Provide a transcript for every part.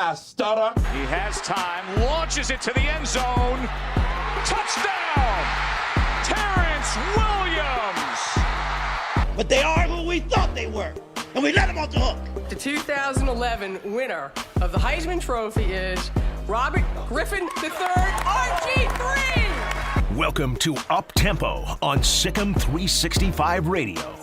stutter. He has time, launches it to the end zone. Touchdown! Terrence Williams! But they are who we thought they were, and we let them off the hook. The 2011 winner of the Heisman Trophy is Robert Griffin III, RG3! Welcome to Up Tempo on SicEm365 Radio.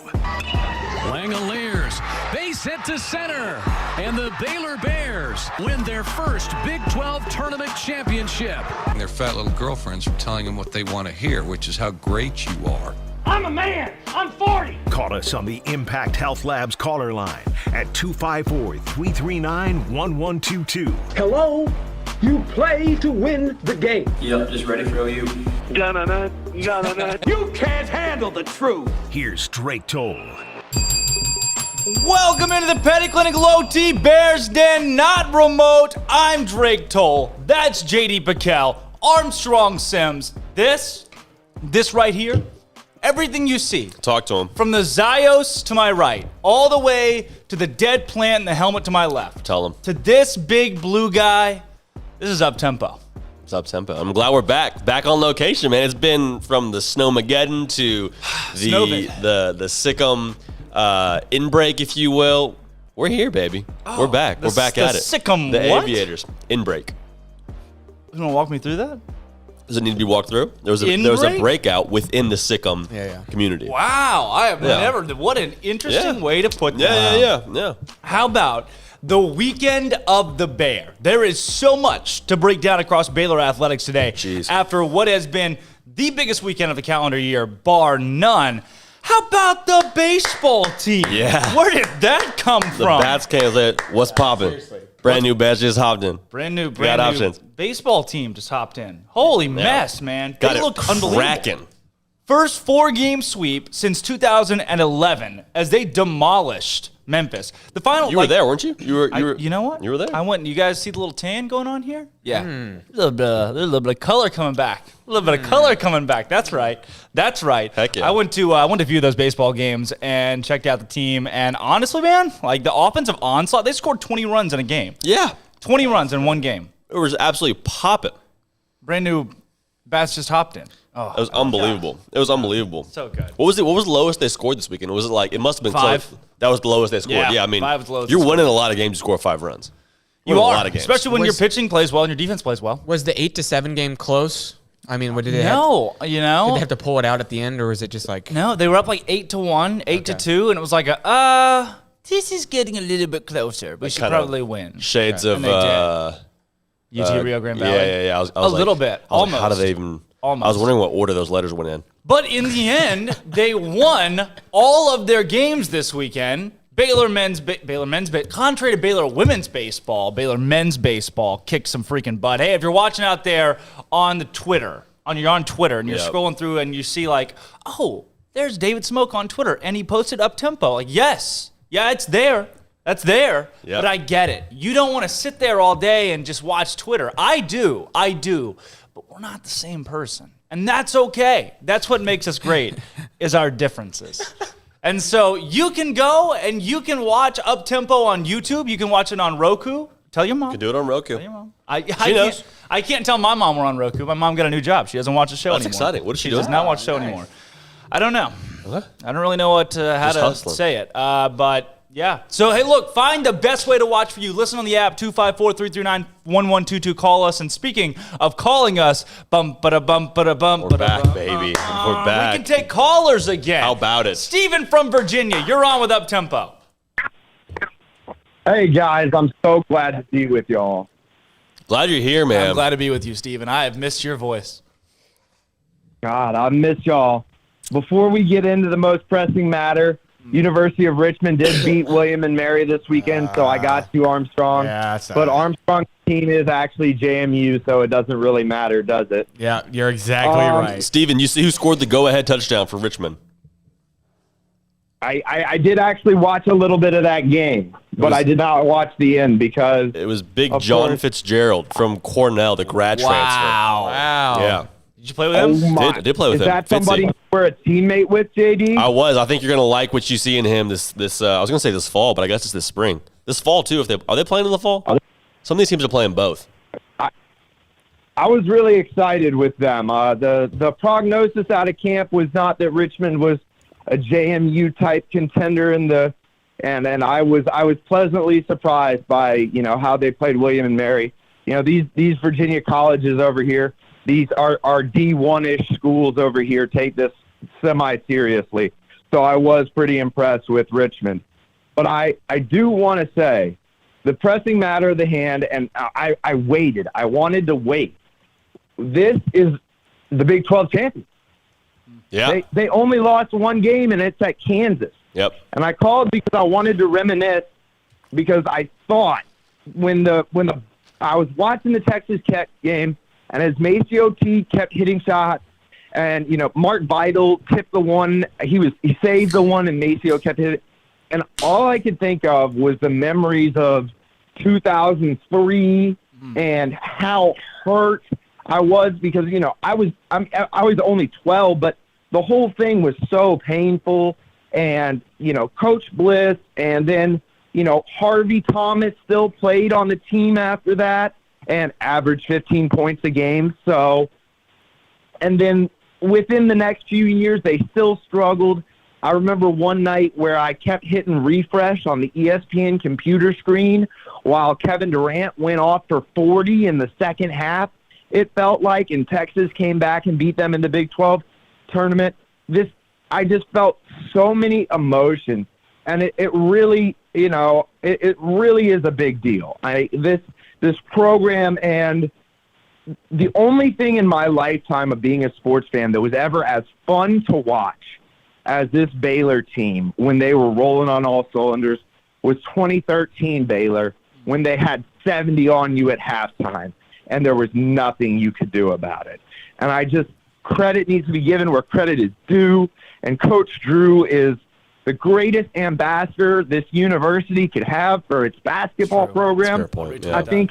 Langoliers, base hit to center, and the Baylor Bears win their first Big 12 tournament championship. And their fat little girlfriends are telling them what they want to hear, which is how great you are. I'm a man. I'm 40. Call us on the Impact Health Labs caller line at 254-339-1122. Hello? You play to win the game. Yep, just ready for OU. You can't handle the truth. Here's Drake Toll. Welcome into the Petty Clinic Low T Bears Den, not remote. I'm Drake Toll. That's J.D. Pickell. Armstrong Sims. This right here, everything you see. Talk to him. From the Zios to my right, all the way to the dead plant and the helmet to my left. Tell him. To this big blue guy, this is Up Tempo. It's Up Tempo. I'm glad we're back on location, man. It's been from the Snowmageddon to the SicEm in-break, if you will. We're here, baby. We're back. We're back at it. SicEm the what? Aviators in-break. You want to walk me through that? Does it need to be walked through? There was a breakout within the SicEm community. Wow, I have never. What an interesting way to put that. Yeah. How about the weekend of the Bear? There is so much to break down across Baylor athletics today. Jeez. After what has been the biggest weekend of the calendar year, bar none. How about the baseball team? Yeah. Where did that come from? The bats came. What's popping? Seriously. Brand new bats just hopped in. Brand new options. baseball team just hopped in. Holy mess, man. Got They it look unbelievable. cracking. First 4-game sweep since 2011 as they demolished Memphis. The final. You were there, weren't you? You know what? You were there. I went. You guys see the little tan going on here? Yeah. There's a little bit of color coming back. A little bit of color coming back. That's right. Heck yeah. I went to view those baseball games and checked out the team. And honestly, man, like the offensive onslaught, they scored 20 runs in a game. Yeah. 20 runs in one game. It was absolutely popping. Brand new bats just hopped in. Oh, it was unbelievable. God. It was unbelievable. So good. What was the lowest they scored this weekend? Was it like, it must have been 5? close. That was the lowest they scored. Yeah, I mean, 5 was the lowest you're winning a lot of games to score 5 runs. You are, a lot of games. especially when your pitching plays well and your defense plays well. Was the 8-7 game close? I mean, what did they No, did they have to pull it out at the end, or was it just like... No, they were up like 8-1, 8-2, and it was like this is getting a little bit closer. We should probably win. Shades of UT Rio Grande Valley. Yeah. I was a little bit. Almost. Like, how do they even... Almost. I was wondering what order those letters went in. But in the end, they won all of their games this weekend. Baylor men's, contrary to Baylor women's baseball, Baylor men's baseball kicked some freaking butt. Hey, if you're watching out there on the Twitter, you're on Twitter and you're scrolling through and you see like, oh, there's David Smoak on Twitter and he posted Up Tempo. Like, yes, yeah, it's there. That's there. But I get it. You don't want to sit there all day and just watch Twitter. I do. But we're not the same person. And that's okay. That's what makes us great, is our differences. And so you can go and you can watch Up Tempo on YouTube. You can watch it on Roku. Tell your mom. You can do it on Roku. Tell your mom. I can't tell my mom we're on Roku. My mom got a new job. She doesn't watch the show anymore. That's exciting. What does she do? She does not watch the show anymore. I don't know. What? I don't really know how to say it. But yeah. So, hey, look, find the best way to watch for you. Listen on the app, 254-339-1122. Call us. And speaking of calling us, we're back, baby. We're back. We can take callers again. How about it? Steven from Virginia, you're on with Up Tempo. Hey, guys, I'm so glad to be with y'all. Glad you're here, man. I'm glad to be with you, Steven. I have missed your voice. God, I miss y'all. Before we get into the most pressing matter, University of Richmond did beat William and Mary this weekend, so I got you, Armstrong. Yeah, but Armstrong's team is actually JMU, so it doesn't really matter, does it? Yeah, you're exactly right. Steven, you see who scored the go-ahead touchdown for Richmond? I did actually watch a little bit of that game, but I did not watch the end because... It was Big John Fitzgerald from Cornell, the grad transfer. Wow. Yeah. Did you play with him? Did play with him. Is that somebody you were a teammate with, JD? I was. I think you're going to like what you see in him this I was going to say this fall, but I guess it's this spring. This fall, too. Are they playing in the fall? Some of these teams are playing both. I was really excited with them. The prognosis out of camp was not that Richmond was a JMU type contender and I was pleasantly surprised by how they played William and Mary. These Virginia colleges over here, these are D1-ish schools over here take this semi-seriously. So I was pretty impressed with Richmond. But I do want to say the pressing matter of the hand, and I waited. I wanted to wait. This is the Big 12 champion. Yeah. They only lost one game, and it's at Kansas. Yep. And I called because I wanted to reminisce because I thought when I was watching the Texas Tech game, and as Maceo T kept hitting shots, and Mark Vidal tipped the one, he saved the one, and Maceo kept hitting, and all I could think of was the memories of 2003 and how hurt I was because I was only 12, but the whole thing was so painful. And Coach Bliss, and then Harvey Thomas still played on the team after that and averaged 15 points a game. So, and then within the next few years, they still struggled. I remember one night where I kept hitting refresh on the ESPN computer screen while Kevin Durant went off for 40 in the second half. It felt like, and Texas came back and beat them in the Big 12 tournament. I just felt so many emotions, and it really, it really is a big deal. This program, and the only thing in my lifetime of being a sports fan that was ever as fun to watch as this Baylor team when they were rolling on all cylinders was 2013 Baylor when they had 70 on you at halftime, and there was nothing you could do about it. And credit needs to be given where credit is due, and Coach Drew is the greatest ambassador this university could have for its basketball program. Fair point. Yeah. I think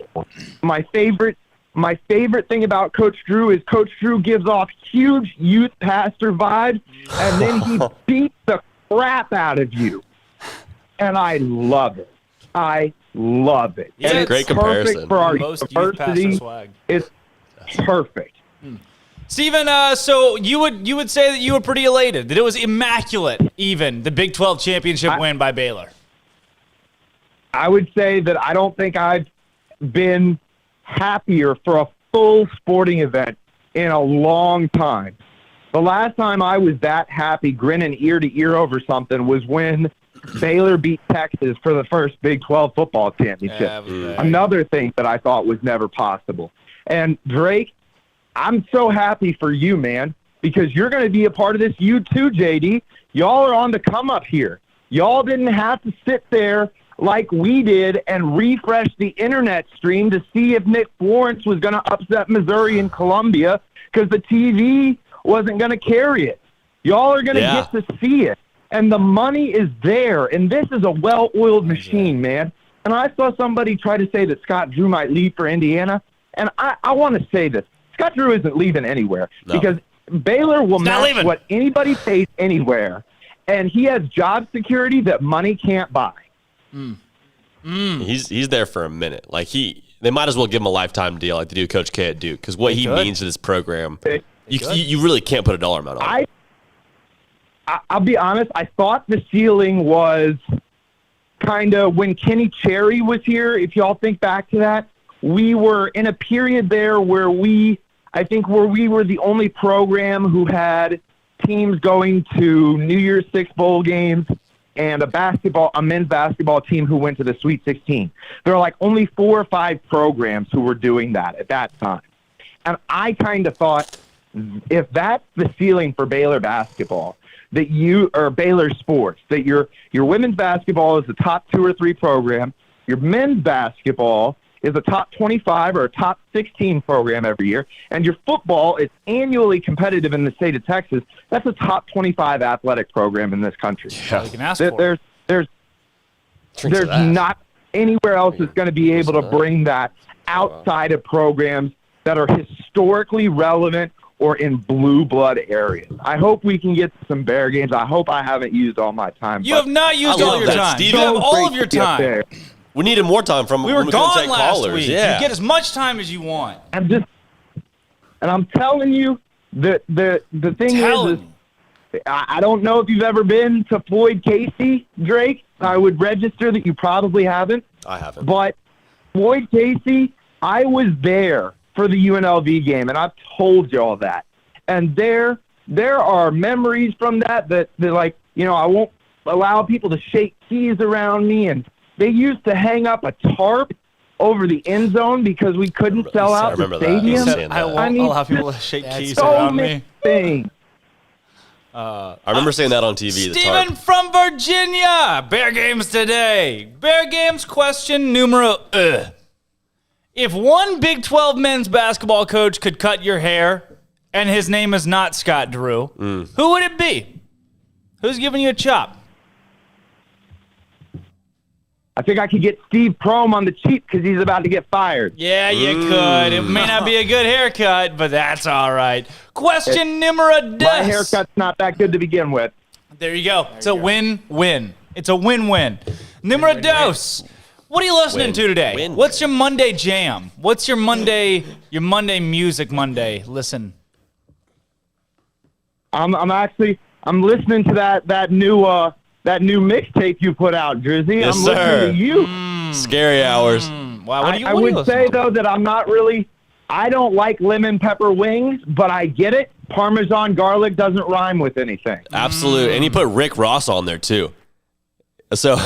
my favorite thing about Coach Drew is Coach Drew gives off huge youth pastor vibes, and then he beats the crap out of you. And I love it. I love it. Yeah, and it's great perfect comparison. for our Most university. youth pastor swag. It's perfect. Steven, so you would say that you were pretty elated, that it was immaculate, even, the Big 12 championship win by Baylor. I would say that I don't think I've been happier for a full sporting event in a long time. The last time I was that happy, grinning ear to ear over something, was when Baylor beat Texas for the first Big 12 football championship. Another thing that I thought was never possible. And Drake, I'm so happy for you, man, because you're going to be a part of this. You too, JD. Y'all are on the come up here. Y'all didn't have to sit there like we did and refresh the internet stream to see if Nick Florence was going to upset Missouri and Columbia because the TV wasn't going to carry it. Y'all are going to get to see it. And the money is there. And this is a well-oiled machine, man. And I saw somebody try to say that Scott Drew might leave for Indiana. And I want to say this. Scott Drew isn't leaving anywhere because Baylor will match what anybody pays anywhere, and he has job security that money can't buy. He's there for a minute. Like they might as well give him a lifetime deal like they do Coach K at Duke because what he means to this program, you really can't put a dollar amount on it. I'll be honest. I thought the ceiling was kind of when Kenny Cherry was here. If y'all think back to that, we were in a period there where we were the only program who had teams going to New Year's Six bowl games and a men's basketball team who went to the Sweet 16. There are like only 4 or 5 programs who were doing that at that time. And I kind of thought if that's the ceiling for Baylor basketball, or Baylor sports, that your women's basketball is the top 2 or 3 program, your men's basketball is a top 25 or a top 16 program every year, and your football is annually competitive in the state of Texas. That's a top 25 athletic program in this country. Yeah. You can ask for there's not anywhere else that's going to be able to bring that outside of programs that are historically relevant or in blue blood areas. I hope we can get some Bear games. I hope I haven't used all my time. You have not used all your time. Steve, you have all of your time. We needed more time from We were when gone couldn't take last callers. week. Yeah. You get as much time as you want. I'm telling you, the thing is I don't know if you've ever been to Floyd Casey, Drake. I would register that you probably haven't. I haven't. But Floyd Casey, I was there for the UNLV game, and I've told you all that. And there are memories from that like, you know, I won't allow people to shake keys around me. And they used to hang up a tarp over the end zone because we couldn't sell out the stadium. I won't allow people to shake keys so around many me. Things. I remember saying that on TV. Steven from Virginia. Bear games today. Bear games question numero. If one Big 12 men's basketball coach could cut your hair, and his name is not Scott Drew, who would it be? Who's giving you a chop? I think I could get Steve Prohm on the cheap because he's about to get fired. Yeah, you could. It may not be a good haircut, but that's all right. Question numero dos. My haircut's not that good to begin with. There you go. It's a win-win. It's a win-win. Numero dos. What are you listening to today? What's your Monday jam? What's your Monday music Monday? Listen. I'm listening to that new mixtape you put out, Drizzy. Yes, I'm sir. listening to you. Scary hours. Wow, I would say though that I don't like lemon pepper wings, but I get it. Parmesan garlic doesn't rhyme with anything. Absolute. And he put Rick Ross on there too. So now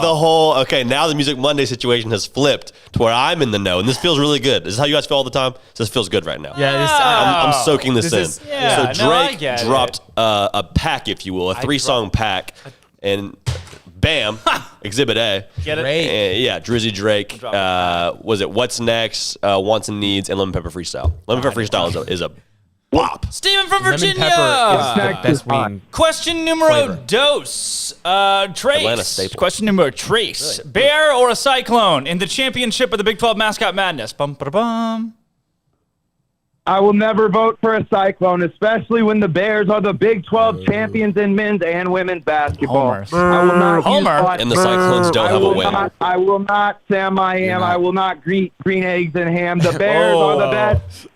the whole now the Music Monday situation has flipped to where I'm in the know, and this feels really good. This is how you guys feel all the time. So this feels good right now. Yeah, I'm soaking this in. Yeah, so Drake dropped a pack, if you will, a 3-song pack, and bam, Exhibit A. Get it? And, yeah, Drizzy Drake. Was it What's Next, Wants and Needs, and Lemon Pepper Freestyle. Lemon Pepper Freestyle is a bop. Steven from Lemon Virginia. pepper is the best weed. Question numero dos. Atlanta Trace. staple. Question numero Trace. Really? Bear or a Cyclone in the championship of the Big 12 Mascot Madness? Bum, ba-da-bum. I will never vote for a Cyclone, especially when the Bears are the Big 12 champions in men's and women's basketball. Homers. I will not Homer. And the Cyclones don't have a win. I will not, Sam I am. I will not green eggs and ham. The Bears are the best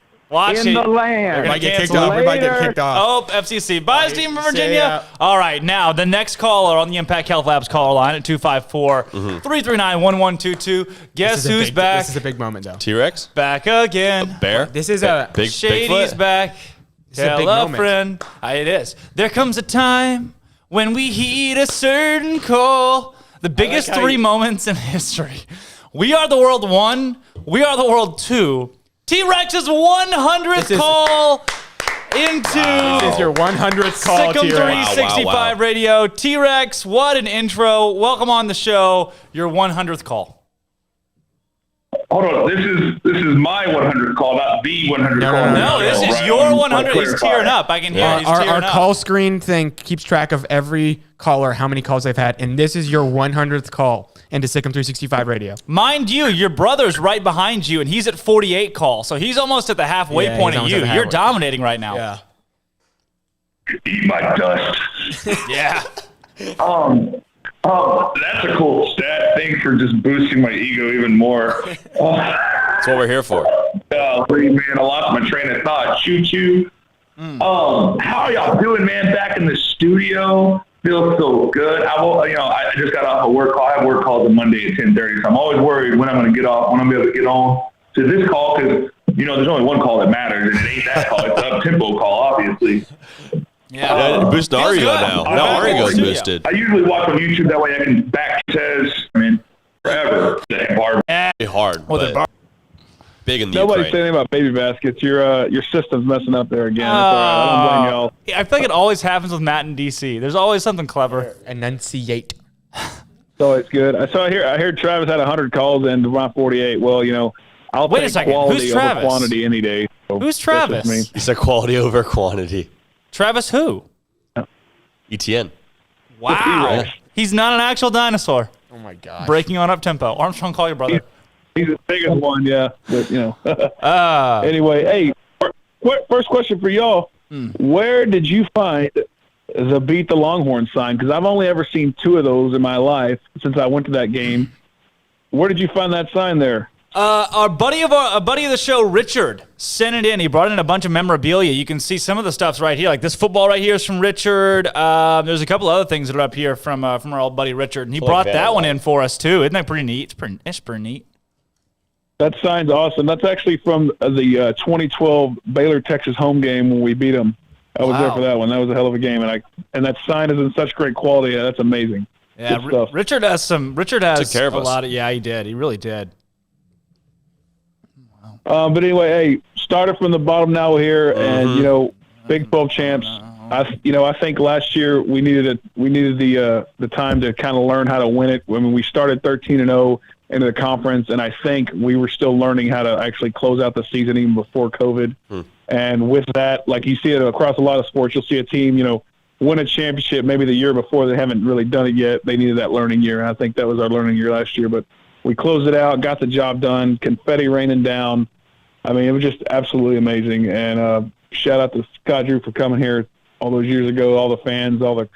in the land. Might get kicked off. We might get kicked off. Oh, FCC. Bye, Steven from Virginia. All right, now the next caller on the Impact Health Labs caller line at 254-339-1122. Guess who's back? This is a big moment, though. T-Rex? Back again. Bear? This is a big Shady's Bigfoot? back. This is a big Hello, moment. friend. It is. There comes a time when we heed a certain call. The biggest three moments in history. We are the world one. We are the world two. T-Rex's 100th call into This is your 100th call, SicEm365 T-Rex. Wow. Radio. T-Rex, what an intro. Welcome on the show. Your 100th call. Hold on, this is my 100th call, not the 100th call. No, this is Right? your I'm 100. He's clarify. tearing up. I can hear it. He's Our tearing up. call screen thing keeps track of every caller, how many calls they've had, and this is your 100th call into SicEm365 Radio. Mind you, your brother's right behind you, and he's at 48 calls, so he's almost at the halfway point of he's you. almost at the You're halfway. dominating right now. Yeah. Eat my dust. Yeah. That's a cool stat. Thanks for just boosting my ego even more. That's what we're here for. Man, I lost my train of thought. Choo-choo. How are y'all doing, man? Back in the studio. Feels so good. I just got off a work call. I have work calls on Monday at 10:30, so I'm always worried when I'm going to get off, when I'm going to be able to get on to this call, because, there's only one call that matters, and it ain't that call. It's an up-tempo call, obviously. Yeah, boosting our ego now. Now our ego's boosted. I usually watch on YouTube, that way I can back test. Forever. Be hard, but big in the Nobody's Ukraine. saying anything about baby baskets. Your system's messing up there again. It's all right. I don't blame y'all. I feel like it always happens with Matt in DC. There's always something clever. Enunciate. So it's good. So I heard Travis had 100 calls and around 48. Well, I'll Wait a take second. quality Who's over Travis? quantity any day. So Who's that's just me. Travis? He said quality over quantity. Travis who? ETN. Wow. He's not an actual dinosaur. Oh, my God. Breaking on up-tempo. Armstrong, call your brother. He's the biggest one, yeah. But, Anyway, hey, first question for y'all. Where did you find the Beat the Longhorn sign, because I've only ever seen 2 of those in my life since I went to that game. Where did you find that sign there? A buddy of the show, Richard, sent it in. He brought in a bunch of memorabilia. You can see some of the stuff's right here. Like this football right here is from Richard. There's a couple other things that are up here from our old buddy Richard, and he brought that one in for us too. Isn't that pretty neat? It's pretty neat. That sign's awesome. That's actually from the 2012 Baylor Texas home game when we beat them. I was there for that one. That was a hell of a game, and that sign is in such great quality. Yeah, that's amazing. Yeah, Richard has a lot of. Yeah, he did. He really did. But anyway, hey, started from the bottom now here, and Big 12 champs. I think last year we needed the time to kind of learn how to win it. I mean, we started 13-0 into the conference, and I think we were still learning how to actually close out the season even before COVID. And with that, like you see it across a lot of sports, you'll see a team, win a championship maybe the year before. They haven't really done it yet. They needed that learning year, and I think that was our learning year last year. But we closed it out, got the job done, confetti raining down. I mean, it was just absolutely amazing. And shout out to Scott Drew for coming here all those years ago, all the fans, all the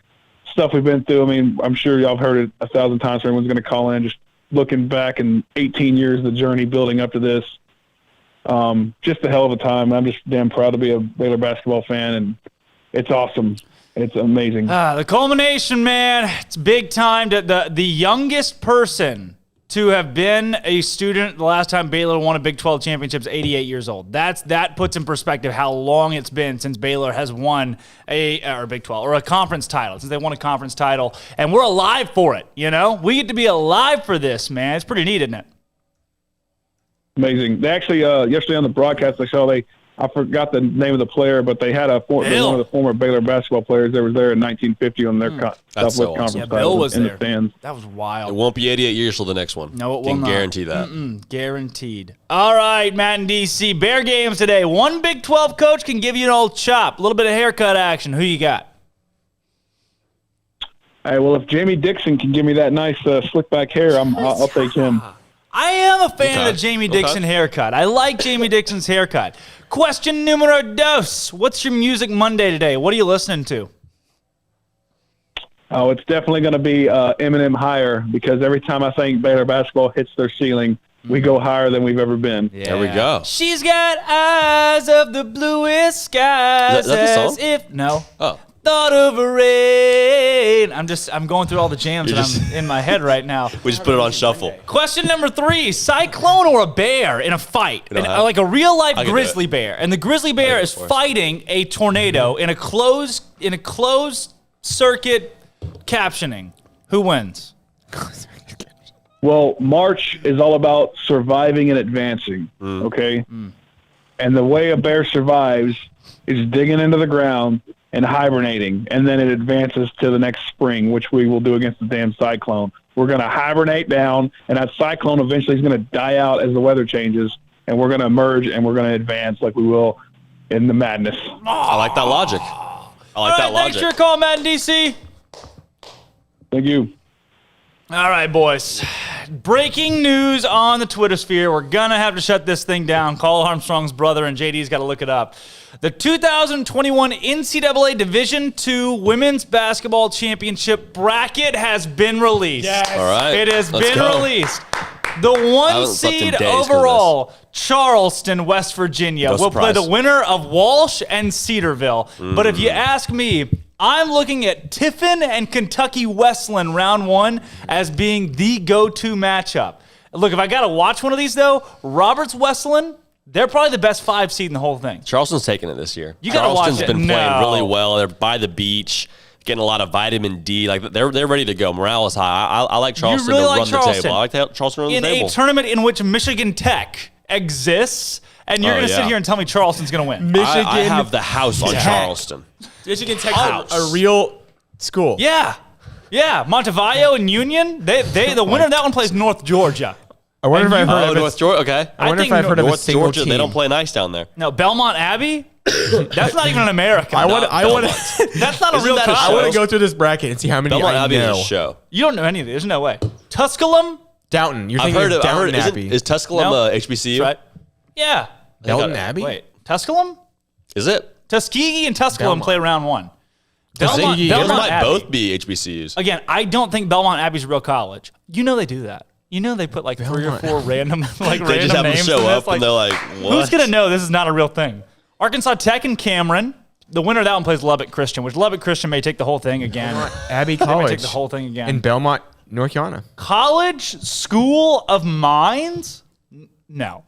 stuff we've been through. I mean, I'm sure y'all have heard it 1,000 times. So everyone's going to call in. Just looking back in 18 years of the journey building up to this, just a hell of a time. I'm just damn proud to be a Baylor basketball fan, and it's awesome. It's amazing. The culmination, man. It's big time. The youngest person to have been a student the last time Baylor won a Big 12 championship is 88 years old. That puts in perspective how long it's been since Baylor has won a Big 12 or a conference title, since they won a conference title. And we're alive for it, We get to be alive for this, man. It's pretty neat, isn't it? Amazing. They actually, yesterday on the broadcast, I forgot the name of the player, but they had one of the former Baylor basketball players that was there in 1950 on their Southwest Conference Bill was in there. the stands. That was wild. It won't be 88 years till the next one. No, it will not. Guarantee that. Guaranteed. All right, Matt and DC. Bear games today. One Big 12 coach can give you an old chop. A little bit of haircut action. Who you got? Hey, well, if Jamie Dixon can give me that nice slick back hair, I'll take him. I am a fan of the Jamie Dixon haircut. I like Jamie Dixon's haircut. Question numero dos. What's your Music Monday today? What are you listening to? Oh, it's definitely going to be Eminem Higher, because every time I think Baylor basketball hits their ceiling, we go higher than we've ever been. Yeah. There we go. She's got eyes of the bluest skies. Is that the song? No. Oh. Thought of a rain. I'm going through all the jams that I'm in my head right now. We just put it on shuffle. Question number 3: cyclone or a bear in a fight? Like a real life grizzly bear, and the grizzly bear is fighting a tornado in a closed circuit captioning. Who wins? Well, March is all about surviving and advancing. Okay, and the way a bear survives is digging into the ground and hibernating, and then it advances to the next spring, which we will do against the damn cyclone. We're going to hibernate down, and that cyclone eventually is going to die out as the weather changes, and we're going to emerge, and we're going to advance like we will in the madness. I like that logic. Thanks for your call, Matt and DC. Thank you. All right, boys. Breaking news on the Twitter sphere. We're going to have to shut this thing down. Call Armstrong's brother, and JD's got to look it up. The 2021 NCAA Division II Women's Basketball Championship bracket has been released. Yes. All right. It has been released. The 1 seed overall, Charleston, West Virginia, will play the winner of Walsh and Cedarville. But if you ask me, I'm looking at Tiffin and Kentucky Wesleyan round 1 as being the go-to matchup. Look, if I got to watch one of these, though, Roberts Wesleyan, they're probably the best 5 seed in the whole thing. Charleston's taking it this year. You gotta watch it. Charleston's been playing really well. They're by the beach, getting a lot of vitamin D. Like they're ready to go. Morale is high. I like Charleston to run the table. I like Charleston to run the table. In a tournament in which Michigan Tech exists, and you're going to sit here and tell me Charleston's going to win. I have the house on Charleston. Michigan Tech a real school. Yeah. Montevideo and Union. The winner of that one plays North Georgia. I wonder if I've heard of North Georgia. Okay. I wonder if I've heard of North Georgia. They don't play nice down there. No, Belmont Abbey. That's not even an American. I want. That's not a real college. I want to go through this bracket and see how many Belmont I Abbey know. is a show. You don't know any of these. There's no way. Tusculum. Downton. You're thinking of Downton Abbey. Is Tusculum HBCU? That's right. Yeah. Downton Abbey. Wait, Tusculum? Is it? Tuskegee and Tusculum play round 1. Those might Abbey. both be HBCUs. Again, I don't think Belmont Abbey's a real college. You know they do that. You know they put like 3 or 4 random They random just have them names show in this. up and they're like, what? Who's gonna know this is not a real thing? Arkansas Tech and Cameron. The winner of that one plays Lubbock Christian, which Lubbock Christian may take the whole thing again. Abbey They may College. take the whole thing again. In Belmont, North Carolina. College School of Mines? No.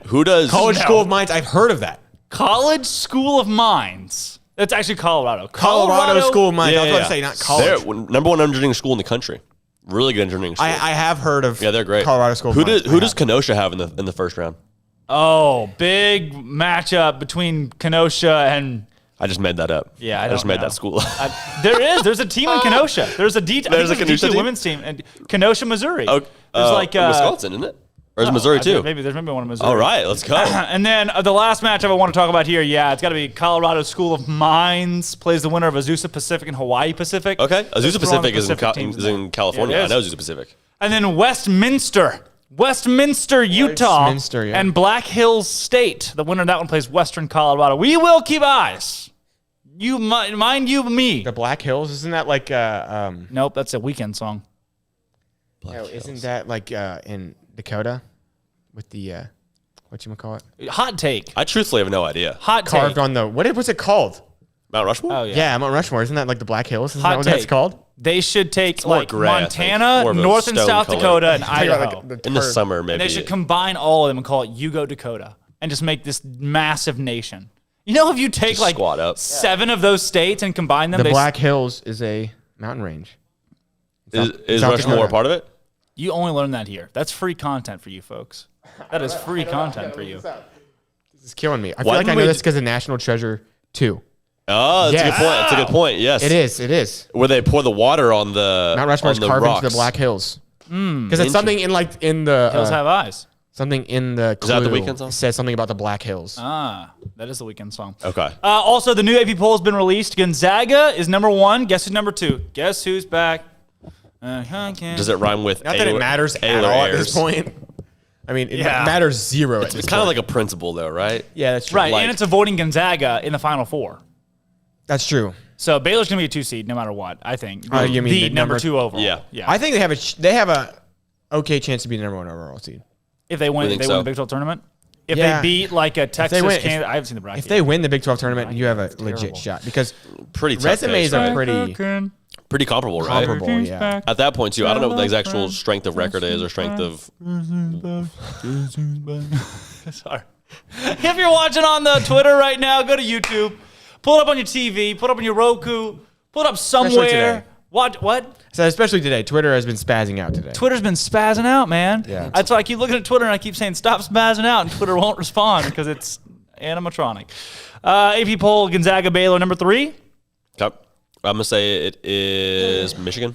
Who does? College School of Mines. I've heard of that. College School of Mines. That's actually Colorado. Colorado School of Mines. Yeah, I was yeah, about to say, not college. They're number 1 engineering school in the country. Really good engineering school. I have heard of. Yeah, they're great. Colorado School of Who Mines. does? Who does Kenosha have in the first round? Oh, big matchup between Kenosha and. I just made that up. Yeah, I just don't made know. that school. There's a team in Kenosha. There's a Kenosha team? women's team in Kenosha, Missouri. Oh, There's Wisconsin, isn't it? Or is it Missouri too? There's maybe one in Missouri. All right, let's go. And then the last matchup I want to talk about here, it's got to be Colorado School of Mines plays the winner of Azusa Pacific and Hawaii Pacific. Okay, Azusa Pacific is teams in California. Yeah, I know Azusa Pacific. And then Westminster, Utah, Westminster, yeah. and Black Hills State. The winner of that one plays Western Colorado. We will keep eyes. Mind you, me. The Black Hills, isn't that like Nope, that's a Weekend song. isn't that like in Dakota with the whatchamacallit? Hot take. I truthfully have no idea. Hot Carved take. on the what's it called? Mount Rushmore? Oh yeah. Yeah, Mount Rushmore. Isn't that like the Black Hills? Isn't Hot that what take. that's called? They should take more like gray, I think. Montana, More of a North and stone South color. Dakota, and Talking about, Idaho. like, In the summer, maybe. And they should combine all of them and call it Yugo Dakota and just make this massive nation. You know, if you take Just like squat up. 7 of those states and combine them, The Black Hills is a mountain range. Is South Rushmore Dakota. part of it? You only learn that here. That's free content for you folks. That is free content for you. This is killing me. I feel Why like I didn't know we this because of National Treasure 2. Oh, that's a Yes. good point. That's a good point. Yes, It is. Where they pour the water on the Mount Rushmore is on the carved rocks. into the Black Hills. Because it's something in the Hills have eyes. something in the Is that the clue Weeknd song? says something about the Black Hills. Ah, that is the Weekend song. Okay. Also, the new AP poll has been released. Gonzaga is number 1. Guess who's number 2? Guess who's back? Does it rhyme with? Not that it matters at all at this point. I mean, it matters zero. It's kind of like a principle, though, right? Yeah, that's true. Right, Like- and it's avoiding Gonzaga in the Final Four. That's true. So Baylor's going to be a 2 seed no matter what, I think. You mean the the number number- 2 overall. Yeah. I think they have a okay chance to be the number 1 overall seed. If they win, think win so. the Big 12 tournament. If Yeah. they beat like a Texas, win- Kansas, I haven't seen the bracket. If they win the Big 12 tournament, you have a legit terrible. shot because Pretty tough resumes case, are right? Pretty comparable, right? comparable. Yeah. At that point, too, I don't know what the actual strength of record is or strength of. Sorry. If you're watching on the Twitter right now, go to YouTube. Pull it up on your TV. Pull it up on your Roku. Pull it up somewhere. today. What? So especially today, Twitter has been spazzing out today. Twitter's been spazzing out, man. Yeah. That's why I keep looking at Twitter and I keep saying stop spazzing out, and Twitter won't respond because it's animatronic. AP poll: Gonzaga, Baylor, number 3. Okay. I'm gonna say it is Michigan.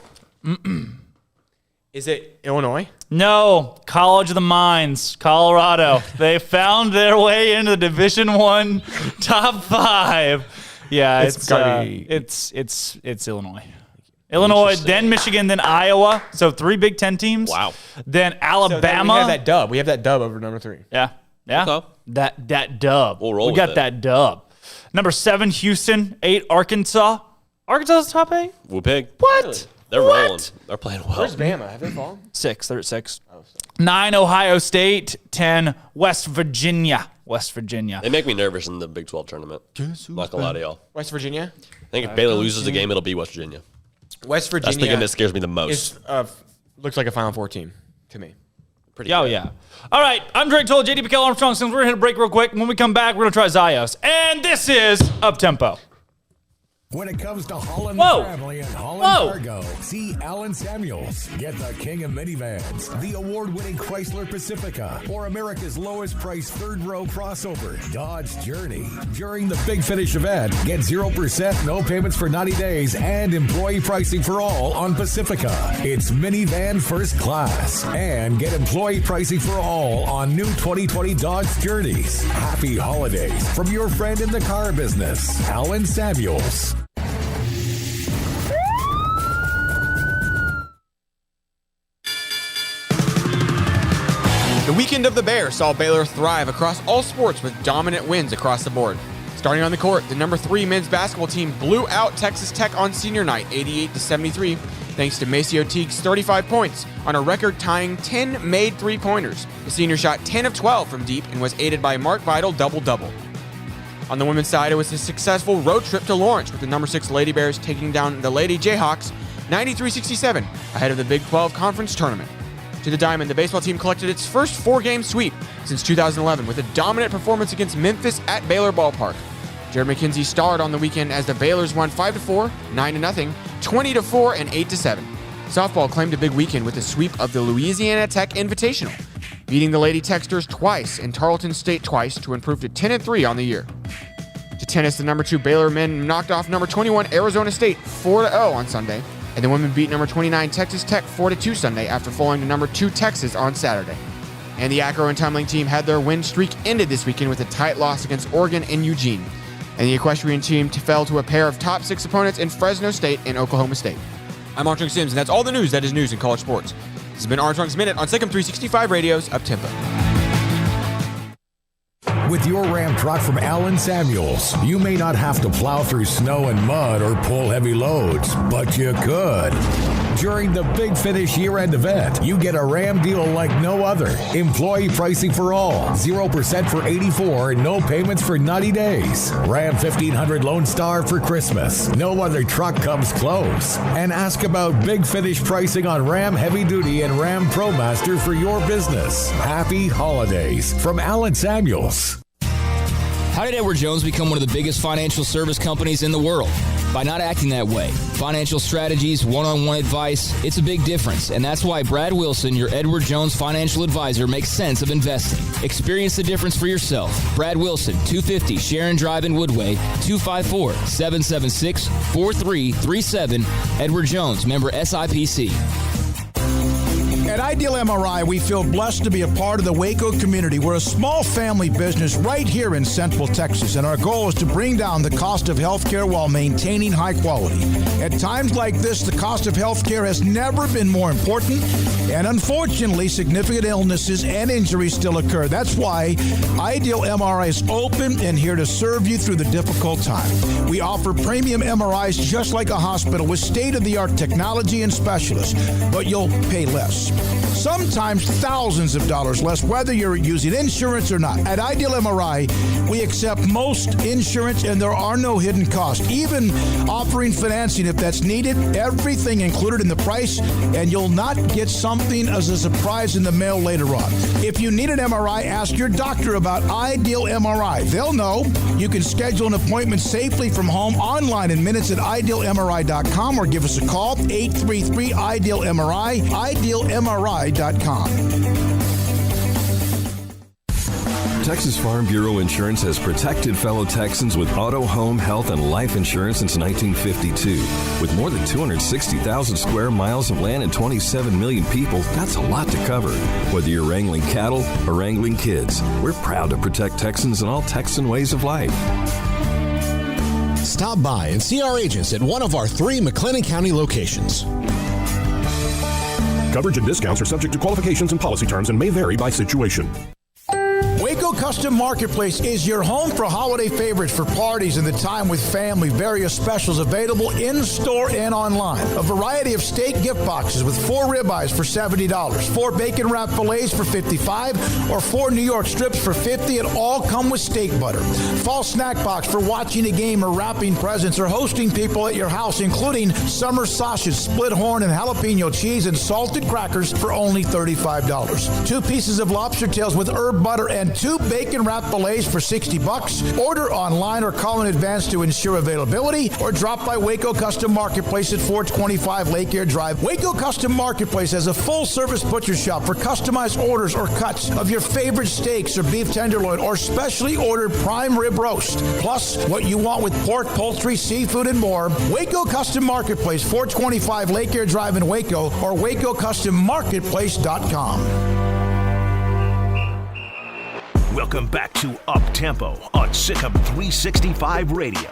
Is it Illinois? No, College of the Mines, Colorado. They found their way into the Division I top 5. Yeah, it's Illinois. Illinois, then Michigan, then Iowa. So 3 Big Ten teams. Wow. Then So Alabama. then we have that dub. We have that dub over number 3. Yeah. Okay. That dub. We'll roll we with got it. that dub. Number 7, Houston. 8, Arkansas. Arkansas's top 8? Whoop pig. What? They're What? rolling. They're playing well. Where's Bama? Have they fallen? 6. They're at 6. 9, Ohio State. 10, West Virginia. They make me nervous in the Big 12 tournament. Not gonna lie to y'all. West Virginia? I think if Baylor loses the game, it'll be West Virginia. West Virginia. That's the game that scares me the most. Looks like a Final Four team to me. Pretty Oh, good. yeah. All right. I'm Drake Toll, J.D. Pickell, Armstrong. We're going to hit a break real quick. When we come back, we're going to try Zios. And this is Up-Tempo. When it comes to hauling Whoa. the family and hauling Whoa. cargo, see Alan Samuels. Get the king of minivans, the award-winning Chrysler Pacifica, or America's lowest price third-row crossover, Dodge Journey. During the Big Finish event, get 0%, no payments for 90 days, and employee pricing for all on Pacifica. It's minivan first class. And get employee pricing for all on new 2020 Dodge Journeys. Happy holidays from your friend in the car business, Alan Samuels. The weekend of the Bears saw Baylor thrive across all sports with dominant wins across the board. Starting on the court, the number 3 men's basketball team blew out Texas Tech on senior night, 88-73, thanks to Maceo Teague's 35 points on a record-tying 10 made three-pointers. The senior shot 10 of 12 from deep and was aided by Mark Vidal double-double. On the women's side, it was a successful road trip to Lawrence with the number 6 Lady Bears taking down the Lady Jayhawks 93-67 ahead of the Big 12 Conference Tournament. To the diamond, the baseball team collected its first 4-game sweep since 2011 with a dominant performance against Memphis at Baylor Ballpark. Jared McKenzie starred on the weekend as the Baylors won 5-4, 9-0, 20-4, and 8-7. Softball claimed a big weekend with a sweep of the Louisiana Tech Invitational, beating the Lady Techsters twice and Tarleton State twice to improve to 10-3 on the year. To tennis, the number 2 Baylor men knocked off number 21 Arizona State 4-0 on Sunday, and the women beat number 29 Texas Tech 4-2 Sunday after falling to number 2 Texas on Saturday. And the acro and tumbling team had their win streak ended this weekend with a tight loss against Oregon and Eugene. And the equestrian team fell to a pair of top 6 opponents in Fresno State and Oklahoma State. I'm Armstrong Sims, and that's all the news that is news in college sports. This has been Armstrong's Minute on SicEm365 Radio's Up-Tempo. With your Ram truck from Allen Samuels, you may not have to plow through snow and mud or pull heavy loads, but you could. During the Big Finish year-end event, you get a Ram deal like no other. Employee pricing for all, 0% for 84 and no payments for 90 days. Ram 1500 Lone Star for Christmas. No other truck comes close. And ask about Big Finish pricing on Ram Heavy Duty and Ram ProMaster for your business. Happy holidays from Allen Samuels. How did Edward Jones become one of the biggest financial service companies in the world? By not acting that way. Financial strategies, one-on-one advice, it's a big difference. And that's why Brad Wilson, your Edward Jones financial advisor, makes sense of investing. Experience the difference for yourself. Brad Wilson, 250 Sharon Drive in Woodway, 254-776-4337. Edward Jones, member SIPC. At Ideal MRI, we feel blessed to be a part of the Waco community. We're a small family business right here in Central Texas, and our goal is to bring down the cost of healthcare while maintaining high quality. At times like this, the cost of healthcare has never been more important, and unfortunately, significant illnesses and injuries still occur. That's why Ideal MRI is open and here to serve you through the difficult time. We offer premium MRIs just like a hospital with state-of-the-art technology and specialists, but you'll pay less. Sometimes thousands of dollars less, whether you're using insurance or not. At Ideal MRI, we accept most insurance and there are no hidden costs. Even offering financing if that's needed, everything included in the price, and you'll not get something as a surprise in the mail later on. If you need an MRI, ask your doctor about Ideal MRI. They'll know. You can schedule an appointment safely from home online in minutes at idealmri.com or give us a call, 833-IDEAL-MRI, idealmri.com. Texas Farm Bureau Insurance has protected fellow Texans with auto, home, health, and life insurance since 1952. With more than 260,000 square miles of land and 27 million people, that's a lot to cover. Whether you're wrangling cattle or wrangling kids, we're proud to protect Texans in all Texan ways of life. Stop by and see our agents at one of our 3 McLennan County locations. Coverage and discounts are subject to qualifications and policy terms and may vary by situation. Waco Custom Marketplace is your home for holiday favorites for parties and the time with family. Various specials available in-store and online. A variety of steak gift boxes with 4 ribeyes for $70, 4 bacon wrap fillets for $55, or 4 New York strips for $50, and all come with steak butter. Fall snack box for watching a game or wrapping presents or hosting people at your house, including summer sausage, split horn, and jalapeno cheese, and salted crackers for only $35. 2 pieces of lobster tails with herb butter and 2 bacon wrap fillets for $60. Order online or call in advance to ensure availability, or drop by Waco Custom Marketplace at 425 Lake Air Drive. Waco Custom Marketplace has a full-service butcher shop for customized orders or cuts of your favorite steaks or beef tenderloin or specially ordered prime rib roast. Plus, what you want with pork, poultry, seafood, and more. Waco Custom Marketplace, 425 Lake Air Drive in Waco, or WacoCustomMarketplace.com. Welcome back to Up-Tempo on SicEm365 Radio.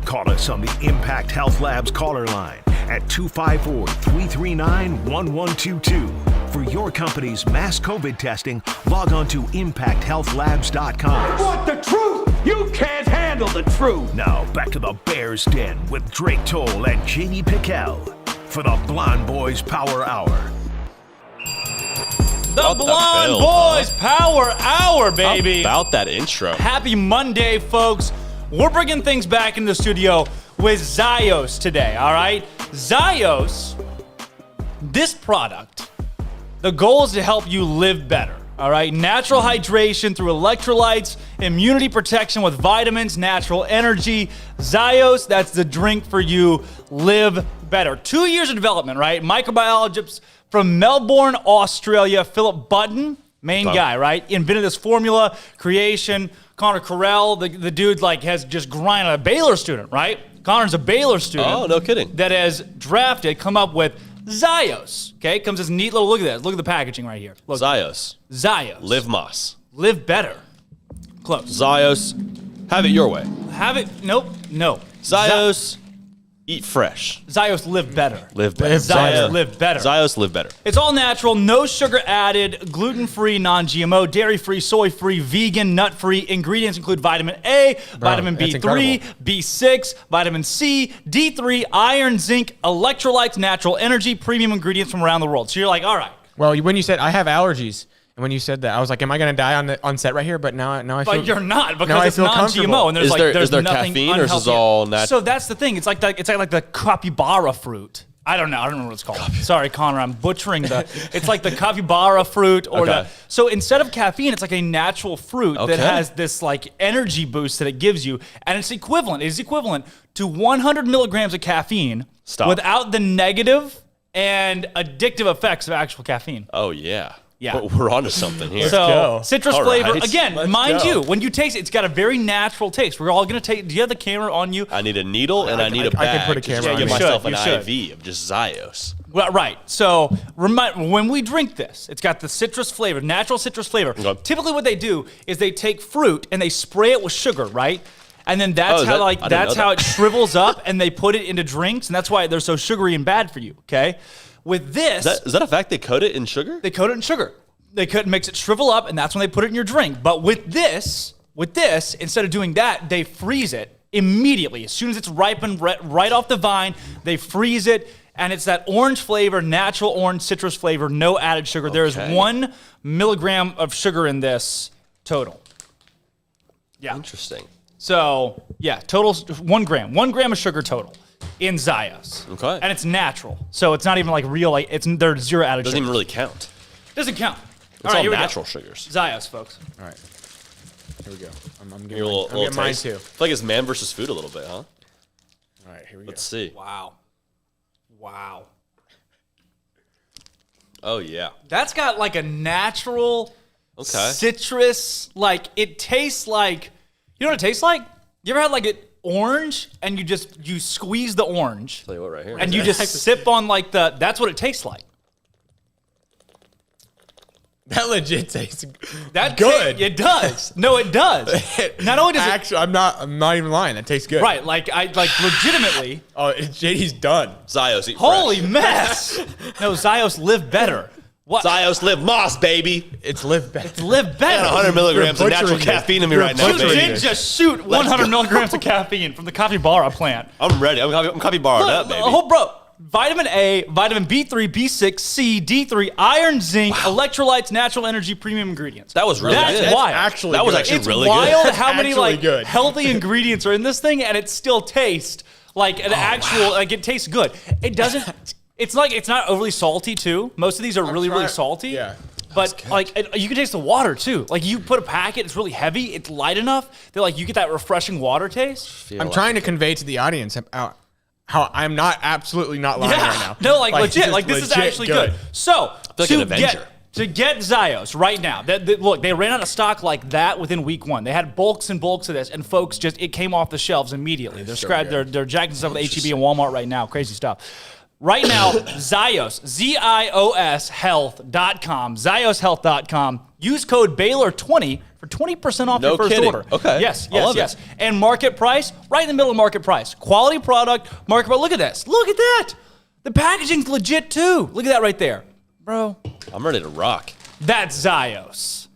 Call us on the Impact Health Labs caller line at 254-339-1122. For your company's mass COVID testing, log on to impacthealthlabs.com. Want the truth? You can't handle the truth. Now, back to the Bears Den with Drake Toll and J.D. Pickell for the Blonde Boys Power Hour. The Blonde Boys Power Hour, baby. How about that intro? Happy Monday, folks. We're bringing things back into the studio with Zios today, all right? Zios, this product, the goal is to help you live better, all right? Natural hydration through electrolytes, immunity protection with vitamins, natural energy. Zios, that's the drink for you. Live better. 2 years of development, right? Microbiologists from Melbourne, Australia, Philip Button, main guy, right? Invented this formula, creation. Connor Ferrell, the dude has just grinded, a Baylor student, right? Connor's a Baylor student. Oh, no kidding. That has come up with Zios, okay? Comes this neat little, look at this. Look at the packaging right here. Look. Zios. Live Moss. Live better. Close. Zios. Have it your way. Have it, nope, no. Zios. Eat fresh. Zios live better. Live better. Zios live better. Zios live better. It's all natural, no sugar added, gluten-free, non-GMO, dairy-free, soy-free, vegan, nut-free. Ingredients include vitamin A, vitamin B3, B6, vitamin C, D3, iron, zinc, electrolytes, natural energy, premium ingredients from around the world. So you're like, all right. Well, when you said I have allergies, and when you said that, I was like, am I going to die on set right here? But now I feel. But you're not, because it's non-GMO, and there's is there nothing caffeine, or is this unhealthy. all natural? So that's the thing. It's like the capybara fruit. I don't know what it's called. Sorry, Connor, I'm butchering it's like the capybara fruit or so instead of caffeine, it's like a natural fruit that has this energy boost that it gives you, and it's equivalent to 100 milligrams of caffeine without the negative and addictive effects of actual caffeine. Oh, yeah. Yeah. We're onto something here. So, citrus flavor. Right. Again, mind you, when you taste it, it's got a very natural taste. We're all going to take, do you have the camera on you? I need a needle and I need a bag. I can put a camera on give me. myself an IV of just Zios. Well, right. So when we drink this, it's got the citrus flavor, natural citrus flavor. Okay. Typically what they do is they take fruit and they spray it with sugar, right? And then that's how it shrivels up, and they put it into drinks, and that's why they're so sugary and bad for you, okay? With this... Is that a fact? They coat it in sugar? They coat it in sugar. They makes it shrivel up, and that's when they put it in your drink. But with this, instead of doing that, they freeze it immediately. As soon as it's ripened right off the vine, they freeze it, and it's that orange flavor, natural orange citrus flavor, no added sugar. Okay. There is 1 milligram of sugar in this total. Yeah. Interesting. So, yeah, total 1 gram. 1 gram of sugar total in Zios. Okay. And it's natural. So it's not even real, there's zero added sugar. Doesn't even really count. Doesn't count. It's all natural sugars. Zios, folks. All right. Here we go. I'm getting mine too. I feel like it's man versus food a little bit, huh? All right, here we go. Let's see. Wow. Oh, yeah. That's got a natural citrus, it tastes like, you know what it tastes like? You ever had it orange and you squeeze the orange? Tell you what, right here. And you just sip on that's what it tastes like. That legit tastes good. It does. No, it does. Not only does actually, I'm not even lying. That tastes good. Right, legitimately. Oh, JD's done. Zios eat Holy fresh. mess. No, Zios live better. What? Zios live Moss, baby. It's live better. It's live better. I got 100 milligrams of natural caffeine in me right now, You baby. did just shoot 100 milligrams of caffeine from the capybara plant. I'm ready. I'm capybara up, baby. Bro. Vitamin A, vitamin B3, B6, C, D3, iron, zinc, electrolytes, natural energy, premium ingredients. That was really good. That's wild. That was actually really good. It's wild how many healthy ingredients are in this thing, and it still tastes like an actual. Wow. It tastes good. It doesn't. It's not overly salty too. Most of these are really salty. Yeah. But you can taste the water too. You put a packet, it's really heavy, it's light enough that you get that refreshing water taste. I'm trying to convey to the audience how I'm absolutely not lying right now. No, legit. This is actually good. So, like an Avenger. To get Zios right now, look, they ran out of stock like that within week 1. They had bulks and bulks of this, and folks it came off the shelves immediately. They're jacking stuff with HEB and Walmart right now. Crazy stuff. Right now, Zios, Zios health.com, zioshealth.com. Use code Baylor20 for 20% off your first order. Okay. Yes. And market price, right in the middle of market price. Quality product, market price. Look at this. Look at that. The packaging's legit too. Look at that right there. Bro. I'm ready to rock. That's Zios.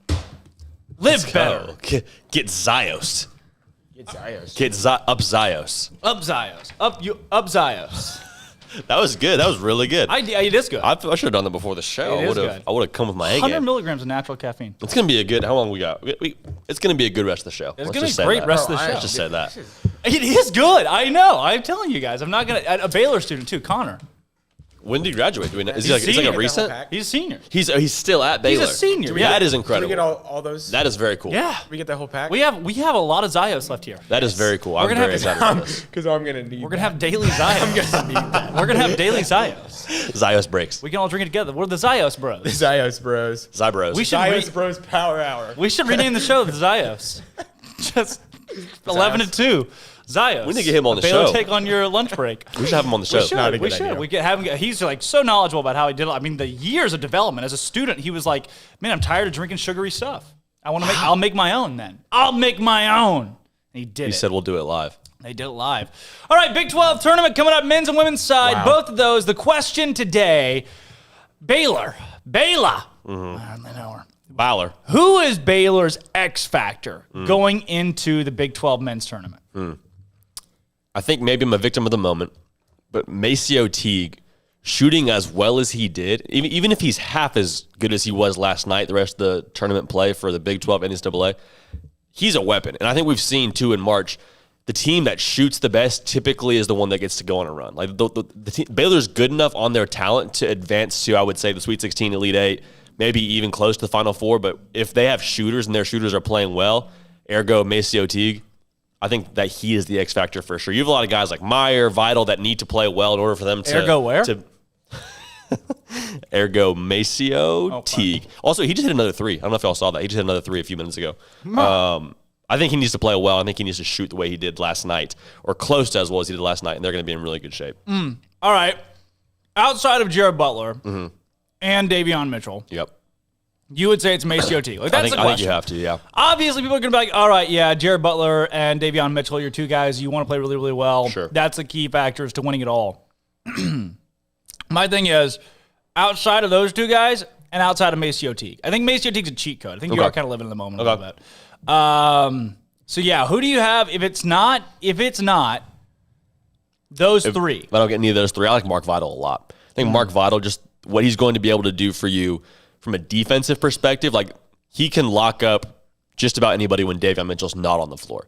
Live better. Get Zios. Get Zios. Up Zios. Up Zios. Up Zios. That was good. That was really good. It is good. I should have done that before the show. It is good. I would have come with my A 100 game. milligrams of natural caffeine. It's going to be a good. How long we got? It's going to be a good rest of the show. It's going to be a great rest of the show. Let's just say that. It is good. I know. I'm telling you guys. I'm not going to. A Baylor student, too, Connor. When did he graduate? Is he like a recent? He's a senior. He's still at Baylor. He's a senior. That is incredible. Do we get all those? That is very cool. Yeah. We get that whole pack? We have a lot of Zios left here. That is very cool. I'm very excited about this. Because I'm going to need We're going to have daily Zios. I'm going to need that. We're going to have daily Zios. Zios breaks. We can all drink it together. We're the Zios Bros. The Zios Bros. Zybros. Zios Bros Power Hour. We should rename the show the Zios. Just 11 to 2. Zios. We need to get him on the Baylor show. Take on your lunch break. We should have him on the show. We should. We could have him. He's like so knowledgeable about how he did it. I mean, the years of development as a student, he was like, "Man, I'm tired of drinking sugary stuff. I'll make my own then. I'll make my own." And he did. He said we'll do it live. They did it live. All right, Big 12 tournament coming up, men's and women's side. Wow. Both of those. The question today: Baylor. Mm-hmm. I know her. Baylor. Who is Baylor's X factor going into the Big 12 men's tournament? I think maybe I'm a victim of the moment, but Maceo Teague shooting as well as he did, even if he's half as good as he was last night, the rest of the tournament play for the Big 12 NCAA, he's a weapon. And I think we've seen, too, in March, the team that shoots the best typically is the one that gets to go on a run. Like the team, Baylor's good enough on their talent to advance to, I would say, the Sweet 16, Elite 8, maybe even close to the Final Four. But if they have shooters and their shooters are playing well, ergo Maceo Teague, I think that he is the X factor for sure. You have a lot of guys like Meyer, Vital that need to play well in order for them to. Ergo where? Ergo Maceo Teague. Also, he just hit another three. I don't know if y'all saw that. He just hit another three a few minutes ago. I think he needs to play well. I think he needs to shoot the way he did last night, or close to as well as he did last night, and they're going to be in really good shape. All right. Outside of Jared Butler and Davion Mitchell, you would say it's Maceo Teague. Like, that's the question. I think you have to, yeah. Obviously, people are going to be like, all right, yeah, Jared Butler and Davion Mitchell, you're two guys you want to play really, really well. Sure. That's the key factors to winning it all. My thing is, outside of those two guys and outside of Maceo Teague, I think Maceo Teague's a cheat code. I think you are kind of living in the moment a little bit. So, yeah, who do you have? If it's not those three. If I don't get any of those three, I like Mark Vital a lot. I think Mark Vital, just what he's going to be able to do for you from a defensive perspective, like he can lock up just about anybody when Davion Mitchell's not on the floor.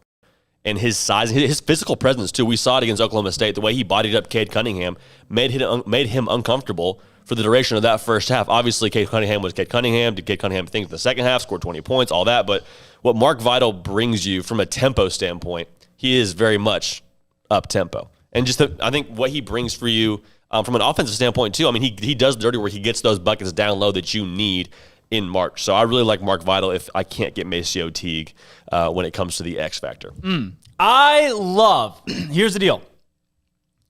And his size, his physical presence too, we saw it against Oklahoma State. The way he bodied up Cade Cunningham made him uncomfortable for the duration of that first half. Obviously, Cade Cunningham was Cade Cunningham. Did Cade Cunningham think in the second half, scored 20 points, all that. But what Mark Vital brings you from a tempo standpoint, he is very much up tempo. And just I think what he brings for you from an offensive standpoint too, I mean, he does dirty work. He gets those buckets down low that you need in March. So I really like Mark Vital if I can't get Maceo Teague when it comes to the X factor. I love, here's the deal.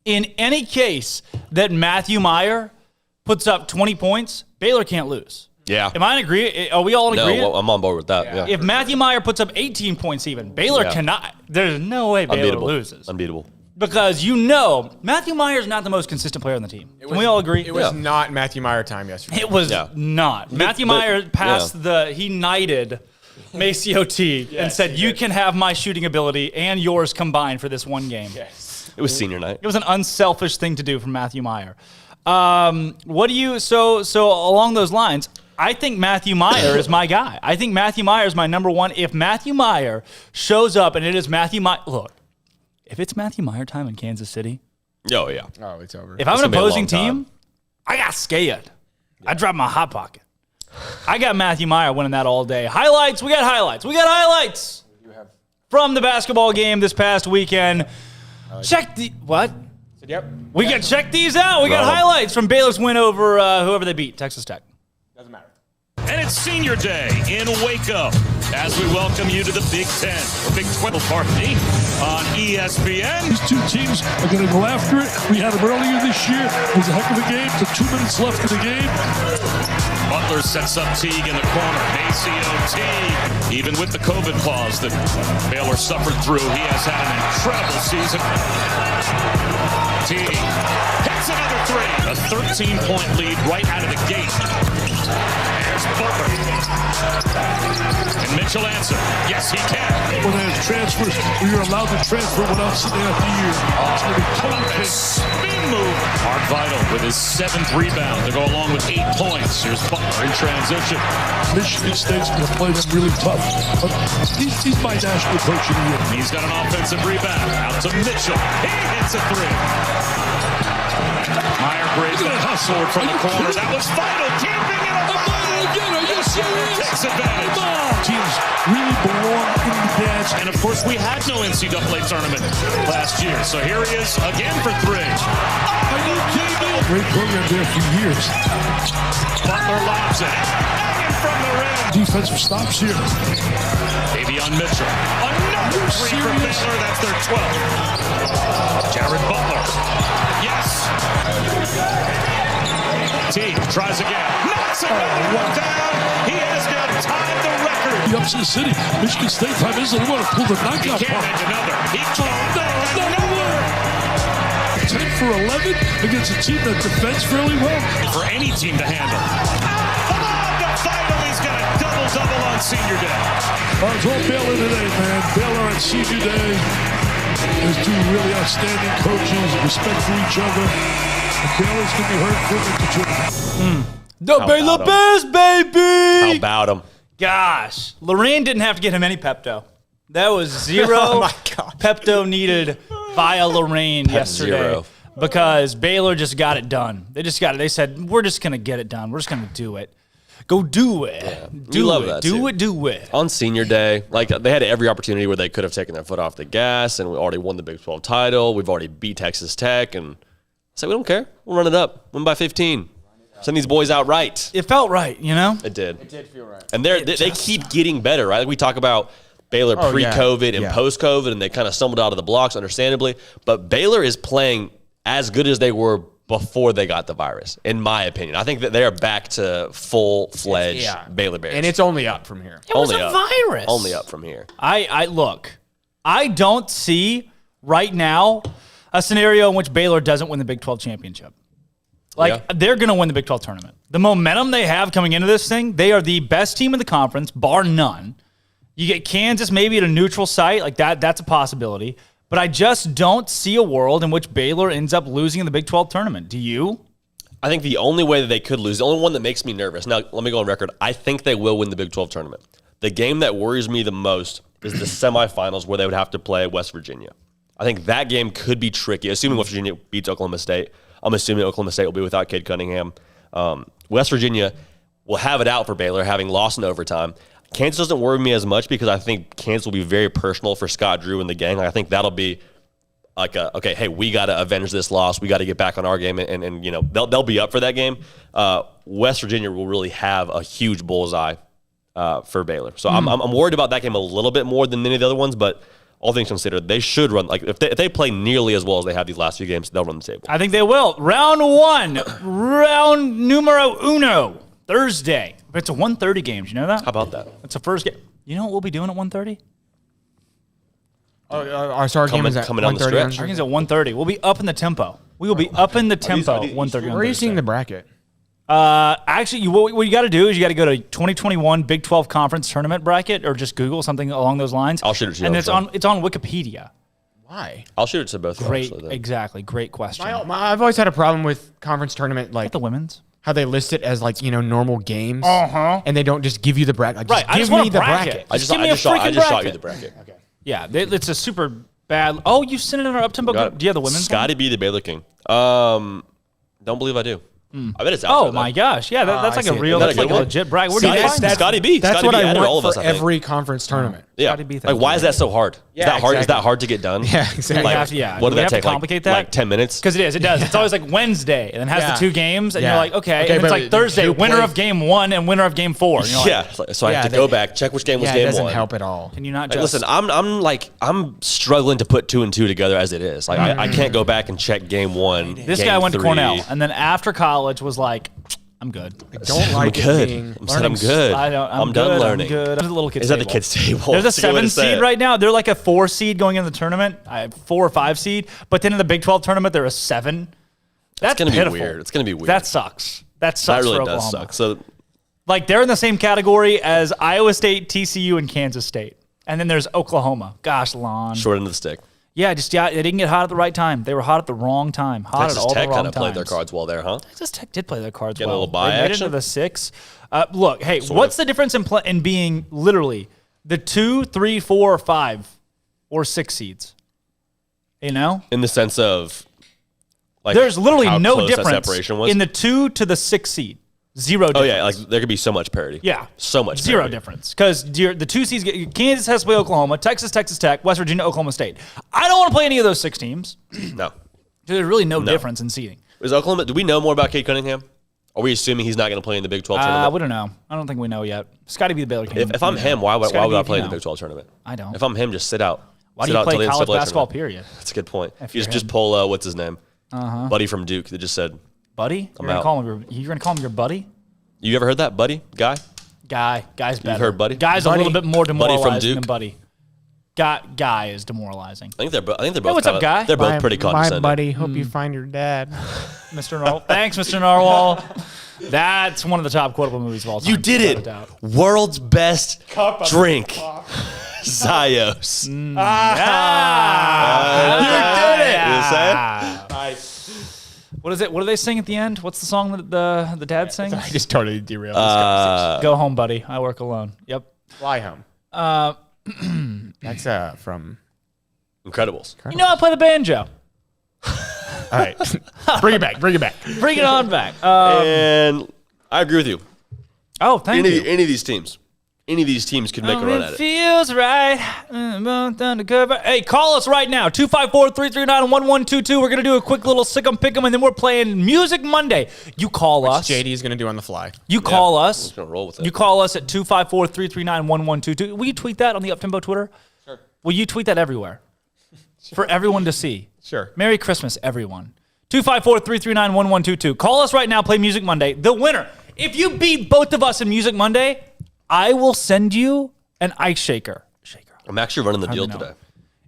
In any case that Matthew Meyer puts up 20 points, Baylor can't lose. Yeah. Am I in agreement? Are we all in agreement? No, I'm on board with that. Yeah. If Matthew Meyer puts up 18 points even, Baylor cannot. There's no way Baylor loses. Unbeatable. Because Matthew Meyer's not the most consistent player on the team. Can we all agree? It was not Matthew Meyer time yesterday. It was not. Matthew Meyer passed he knighted Maceo Teague and said, you can have my shooting ability and yours combined for this one game. Yes. It was senior night. It was an unselfish thing to do from Matthew Meyer. So along those lines, I think Matthew Meyer is my guy. I think Matthew Meyer is my number one. If Matthew Meyer shows up and it is Matthew Meyer, look, if it's Matthew Meyer time in Kansas City. Oh, yeah. Oh, it's over. If I'm an opposing team, I got scared. I dropped my hot pocket. I got Matthew Meyer winning that all day. Highlights. We got highlights from the basketball game this past weekend. Check the what? Yep. We got check these out. We got highlights from Baylor's win over whoever they beat, Texas Tech. Doesn't matter. And it's Senior Day in Waco as we welcome you to the Big 10, or Big 12, pardon me, on ESPN. These two teams are going to go after it. We had them earlier this year. It was a heck of a game. So 2 minutes left in the game. Butler sets up Teague in the corner. Maceo Teague, even with the COVID clause that Baylor suffered through, he has had an incredible season. Teague hits There's another three. A 13-point lead right out of the gate. There's Butler. Can Mitchell answer? Yes, he can. When there's transfers, when you're allowed to transfer without sitting out the year. It's going to be total spin move. Mark Vital with his 7th rebound to go along with 8 points. Here's Butler in transition. Michigan State's going to play them really tough. But he's my national coach of the year. He's got an offensive rebound. Out to Mitchell. He hits a three. Meyer Graves got hustled from the corner. That was Vital keeping it alive. Again, are you serious? Takes advantage. Teams really belong in the dance. And of course, we had no NCAA tournament last year. So here he is again for three. Are you kidding me? Great program there for years. Butler lobs it. Hanging from the rim. Defensive stops here. Davion Mitchell. Another three for Baylor. That's their 12th. Jared Butler. Yes. T tries again. Knocks another one down. He has now tied the record. The upset city. Michigan State time is they want to pull the knockout. He can't make another. He can't make another. 10 for 11 against a team that defends fairly well. For any team to handle. Finally, he's got a double-double on senior day. It's all Baylor today, man. Baylor on senior day. There's two really outstanding coaches, respect for each other. And Baylor's going to be hurt for it. The Baylor Bears, baby! How about him? Gosh. Lorraine didn't have to get him any Pepto. That was zero Oh my God. Pepto needed via Lorraine yesterday. Zero. Because Baylor just got it done. They just got it. They said, we're just going to get it done. We're just going to do it. Go do it. Yeah, Do love it. that Do too. it. Do it. On senior day, like they had every opportunity where they could have taken their foot off the gas, and we already won the Big 12 title. We've already beat Texas Tech, and say we don't care. We'll run it up. Win by 15. Send these boys out right. It felt right, you know? It did. It did feel right. And they keep getting better, right? Like we talk about Baylor pre-COVID and post-COVID, and they kind of stumbled out of the blocks, understandably. But Baylor is playing as good as they were before they got the virus, in my opinion. I think that they are back to full-fledged Baylor Bears. And it's only up from here. It was a virus. Only up from here. I look, I don't see right now a scenario in which Baylor doesn't win the Big 12 championship. They're going to win the Big 12 tournament. The momentum they have coming into this thing, they are the best team in the conference, bar none. You get Kansas maybe at a neutral site, like that's a possibility. But I just don't see a world in which Baylor ends up losing in the Big 12 tournament. Do you? I think the only way that they could lose, the only one that makes me nervous, now let me go on record, I think they will win the Big 12 tournament. The game that worries me the most is the semifinals where they would have to play West Virginia. I think that game could be tricky, assuming West Virginia beats Oklahoma State. I'm assuming Oklahoma State will be without Cade Cunningham. West Virginia will have it out for Baylor, having lost in overtime. Kansas doesn't worry me as much because I think Kansas will be very personal for Scott Drew and the gang. I think that'll be like okay, hey, we got to avenge this loss. We got to get back on our game, and you know they'll be up for that game. West Virginia will really have a huge bullseye for Baylor. So I'm worried about that game a little bit more than any of the other ones, but all things considered, they should run. Like if they play nearly as well as they have these last few games, they'll run the table. I think they will. Round one, round numero uno, Thursday. But it's a 1:30 game. Do you know that? How about that? It's the first game. You know what we'll be doing at 1:30? Our game is at coming down the 1:30. stretch. Our game's at 1:30. We'll be up in the tempo. We will be up in the tempo. 1:30. Where are you seeing the bracket? Actually, what you got to do is you got to go to 2021 Big 12 Conference Tournament bracket, or just Google something along those lines. I'll shoot it to you. And it's on Wikipedia. Why? I'll shoot it to both. Great, actually, exactly. Great question. I've always had a problem with conference tournament, like the women's. How they list it as normal games, Uh-huh. and they don't just give you the bracket. Like, Right, I just just give want me a the bracket. bracket. I just give me a freaking shot bracket. you the bracket. Okay. Yeah, it's a super bad. Oh, you sent it in our up-tempo group. Do you have the women's Scotty one? B, the Baylor King. Don't believe I do. I bet it's out there. Oh my gosh! Yeah, that's like a real, that's like a legit bracket. Where do you find that? Scotty B. That's Scotty what B I added want all of for us, I think. every conference tournament. Yeah. Scotty B, Like, why is that so hard? Yeah, is that hard? Is exactly. that hard to get done? Yeah, exactly. Like, What do What we did have that take? to complicate that? Like 10 minutes? Because it does. It's always like Wednesday, and then has the two games, and Yeah. you're like, okay. Okay, And it's but like Thursday, who winner plays- of game 1 and winner of game 4. And you're like, Yeah. So I have to go back, check which game was Yeah, game it doesn't 1. help at all. Can you not Like, just listen, I'm struggling to put 2 and 2 together as it is. Like I can't go back and check game 1. This game guy went 3. to Cornell, and then after college was like, I'm good. I don't like I'm good. it being I'm good. I'm done good, learning. I'm good. There's a little kid's Is that the table. kids' table? There's a That's good way to 7 say seed it. right now. They're like a 4 seed going into the tournament. I have 4 or 5 seed, but then in the Big 12 tournament they're a 7. That's going to be pitiful. weird. It's going to be weird. That sucks. That sucks That really for does Oklahoma. suck. So, like, they're in the same category as Iowa State, TCU, and Kansas State. And then there's Oklahoma. Gosh, Lon. short end of the stick. Yeah, they didn't get hot at the right time. They were hot at the wrong time. Hot Texas at all Tech the wrong kind of played their times. cards well there, huh? Texas Tech did play their cards Get well. a little buy they made action? it into the 6. Look, hey, Sort what's of. the difference in being literally the 2, 3, 4, or 5, or 6 seeds? You know? In the sense of, like, there's literally how no close that difference separation was? in the 2 to the 6 seed. Zero difference. Oh, yeah. Like, there could be so much parity. Yeah. So much Zero parity. difference. Because the 2 seeds get Kansas has to play Oklahoma, Texas Tech, West Virginia, Oklahoma State. I don't want to play any of those 6 teams. No. There's really no difference in seeding. Is Oklahoma, do we know more about Cade Cunningham? Are we assuming he's not going to play in the Big 12 tournament? We don't know. I don't think we know yet. It's got to be the Baylor King. If I'm him, why would I play in the Big 12 tournament? I don't. If I'm him, just sit out. Why sit do you out play till the college NCAA basketball, tournament. period? That's a good point. If you're Just him. pull, what's his name? Uh-huh. Buddy from Duke that just said, Buddy? I'm You're out. going to call him your buddy? You ever heard that, Buddy? Guy? Guy's better. You've heard Buddy? Guy's Buddy. a little bit more Buddy demoralizing from Duke? than Buddy. Guy is demoralizing. I think they're both. what's up, Guy? They're both pretty condescending. My buddy, hope you find your dad. Mr. Narwhal. Thanks, Mr. Narwhal. That's one of the top quotable movies of all time. You did without a it. doubt. World's best Cup of drink. Zios. You did it. You say it? What is it? What do they sing at the end? What's the song that the dad sings? I just totally derailed this conversation. Go home, buddy. I work alone. Yep. Fly home. That's from Incredibles. You know I play the banjo. All right. Bring it back. Bring it on back. And I agree with you. Oh, thank you. Any of these teams. Any of these teams could make a run at it. Feels right. Undercover. Hey, call us right now. 254-339-1122. We're going to do a quick little SicEm Pick'em, and then we're playing Music Monday. You call us. JD is going to do on the fly. You call us. I'm just gonna roll with it. You call us at 254-339-1122. Will you tweet that on the Uptempo Twitter? Sure. Will you tweet that everywhere? For everyone to see. Sure. Merry Christmas, everyone. 254-339-1122. Call us right now. Play Music Monday. The winner. If you beat both of us in Music Monday, I will send you an ice shaker. I'm actually running the deal today.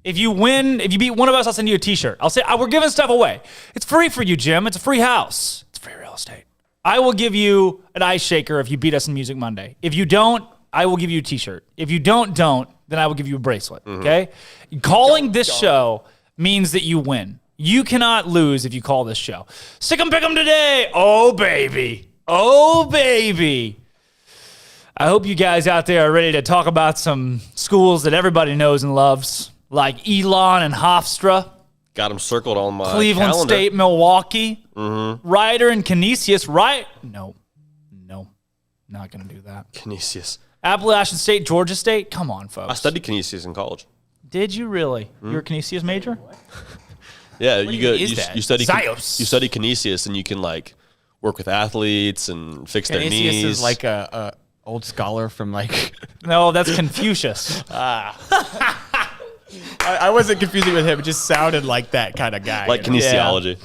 If you beat one of us, I'll send you a t-shirt. I'll say, we're giving stuff away. It's free for you, Jim. It's a free house. It's free real estate. I will give you an ice shaker if you beat us in Music Monday. If you don't, I will give you a t-shirt. If you don't, then I will give you a bracelet. Okay? Calling this show means that you win. You cannot lose if you call this show. SicEm Pick'em today. Oh, baby. Oh, baby. I hope you guys out there are ready to talk about some schools that everybody knows and loves, like Elon and Hofstra, Got them circled on my Cleveland calendar. State, Milwaukee, Mm-hmm. Ryder and Canisius, right? No, not going to do that. Canisius. Appalachian State, Georgia State? Come on, folks. I studied Canisius in college. Did you really? You're a Canisius major? Yeah, What you even go. is You, that? you study. Zios. You study Canisius, and you can like work with athletes and fix their Canisius knees. is like a old scholar from like. No, that's Confucius. I wasn't confusing with him. It just sounded like that kind of guy. like kinesiology.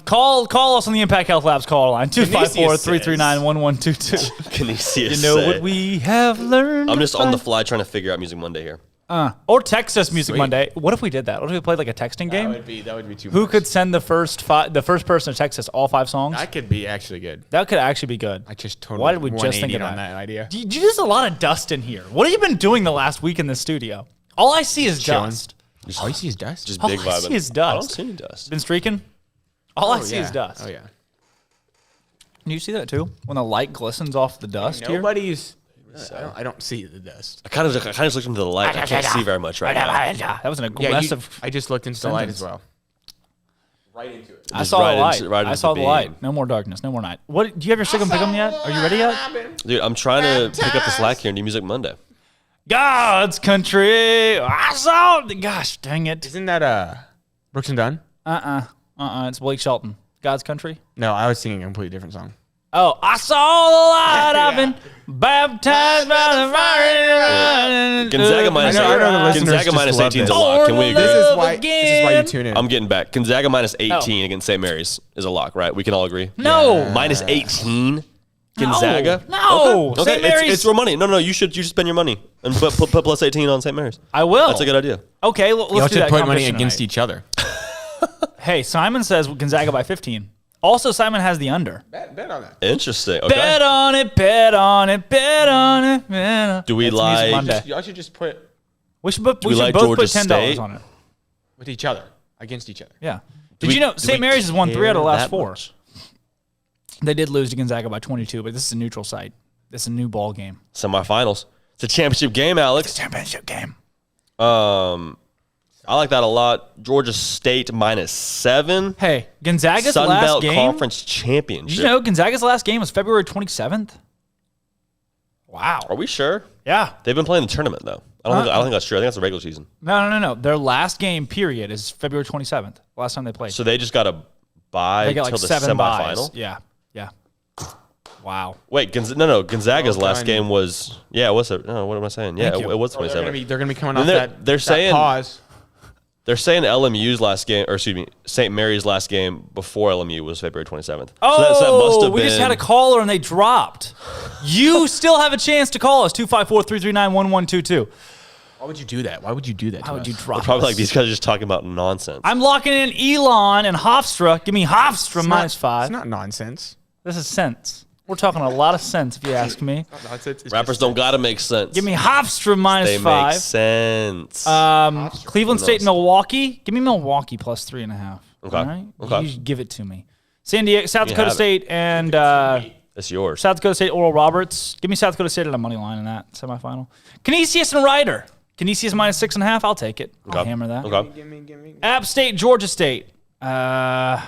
Call us on the Impact Health Labs call line 254-339-1122. Canisius. You know what we have learned. I'm just on the fly trying to figure out Music Monday here. Or text us Music Sweet. Monday. What if we did that? What if we played like a texting game? That would be too Who much. could send the first person to text us all 5 songs? That could be actually good. That could actually be good. I just totally. Why did we just think of 180'd on that? that idea? There's a lot of dust in here. What have you been doing the last week in the studio? All I see is Chilling. dust. All you see is dust. Just All big I vibing. see is I dust. don't see any dust. Been streaking? All I see is dust. Oh yeah. Do you see that too? When the light glistens off the dust here? Nobody's. I don't see the dust. I kind of just looked into the light. I can't see very much right now. That was an aggressive. I just looked into the light as well. Right into it. I Just saw the right light. into- right I into saw the the light. beam. No more darkness. No more night. What? Do you have your SicEm Pick'em yet? Are you ready yet? Dude, I'm trying to pick up the slack here and do Music Monday. God's country. I saw. Gosh, dang it. Isn't that Brooks and Dunn? It's Blake Shelton. God's country. No, I was singing a completely different song. Oh, I saw the light. I've been baptized by the fire. Gonzaga minus I know the listeners Gonzaga just minus love 18 is a this. lock. Can we agree? This is why you tune in. I'm getting back. Gonzaga minus 18 Oh. against St. Mary's is a lock, right? We can all agree. No. Minus 18. Gonzaga. No. Okay. St. Mary's. It's real money. No. You should spend your money and put plus 18 on St. Mary's. I will. That's a good idea. Okay, Y'all let's do should that put money competition against tonight. each other. Hey, Simon says Gonzaga by 15. Also, Simon has the under. Bet on that. Interesting. Okay. Bet on it, bet on it, bet on it, bet on it. Do we like... Y'all should just put... We should both like put Georgia $10 State? on it. With each other. Against each other. Yeah. Did you know St. Mary's has won 3 out of the last 4? Much? They did lose to Gonzaga by 22, but this is a neutral site. This is a new ball game. Semifinals. It's a championship game, Alex. It's a championship game. I like that a lot. Georgia State -7. Hey, Gonzaga's Sun last Belt game. Conference Championship. Did you know Gonzaga's last game was February 27th? Wow. Are we sure? Yeah. They've been playing the tournament though. I don't think that's true. I think that's the regular season. No. Their last game period is February 27th. Last time they played. So they just got to bye They got till like the 7 buys. semifinal. Yeah. Wow. Wait, Gonzaga's last game was what's it? No, what am I saying? Yeah, it was 27. They're gonna be coming off They're saying pause. They're saying LMU's last game, or excuse me, St. Mary's last game before LMU was February 27th. Oh, so that must have we been... just had a caller and they dropped. You still have a chance to call us, 254-339-1122. Why would you do that? Why would you do that? Why would you drop They're probably us? like, these guys are just talking about nonsense. I'm locking in Elon and Hofstra. Give me Hofstra -5. It's not nonsense. This is sense. We're talking a lot of sense, if you ask me. Rappers don't got to make sense. Give me Hofstra They -5. make sense. Cleveland State, Milwaukee. Give me Milwaukee +3.5. Okay. All right? Okay. You just give it to me. San Diego, South You Dakota have it. State, and It's yours. South Dakota State, Oral Roberts. Give me South Dakota State at a money line in that semifinal. Canisius and Ryder. Canisius -6.5. I'll take it. I'll Okay. hammer that. Okay. App State, Georgia State. I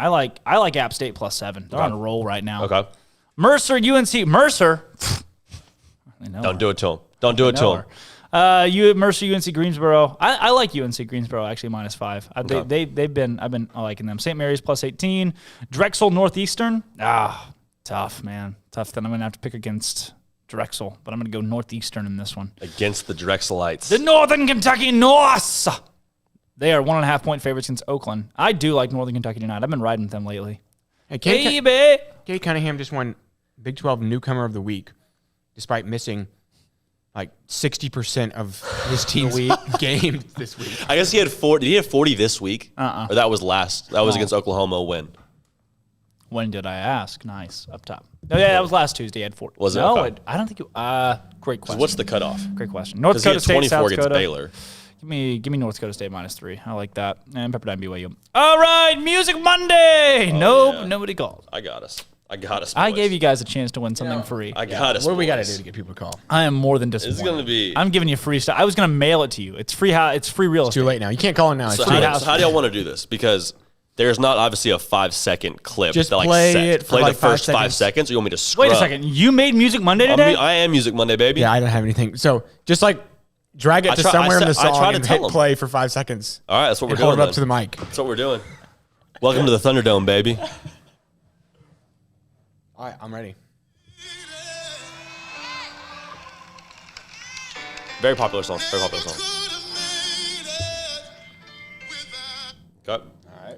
like App State +7. They're on a roll right now. Okay. Mercer, UNC. Mercer. Don't do it to him. Don't do it to him. Mercer, UNC, Greensboro. I like UNC Greensboro actually -5. Okay. I've been liking them. St. Mary's +18. Drexel, Northeastern. Tough, man. Tough. Then I'm gonna have to pick against Drexel, but I'm gonna go Northeastern in this one. Against the Drexelites. The Northern Kentucky Norse. They are 1.5 point favorites against Oakland. I do like Northern Kentucky tonight. I've been riding with them lately. Hey, Baby. Kate Cunningham just won Big 12 Newcomer of the Week, despite missing like 60% of his team's game this week. I guess he had 40. Did he have 40 this week? Or that was last. That was against Oklahoma. When? When did I ask? Nice. Up top. No, yeah, that was last Tuesday. I had 40. Was it? No, Okay. I don't think it. Great question. So what's the cutoff? Great question. North 'Cause he had Dakota State, 24 South against Dakota. Baylor. Give me North Dakota State -3. I like that. And Pepperdine BYU. All right, Music Monday. Nobody called. I got us. Boys. I gave you guys a chance to win something free. I got us. What do we got to boys. do to get people to call? I am more than disappointed. This is gonna be. I'm giving you free stuff. I was gonna mail it to you. It's free. It's free real estate. Too late now. You can't call in now. It's So free. how do y'all want to do this? Because there's not obviously a 5-second clip. Just that, like, play set. it for Play like the first 5 5 seconds, or you want me to scrub? Wait a second. You made Music Monday today? I am Music Monday, baby. Yeah, I don't have anything. So just like drag it to somewhere in the song and hit play for 5 seconds. All right, that's what we're and doing. Hold it up then. to the mic. That's what we're doing. Welcome to the Thunderdome, baby. All right, I'm ready. Very popular song. Very popular song. Cut. All right.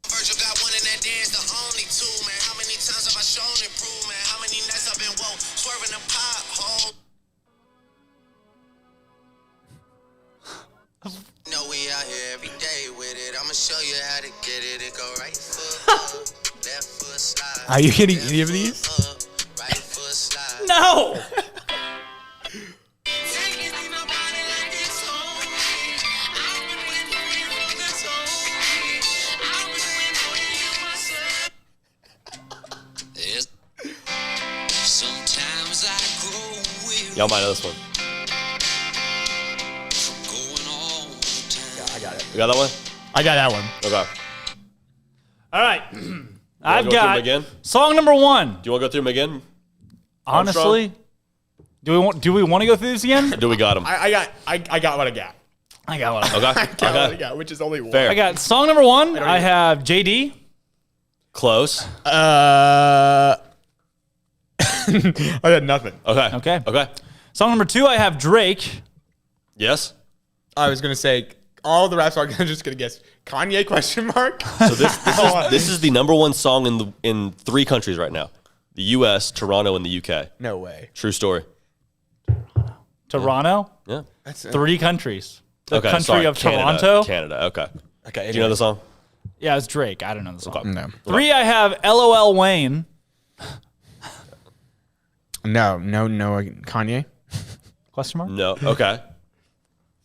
Virgil got one in that dance, the only two, man. How many times have I shown improvement? How many nights I've been woke, swerving the pothole? No, we out here every day with it. I'ma show you how to get it. It go right foot up, left foot slide. Are you getting any of these? Right foot slide. No. Sometimes I grow weary. Y'all might know this one. I got it. You got that one? I got that one. Okay. All right. I've go through 'em got again? song number 1. Do you want to go through them again? Honestly, do we want to go through this again? Do we got them? I got what I got. I got one. Okay. I got what I Okay. got, which is only one. Fair. I got song number 1. I have JD. Close. I had nothing. Okay. Okay. Okay. Song number 2. I have Drake. Yes. I was gonna say all the rap songs. I'm just gonna guess Kanye question mark. So this is the number 1 song in 3 countries right now: the U.S., Toronto, and the U.K. No way. True story. Toronto. Yeah. That's 3 countries. The country sorry, of Canada, Toronto. Canada. Okay. Okay. Do you know the song? Yeah, it's Drake. I don't know the song. Okay. No. 3, I have LOL Wayne. No. Kanye? Question mark? No. Okay.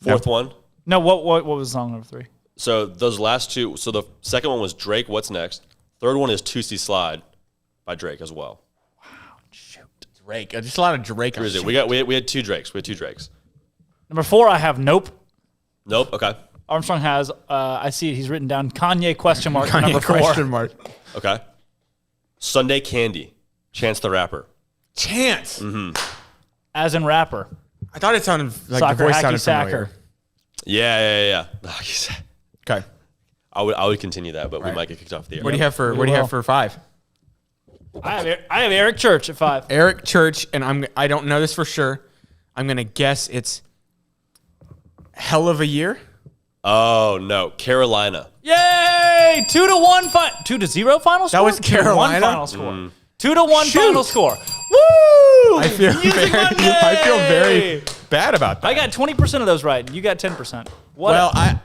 Fourth one. No, what was song number 3? So those last two. So the second one was Drake. What's next? Third one is 2C Slide by Drake as well. Drake. Just a lot of Drake. Who is it? We had two Drakes. Number 4, I have Nope. Nope. Okay. Armstrong has, I see it, he's written down Kanye question mark Kanye number 4. question mark. Okay. Sunday Candy. Chance the Rapper. Chance. Mm-hmm. As in rapper. I thought it sounded like Soccer, the voice hacky sounded sacker. familiar. Yeah. Okay. I would continue that, but we might get kicked off the air. What do you have for 5? I have Eric Church at 5. Eric Church, and I don't know this for sure. I'm gonna guess it's Hell of a Year. Oh no, Carolina. Yay! 2-1 2-0 final score. That was Carolina? 2-1 final score. 2-1 Shoot. final score. Woo! I feel very bad about that. I got 20% of those right. You got 10%.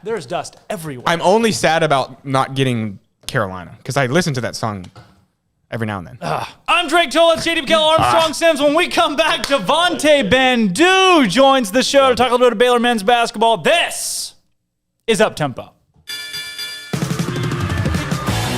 There's dust everywhere. I'm only sad about not getting Carolina because I listen to that song every now and then. I'm Drake Toll and J.D. Pickell, Armstrong Sims. When we come back, Devonte Bandoo joins the show to talk a little bit of Baylor men's basketball. This is Up Tempo.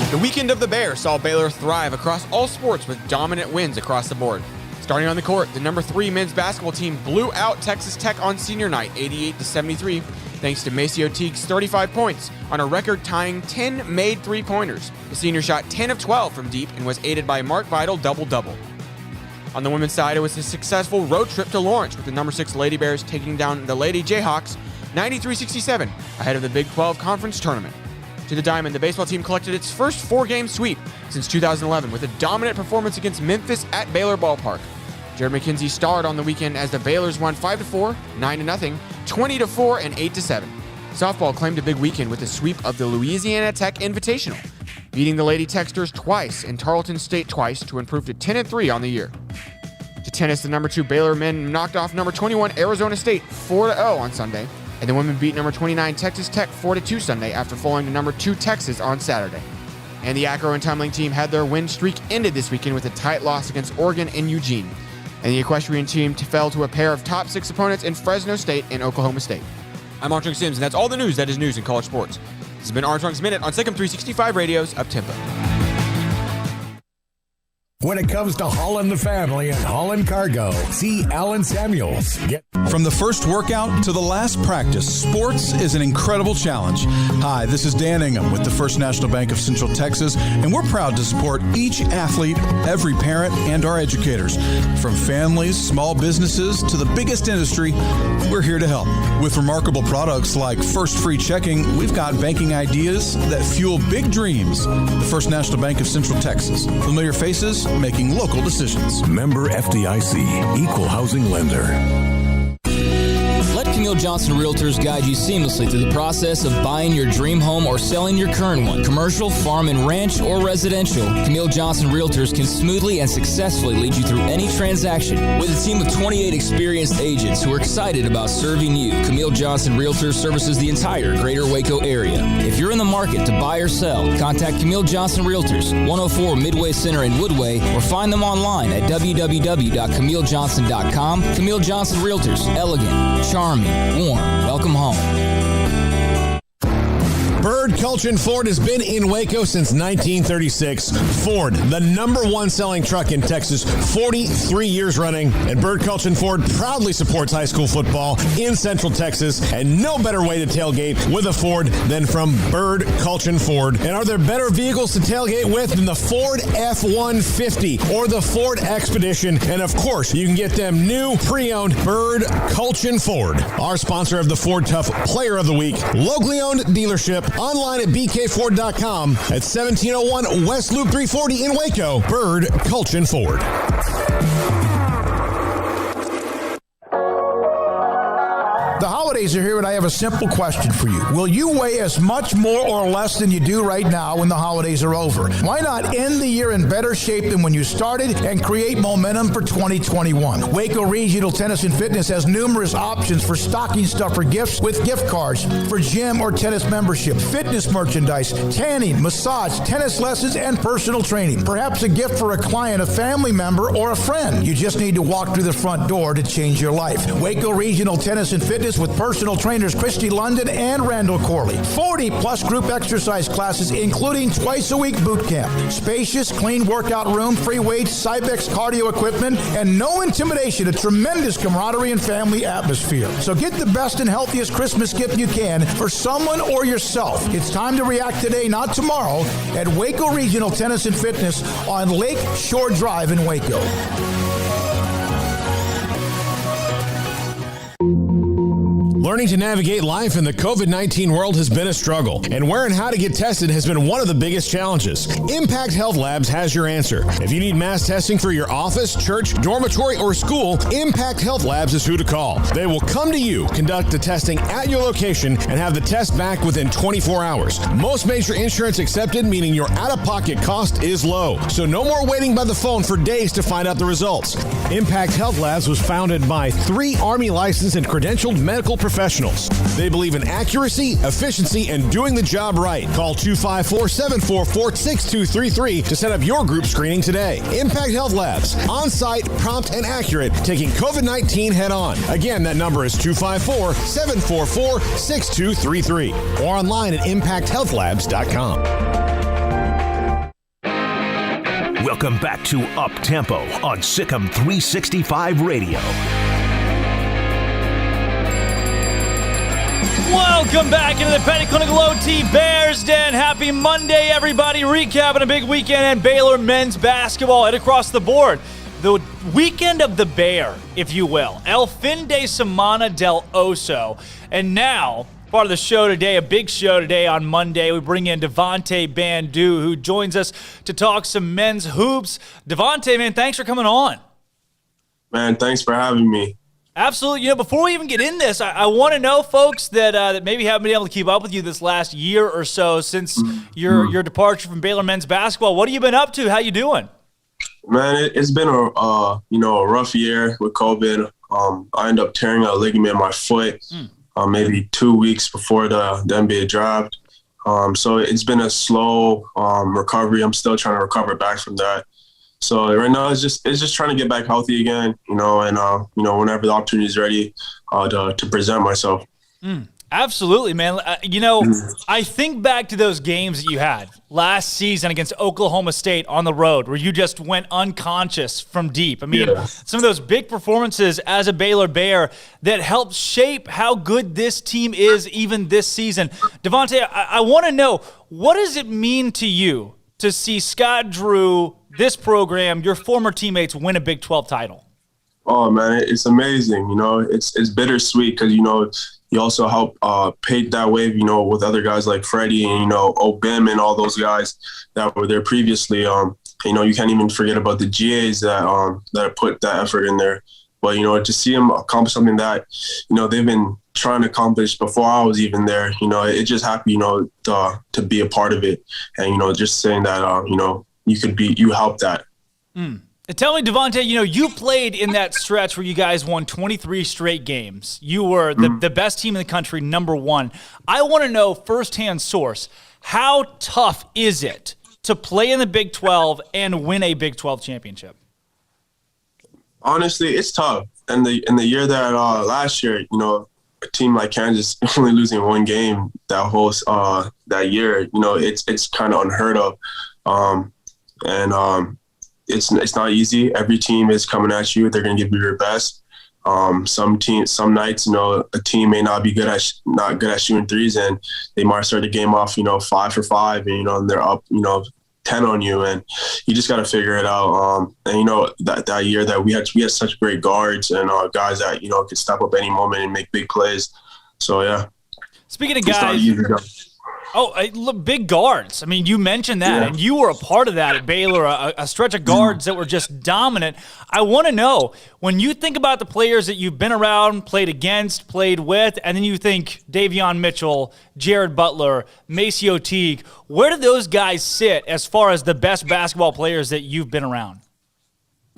The weekend of the Bear saw Baylor thrive across all sports with dominant wins across the board. Starting on the court, the number 3 men's basketball team blew out Texas Tech on senior night, 88-73, thanks to Maceo Teague's 35 points on a record-tying 10 made three-pointers. The senior shot 10 of 12 from deep and was aided by Mark Vidal double-double. On the women's side, it was a successful road trip to Lawrence with the number 6 Lady Bears taking down the Lady Jayhawks 93-67 ahead of the Big 12 Conference Tournament. To the diamond, the baseball team collected its first 4-game sweep since 2011 with a dominant performance against Memphis at Baylor Ballpark. Jared McKenzie starred on the weekend as the Baylors won 5-4, 9-0, 20-4, and 8-7. Softball claimed a big weekend with a sweep of the Louisiana Tech Invitational, beating the Lady Techsters twice and Tarleton State twice to improve to 10-3 on the year. To tennis, the number 2 Baylor men knocked off number 21 Arizona State 4-0 on Sunday, and the women beat number 29 Texas Tech 4-2 Sunday after falling to number 2 Texas on Saturday. And the acro and tumbling team had their win streak ended this weekend with a tight loss against Oregon and Eugene. And the equestrian team fell to a pair of top 6 opponents in Fresno State and Oklahoma State. I'm Armstrong Sims, and that's all the news that is news in college sports. This has been Armstrong's Minute on SicEm365 Radio's Uptempo. When it comes to hauling the family and hauling cargo, see Alan Samuels. From the first workout to the last practice, sports is an incredible challenge. Hi, this is Dan Ingham with the First National Bank of Central Texas, and we're proud to support each athlete, every parent, and our educators. From families, small businesses, to the biggest industry, we're here to help. With remarkable products like First Free Checking, we've got banking ideas that fuel big dreams. The First National Bank of Central Texas. Familiar faces, making local decisions. Member FDIC, Equal Housing Lender. Let Camille Johnson Realtors guide you seamlessly through the process of buying your dream home or selling your current one. Commercial, farm and ranch, or residential, Camille Johnson Realtors can smoothly and successfully lead you through any transaction. With a team of 28 experienced agents who are excited about serving you, Camille Johnson Realtors services the entire greater Waco area. If you're in the market to buy or sell, contact Camille Johnson Realtors, 104 Midway Center in Woodway, or find them online at www.camillejohnson.com. Camille Johnson Realtors, elegant, charming, warm. Welcome home. Bird Culchin Ford has been in Waco since 1936. Ford, the #1 selling truck in Texas, 43 years running. And Bird Culchin Ford proudly supports high school football in Central Texas. And no better way to tailgate with a Ford than from Bird Culchin Ford. And are there better vehicles to tailgate with than the Ford F-150 or the Ford Expedition? And of course, you can get them new, pre-owned Bird Culchin Ford. Our sponsor of the Ford Tough Player of the Week, locally owned dealership. Online at bkford.com at 1701 West Loop 340 in Waco. Bird Culchin Ford. The holidays are here, and I have a simple question for you. Will you weigh as much more or less than you do right now when the holidays are over? Why not end the year in better shape than when you started and create momentum for 2021? Waco Regional Tennis and Fitness has numerous options for stocking stuffer gifts with gift cards for gym or tennis membership, fitness merchandise, tanning, massage, tennis lessons, and personal training. Perhaps a gift for a client, a family member, or a friend. You just need to walk through the front door to change your life. Waco Regional Tennis and Fitness with personal trainers Christy London and Randall Corley. 40-plus group exercise classes, including twice-a-week boot camp. Spacious, clean workout room, free weights, Cybex cardio equipment, and no intimidation. A tremendous camaraderie and family atmosphere. So get the best and healthiest Christmas gift you can for someone or yourself. It's time to react today, not tomorrow, at Waco Regional Tennis and Fitness on Lake Shore Drive in Waco. Learning to navigate life in the COVID-19 world has been a struggle, and where and how to get tested has been one of the biggest challenges. Impact Health Labs has your answer. If you need mass testing for your office, church, dormitory, or school, Impact Health Labs is who to call. They will come to you, conduct the testing at your location, and have the test back within 24 hours. Most major insurance accepted, meaning your out-of-pocket cost is low. So no more waiting by the phone for days to find out the results. Impact Health Labs was founded by 3 Army licensed and credentialed medical professionals. They believe in accuracy, efficiency, and doing the job right. Call 254-744-6233 to set up your group screening today. Impact Health Labs, on-site, prompt, and accurate, taking COVID-19 head-on. Again, that number is 254-744-6233 or online at impacthealthlabs.com. Welcome back to Up Tempo on SicEm365 Radio. Welcome back into the Penny Clinical OT Bears Den. Happy Monday, everybody. Recapping a big weekend in Baylor men's basketball and across the board. The weekend of the Bear, if you will. El fin de semana del oso. And now, part of the show today, a big show today on Monday, we bring in Devonte Bandoo, who joins us to talk some men's hoops. Devonte, man, thanks for coming on. Man, thanks for having me. Absolutely. You know, before we even get in this, I want to know, folks, that maybe haven't been able to keep up with you this last year or so since your departure from Baylor men's basketball. What have you been up to? How you doing? Man, it's been a rough year with COVID. I ended up tearing a ligament in my foot maybe 2 weeks before the NBA draft. So it's been a slow recovery. I'm still trying to recover back from that. So right now it's just trying to get back healthy again, and whenever the opportunity is ready to present myself. Absolutely, man. I think back to those games that you had last season against Oklahoma State on the road where you just went unconscious from deep. I mean, some of those big performances as a Baylor Bear that helped shape how good this team is even this season. Devonte, I want to know, what does it mean to you to see Scott Drew, this program, your former teammates, win a Big 12 title? Oh, man, it's amazing. It's bittersweet because, you also help pave that wave, with other guys like Freddie and, Obim and all those guys that were there previously. You can't even forget about the GAs that put that effort in there. But, to see them accomplish something that, they've been trying to accomplish before I was even there, it just happy, to be a part of it. And, just saying that, you helped that. Tell me, Devonte, you played in that stretch where you guys won 23 straight games. You were the best team in the country, number one. I want to know, firsthand source, how tough is it to play in the Big 12 and win a Big 12 championship? Honestly, it's tough. And in the year that last year, a team like Kansas only losing one game that whole that year, it's kind of unheard of. It's not easy. Every team is coming at you. They're going to give you your best. Some nights, a team may not be not good at shooting threes, and they might start the game off, 5 for 5, and they're up, 10 on you, and you just got to figure it out. And that year that we had such great guards and guys that could step up any moment and make big plays. So yeah. Speaking of guys. Oh, look, big guards. I mean, you mentioned that, and you were a part of that at Baylor, a stretch of guards that were just dominant. I want to know, when you think about the players that you've been around, played against, played with, and then you think Davion Mitchell, Jared Butler, Maceo Teague, where do those guys sit as far as the best basketball players that you've been around?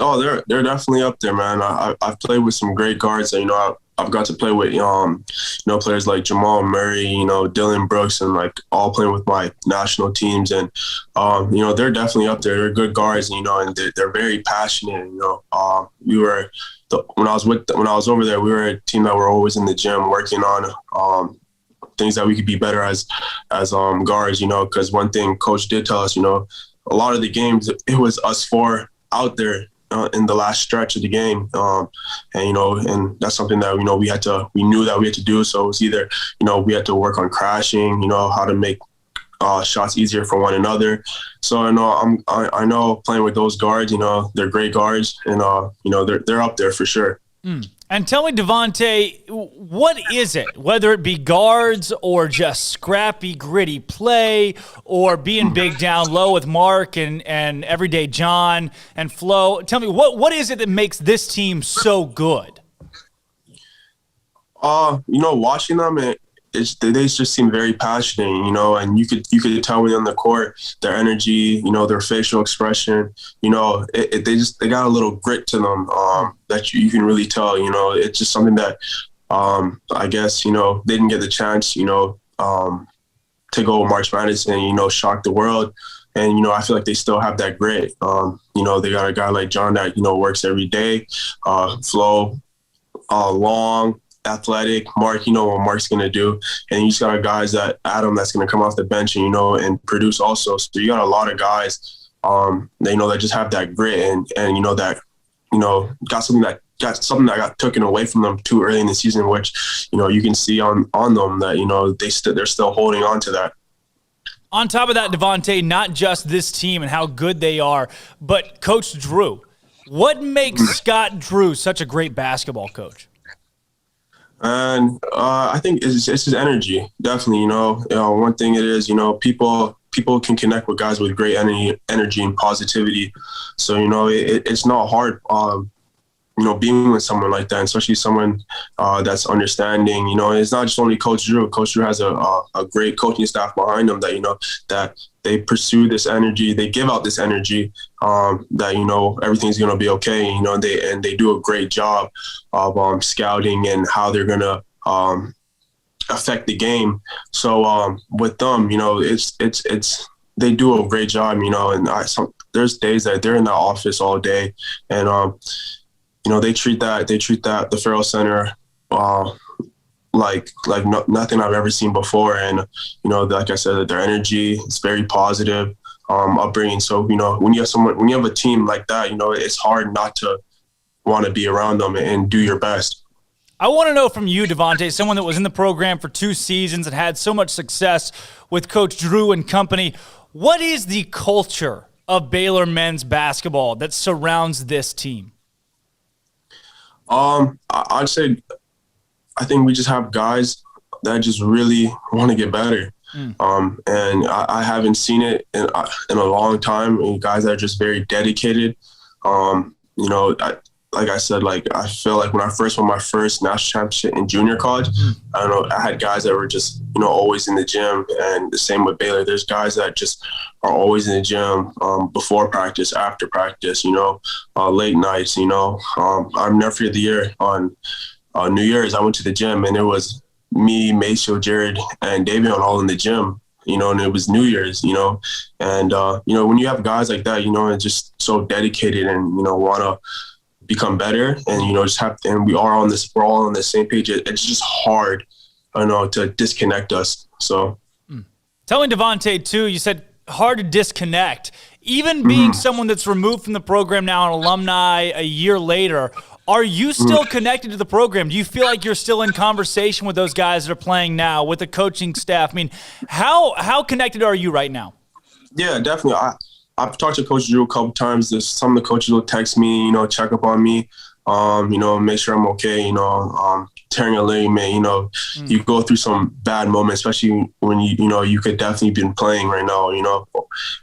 Oh, they're definitely up there, man. I've played with some great guards. I've got to play with players like Jamal Murray, Dylan Brooks, and like all playing with my national teams. And they're definitely up there. They're good guards, and they're very passionate. When I was over there, we were a team that were always in the gym working on things that we could be better as guards. Because one thing Coach did tell us, a lot of the games it was us four out there in the last stretch of the game. And that's something that, we knew that we had to do. So it was either, we had to work on crashing, how to make shots easier for one another. So I know playing with those guards, they're great guards, and, they're up there for sure. And tell me, Devonte, what is it, whether it be guards or just scrappy, gritty play, or being big down low with Mark and everyday John and Flo? Tell me, what is it that makes this team so good? Watching them, they just seem very passionate, and you could tell when they're on the court, their energy, their facial expression, they got a little grit to them that you can really tell. It's just something that I guess they didn't get the chance, to go March Madness and shock the world. And I feel like they still have that grit. They got a guy like John that works every day. Flo, long, athletic. Mark, what Mark's going to do. And you just got guys that Adam that's going to come off the bench and, and produce also. So you got a lot of guys, that just have that grit and that, got something that got taken away from them too early in the season, which, you can see on them that, they're still holding on to that. On top of that, Devonte, not just this team and how good they are, but Coach Drew. What makes Scott Drew such a great basketball coach? And I think it's his energy, definitely. One thing it is, people can connect with guys with great energy and positivity. So it's not hard, being with someone like that, especially someone that's understanding. It's not just only Coach Drew. Coach Drew has a great coaching staff behind him that that they pursue this energy, they give out this energy that everything's gonna be okay. They do a great job of scouting and how they're gonna affect the game. So with them, it's they do a great job. And there's days that they're in the office all day, and they treat the Ferrell Center like nothing I've ever seen before. And like I said, their energy is very positive upbringing. So when you have a team like that, it's hard not to want to be around them and do your best. I want to know from you, Devonte, someone that was in the program for 2 seasons and had so much success with Coach Drew and company, what is the culture of Baylor men's basketball that surrounds this team? I'd say I think we just have guys that just really want to get better. And I haven't seen it in a long time. Guys that are just very dedicated. Like I said, I feel like when I first won my first national championship in junior college, I had guys that were just, always in the gym, and the same with Baylor. There's guys that just are always in the gym, before practice, after practice, late nights, I'll never forget the year on New Year's, I went to the gym and it was me, Maceo, Jared, and Davion all in the gym, and it was New Year's, and, when you have guys like that, and just so dedicated and, want to become better and, and we're all on the same page. It's just hard, to disconnect us. So. Tell me, Devonte, too, you said hard to disconnect. Even being someone that's removed from the program now, an alumni a year later, are you still connected to the program? Do you feel like you're still in conversation with those guys that are playing now, with the coaching staff? I mean, how connected are you right now? Yeah, definitely. I've talked to Coach Drew a couple times. Some of the coaches will text me, check up on me. make sure I'm okay, tearing a ligament, you go through some bad moments, especially when you could definitely been playing right now,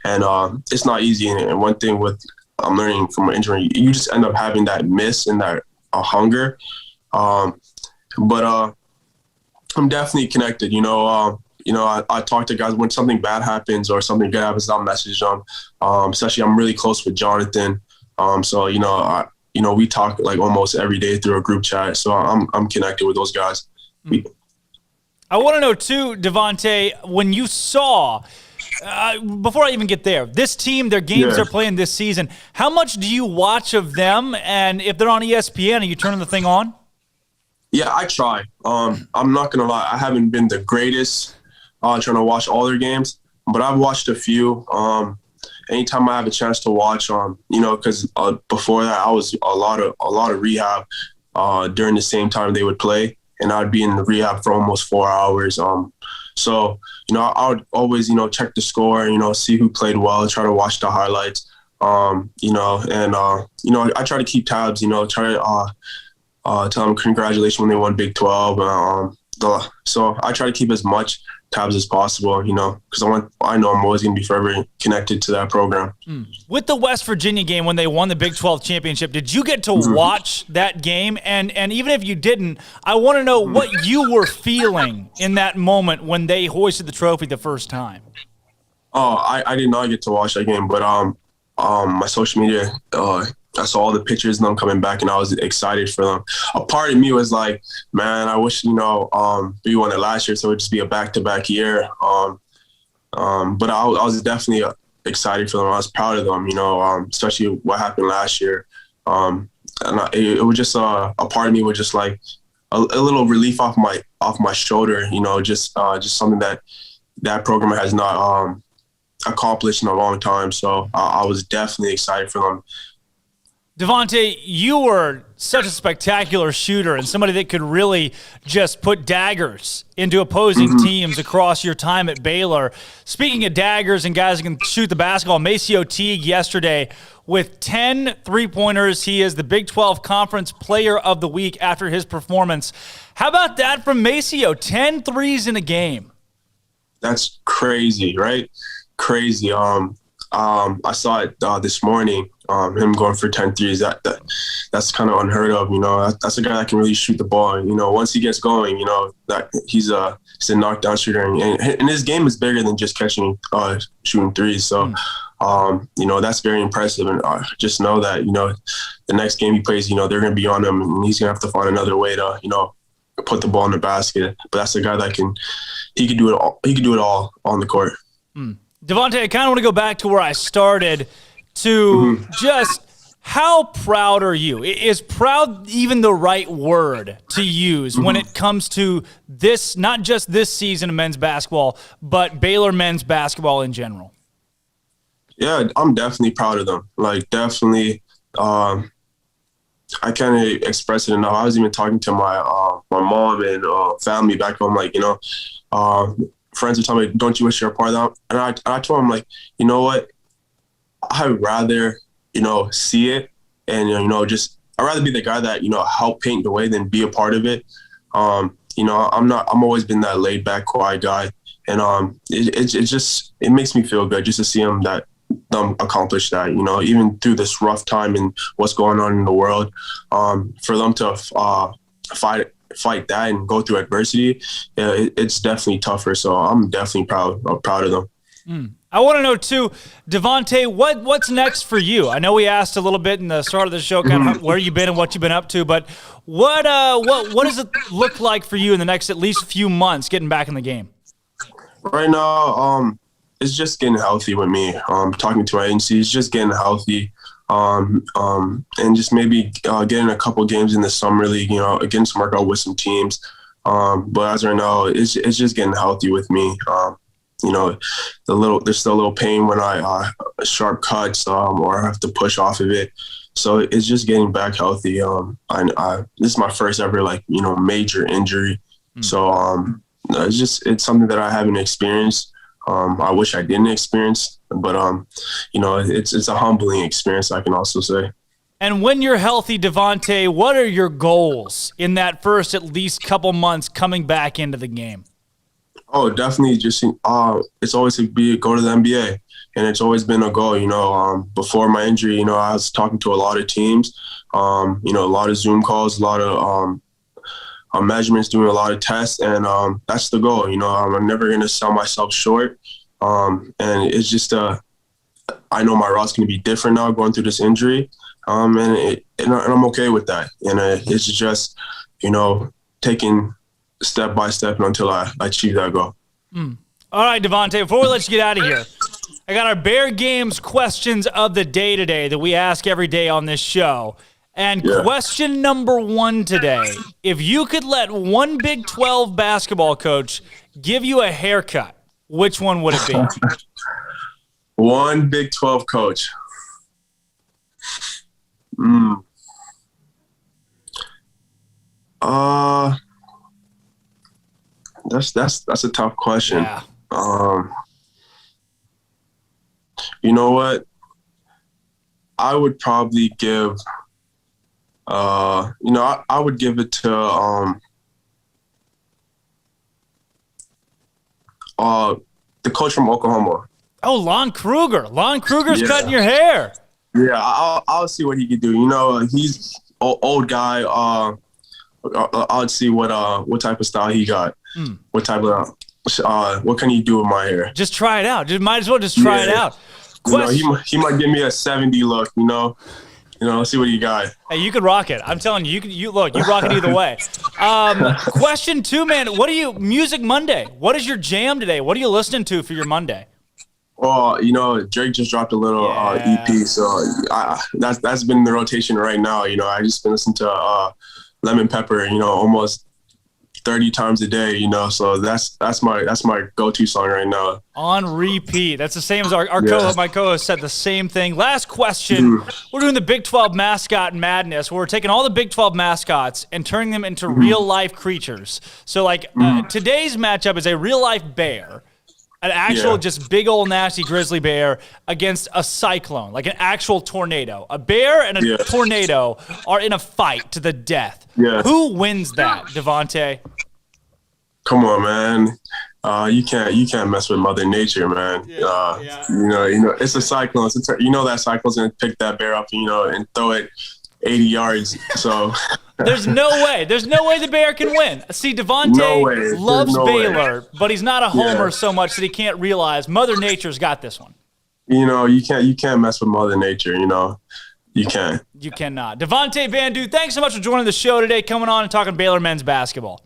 and it's not easy. And one thing with I'm learning from an injury, you just end up having that miss and that hunger. But I'm definitely connected, I talk to guys when something bad happens or something good happens, I'll message them. Especially I'm really close with Jonathan. So, we talk like almost every day through a group chat. So I'm connected with those guys. I want to know too, Devonte, when you saw, before I even get there, this team, their games they're playing this season, how much do you watch of them? And if they're on ESPN, are you turning the thing on? Yeah, I try. I'm not going to lie. I haven't been the greatest trying to watch all their games, but I've watched a few. Anytime I have a chance to watch, because before that I was a lot of rehab during the same time they would play, and I'd be in the rehab for almost 4 hours. So I would always check the score, see who played well, try to watch the highlights, I try to keep tabs, try to tell them congratulations when they won Big 12. So I try to keep as much tabs as possible, because I know I'm always going to be forever connected to that program. With the West Virginia game when they won the Big 12 championship, did you get to watch that game? And even if you didn't, I want to know what you were feeling in that moment when they hoisted the trophy the first time. Oh, I did not get to watch that game, but my social media, I saw all the pictures of them coming back, and I was excited for them. A part of me was like, man, I wish, we won it last year, so it would just be a back-to-back year. But I was definitely excited for them. I was proud of them, especially what happened last year. And it was just a part of me was just like a little relief off my shoulder, just something that program has not accomplished in a long time. So I was definitely excited for them. Devonte, you were such a spectacular shooter and somebody that could really just put daggers into opposing teams across your time at Baylor. Speaking of daggers and guys who can shoot the basketball, Maceo Teague yesterday with 10 three-pointers. He is the Big 12 Conference Player of the Week after his performance. How about that from Maceo? 10 threes in a game. That's crazy, right? Crazy. I saw it this morning, him going for 10 threes. That's kind of unheard of, That's a guy that can really shoot the ball. And, once he gets going, that he's a knockdown shooter. And his game is bigger than just shooting threes. So, that's very impressive. And just know that, the next game he plays, they're going to be on him, and he's going to have to find another way to, put the ball in the basket. But that's a guy that he can do it all. He can do it all on the court. Devonte, I kind of want to go back to where I started to just how proud are you? Is proud even the right word to use when it comes to this, not just this season of men's basketball, but Baylor men's basketball in general? Yeah, I'm definitely proud of them. Like, definitely, I can't express it enough. I was even talking to my mom and family back home, like, friends would tell me, don't you wish you were a part of that? And I told them, like, you know what? I'd rather, see it and, I'd rather be the guy that, help paint the way than be a part of it. I'm always been that laid back, quiet guy. And it makes me feel good just to see them accomplish that, even through this rough time and what's going on in the world, for them to fight that and go through adversity, it's definitely tougher. So I'm definitely proud of them. I want to know too, Devonte, what's next for you? I know we asked a little bit in the start of the show, kind of where you've been and what you've been up to, but what does it look like for you in the next at least few months getting back in the game? Right now, it's just getting healthy with me. Talking to my agency, it's just getting healthy. And just maybe getting a couple games in the summer league, getting some workout with some teams. But as right now, it's just getting healthy with me. There's still a little pain when I sharp cuts or I have to push off of it. So it's just getting back healthy. This is my first ever major injury. So it's something that I haven't experienced. I wish I didn't experience, but it's a humbling experience, I can also say. And when you're healthy, Devonte, what are your goals in that first at least couple months coming back into the game? Oh, definitely. Just it's always to go to the NBA, and it's always been a goal. Before my injury, I was talking to a lot of teams. A lot of Zoom calls, a lot of measurements, doing a lot of tests, and that's the goal. I'm never going to sell myself short, and it's just I know my rout's going to be different now going through this injury, and I'm okay with that. And it's just taking step by step until I achieve that goal. All right, Devonte, before we let you get out of here, I got our Bear Games questions of the day today that we ask every day on this show. And question number 1 today, if you could let one Big 12 basketball coach give you a haircut, which one would it be? One Big 12 coach. That's a tough question. Yeah. You know what? I would probably give I would give it to the coach from Oklahoma. Oh, Lon Kruger. Lon Kruger's cutting your hair. Yeah, I'll see what he could do. He's old guy. I'll see what type of style he got. What type of what can he do with my hair? Just try it out. Might as well just try it out. He might give me a 70 look. Let's see what you got. Hey, you could rock it. I'm telling you, you rock it either way. Question 2, man. Music Monday? What is your jam today? What are you listening to for your Monday? Well, Drake just dropped a little EP, so that's been in the rotation right now. I just been listening to Lemon Pepper, almost 30 times a day, so that's my go-to song right now. On repeat. That's the same as our co-host. My co-host said the same thing. Last question. We're doing the Big 12 mascot madness, where we're taking all the Big 12 mascots and turning them into real-life creatures. So, today's matchup is a real-life bear, an actual just big old nasty grizzly bear against a cyclone, like an actual tornado. A bear and a tornado are in a fight to the death. Yeah. Who wins that, Devonte? Come on, man. You can't mess with Mother Nature, man. It's a cyclone. That cyclone's gonna pick that bear up, and throw it 80 yards. So There's no way the Bear can win. See, Devonte loves Baylor, but he's not a homer so much that he can't realize Mother Nature's got this one. You can't mess with Mother Nature. You can't. You cannot. Devonte Bandoo, thanks so much for joining the show today, coming on and talking Baylor men's basketball.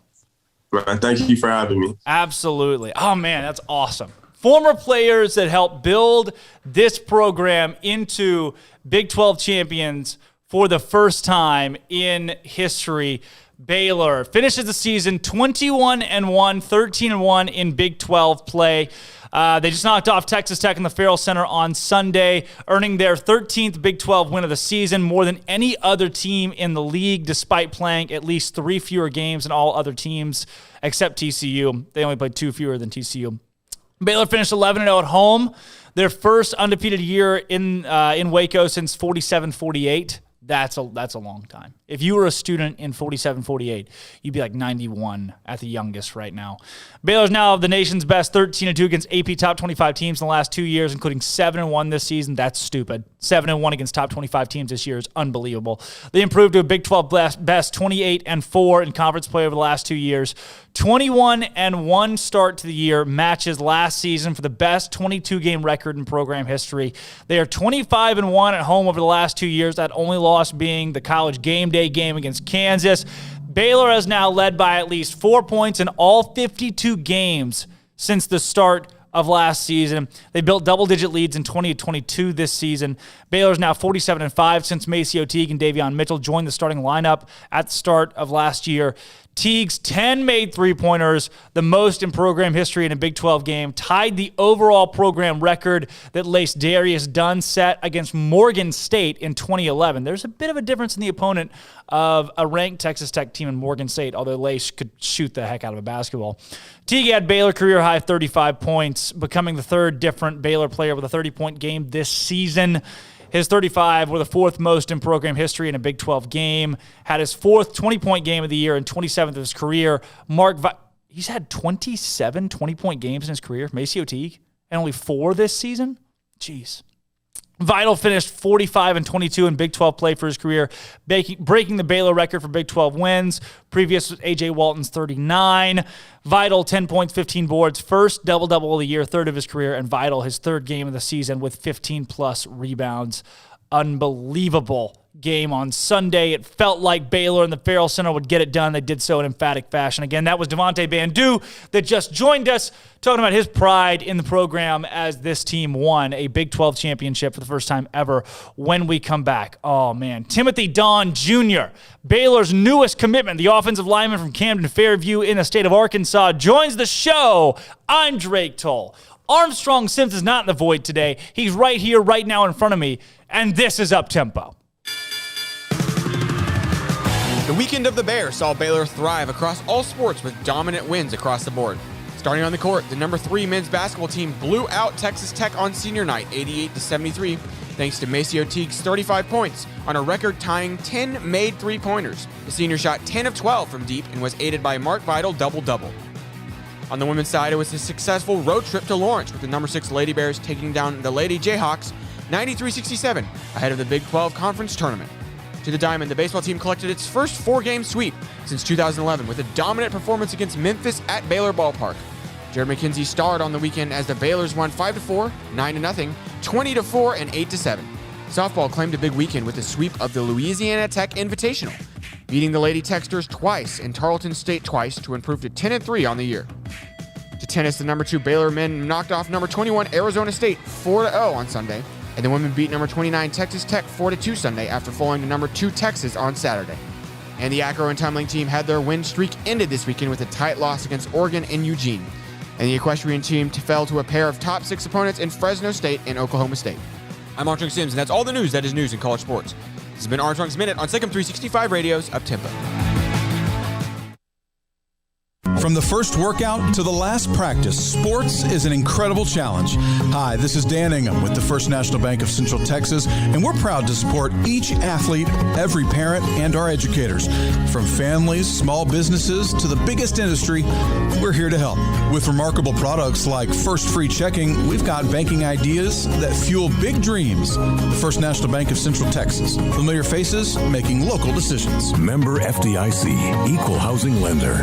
Man, thank you for having me. Absolutely. Oh, man, that's awesome. Former players that helped build this program into Big 12 champions for the first time in history. Baylor finishes the season 21-1, 13-1 in Big 12 play. They just knocked off Texas Tech in the Ferrell Center on Sunday, earning their 13th Big 12 win of the season, more than any other team in the league, despite playing at least 3 fewer games than all other teams except TCU. They only played 2 fewer than TCU. Baylor finished 11-0 at home, their first undefeated year in Waco since 47-48. That's a long time. If you were a student in 47-48, you'd be like 91 at the youngest right now. Baylor's now the nation's best 13-2 against AP top 25 teams in the last 2 years, including 7-1 this season. That's stupid. 7-1 against top 25 teams this year is unbelievable. They improved to a Big 12 best 28-4 in conference play over the last 2 years. 21-1 start to the year matches last season for the best 22-game record in program history. They are 25-1 at home over the last 2 years, that only loss being the college game day game against Kansas. Baylor has now led by at least 4 points in all 52 games since the start of last season. They built double-digit leads in 20-22 this season. Baylor's now 47-5 since MaCio Teague and Davion Mitchell joined the starting lineup at the start of last year. Teague's 10 made three-pointers, the most in program history in a Big 12 game, tied the overall program record that Lace Darius Dunn set against Morgan State in 2011. There's a bit of a difference in the opponent of a ranked Texas Tech team in Morgan State, although Lace could shoot the heck out of a basketball. Teague had Baylor career-high 35 points, becoming the third different Baylor player with a 30-point game this season. His 35 were the fourth most in program history in a Big 12 game. Had his fourth 20-point game of the year and 27th of his career. He's had 27 20-point games in his career, Maceo Teague, and only 4 this season? Jeez. Vidal finished 45 and 22 in Big 12 play for his career, breaking the Baylor record for Big 12 wins. Previous was A.J. Walton's 39. Vidal, 10 points, 15 boards. First double-double of the year, third of his career. And Vidal, his third game of the season with 15-plus rebounds. Unbelievable game on Sunday. It felt like Baylor and the Ferrell Center would get it done. They did so in emphatic fashion. Again, that was Devonte Bandoo that just joined us, talking about his pride in the program as this team won a Big 12 championship for the first time ever. When we come back, oh man, Timothy Don Jr., Baylor's newest commitment, the offensive lineman from Camden Fairview in the state of Arkansas, joins the show. I'm Drake Toll. Armstrong Sims is not in the void today. He's right here, right now in front of me, and this is Up Tempo. The weekend of the Bears saw Baylor thrive across all sports with dominant wins across the board. Starting on the court, the number 3 men's basketball team blew out Texas Tech on senior night, 88-73, thanks to Maceo Teague's 35 points on a record-tying 10 made three-pointers. The senior shot 10 of 12 from deep and was aided by Mark Vidal double-double. On the women's side, it was a successful road trip to Lawrence with the number 6 Lady Bears taking down the Lady Jayhawks 93-67 ahead of the Big 12 Conference Tournament. To the diamond, the baseball team collected its first 4-game sweep since 2011 with a dominant performance against Memphis at Baylor Ballpark. Jared McKenzie starred on the weekend as the Baylors won 5-4, 9-0, 20-4, and 8-7. Softball claimed a big weekend with a sweep of the Louisiana Tech Invitational, beating the Lady Techsters twice and Tarleton State twice to improve to 10-3 on the year. To tennis, the number 2 Baylor men knocked off number 21 Arizona State 4-0 on Sunday, and the women beat number 29 Texas Tech 4-2 Sunday after falling to number 2 Texas on Saturday. And the acro and tumbling team had their win streak ended this weekend with a tight loss against Oregon and Eugene. And the equestrian team fell to a pair of top 6 opponents in Fresno State and Oklahoma State. I'm Armstrong Sims, and that's all the news that is news in college sports. This has been Armstrong's Minute on SicEm365 Radio's Uptempo. From the first workout to the last practice, sports is an incredible challenge. Hi, this is Dan Ingham with the First National Bank of Central Texas, and we're proud to support each athlete, every parent, and our educators. From families, small businesses, to the biggest industry, we're here to help. With remarkable products like First Free Checking, we've got banking ideas that fuel big dreams. The First National Bank of Central Texas. Familiar faces making local decisions. Member FDIC, Equal Housing Lender.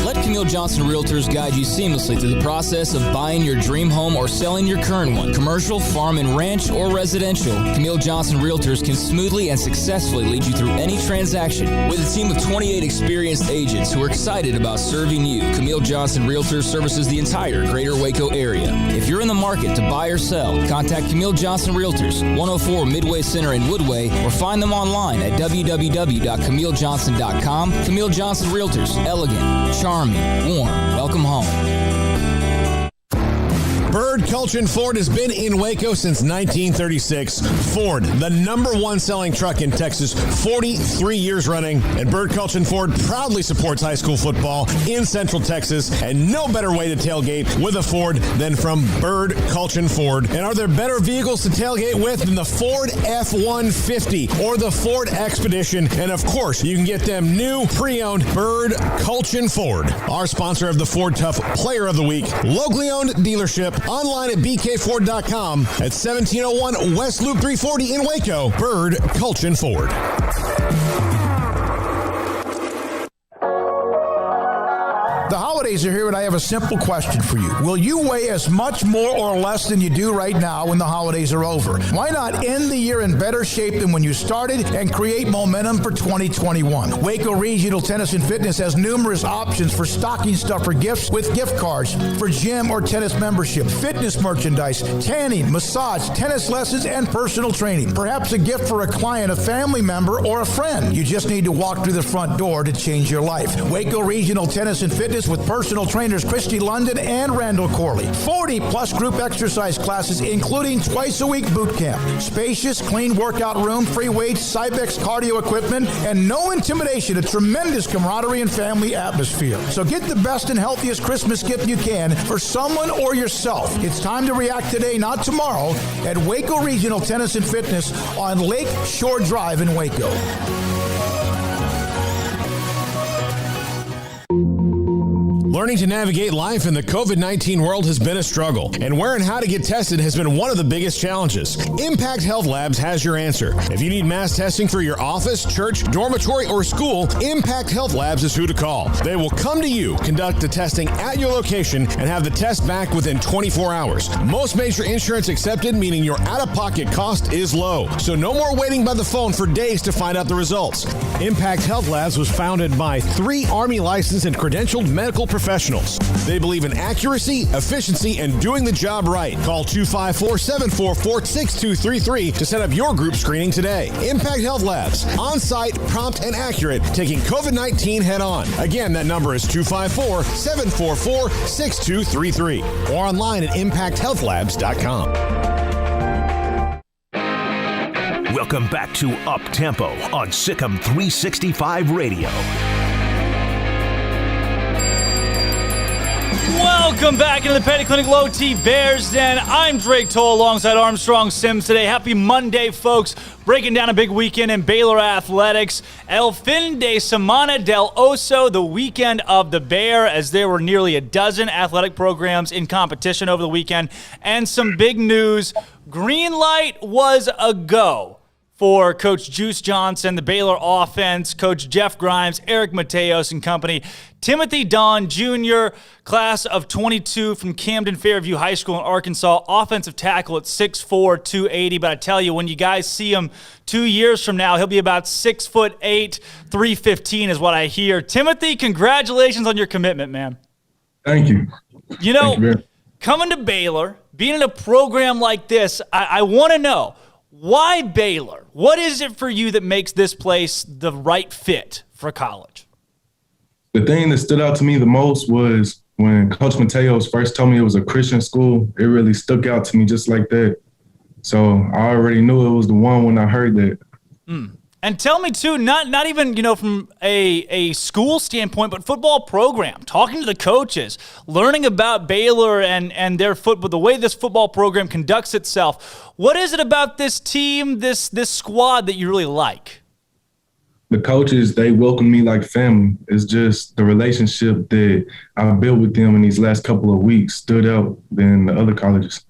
Let Camille Johnson Realtors guide you seamlessly through the process of buying your dream home or selling your current one. Commercial, farm and ranch, or residential, Camille Johnson Realtors can smoothly and successfully lead you through any transaction. With a team of 28 experienced agents who are excited about serving you, Camille Johnson Realtors services the entire greater Waco area. If you're in the market to buy or sell, contact Camille Johnson Realtors, 104 Midway Center in Woodway, or find them online at www.camillejohnson.com. Camille Johnson Realtors, elegant, charming, warm. Welcome home. Bird Culchin Ford has been in Waco since 1936. Ford, the number 1 selling truck in Texas, 43 years running. And Bird Culchin Ford proudly supports high school football in Central Texas. And no better way to tailgate with a Ford than from Bird Culchin Ford. And are there better vehicles to tailgate with than the Ford F-150 or the Ford Expedition? And of course, you can get them new pre-owned Bird Culchin Ford. Our sponsor of the Ford Tough Player of the Week, locally owned dealership. Online at bkford.com at 1701 West Loop 340 in Waco. Bird Culchin Ford. The holidays are here, and I have a simple question for you. Will you weigh as much more or less than you do right now when the holidays are over? Why not end the year in better shape than when you started and create momentum for 2021? Waco Regional Tennis and Fitness has numerous options for stocking stuffer gifts with gift cards for gym or tennis membership, fitness merchandise, tanning, massage, tennis lessons, and personal training. Perhaps a gift for a client, a family member, or a friend. You just need to walk through the front door to change your life. Waco Regional Tennis and Fitness with personal trainers Christy London and Randall Corley. 40-plus group exercise classes, including twice-a-week boot camp. Spacious, clean workout room, free weights, Cybex cardio equipment, and no intimidation. A tremendous camaraderie and family atmosphere. So get the best and healthiest Christmas gift you can for someone or yourself. It's time to react today, not tomorrow, at Waco Regional Tennis and Fitness on Lake Shore Drive in Waco. Learning to navigate life in the COVID-19 world has been a struggle, and where and how to get tested has been one of the biggest challenges. Impact Health Labs has your answer. If you need mass testing for your office, church, dormitory, or school, Impact Health Labs is who to call. They will come to you, conduct the testing at your location, and have the test back within 24 hours. Most major insurance accepted, meaning your out-of-pocket cost is low. So no more waiting by the phone for days to find out the results. Impact Health Labs was founded by 3 Army licensed and credentialed medical professionals. They believe in accuracy, efficiency, and doing the job right. Call 254-744-6233 to set up your group screening today. Impact Health Labs, on-site, prompt, and accurate, taking COVID-19 head-on. Again, that number is 254-744-6233 or online at impacthealthlabs.com. Welcome back to Up Tempo on SicEm365 Radio. Welcome back into the Petty Clinic Low T Bears Den. I'm Drake Toll alongside Armstrong Sims today. Happy Monday, folks. Breaking down a big weekend in Baylor athletics. El fin de semana del oso, the weekend of the bear, as there were nearly a dozen athletic programs in competition over the weekend. And some big news. Green light was a go for Coach Juice Johnson, the Baylor offense, Coach Jeff Grimes, Eric Mateos and company. Timothy Don Jr., class of 22 from Camden Fairview High School in Arkansas, offensive tackle at 6'4", 280. But I tell you, when you guys see him 2 years from now, he'll be about 6'8", 315 is what I hear. Timothy, congratulations on your commitment, man. Thank you. You know, coming to Baylor, being in a program like this, I want to know, why Baylor? What is it for you that makes this place the right fit for college? The thing that stood out to me the most was when Coach Mateos first told me it was a Christian school. It really stuck out to me just like that. So I already knew it was the one when I heard that. And tell me, too, not even, from a school standpoint, but football program, talking to the coaches, learning about Baylor and their football, the way this football program conducts itself. What is it about this team, this squad that you really like? The coaches, they welcome me like family. It's just the relationship that I've built with them in these last couple of weeks stood out than the other colleges.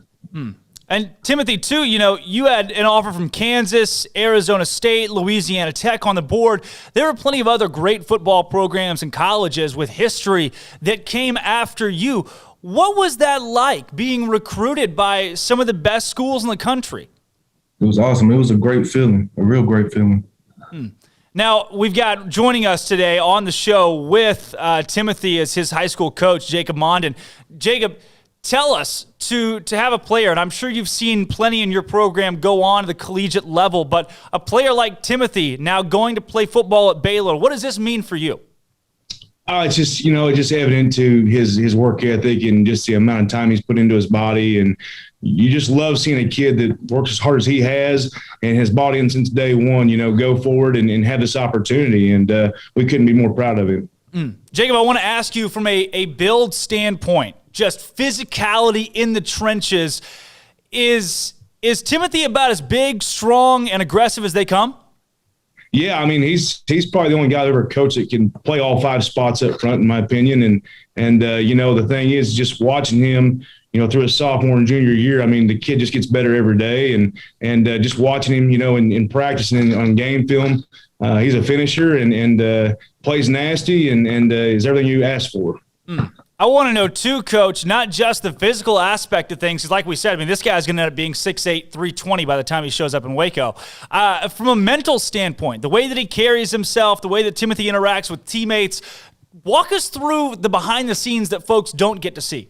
And Timothy, too, you had an offer from Kansas, Arizona State, Louisiana Tech on the board. There are plenty of other great football programs and colleges with history that came after you. What was that like, being recruited by some of the best schools in the country? It was awesome. It was a great feeling, a real great feeling. Now, we've got joining us today on the show with Timothy as his high school coach, Jacob Mondin. Jacob, tell us, to have a player, and I'm sure you've seen plenty in your program go on to the collegiate level, but a player like Timothy now going to play football at Baylor, what does this mean for you? It's just, it's just evident to his work ethic and just the amount of time he's put into his body. And you just love seeing a kid that works as hard as he has and his body, and since day one, go forward and have this opportunity. And we couldn't be more proud of him. Jacob, I want to ask you from a build standpoint, just physicality in the trenches. Is Timothy about as big, strong, and aggressive as they come? Yeah, I mean, he's probably the only guy I've ever coached that can play all 5 spots up front, in my opinion. And the thing is, just watching him, through his sophomore and junior year, I mean, the kid just gets better every day. And just watching him, in practice and on game film, he's a finisher and plays nasty and is everything you ask for. I want to know, too, Coach, not just the physical aspect of things, because like we said, I mean, this guy's going to end up being 6'8", 320 by the time he shows up in Waco. From a mental standpoint, the way that he carries himself, the way that Timothy interacts with teammates, walk us through the behind-the-scenes that folks don't get to see.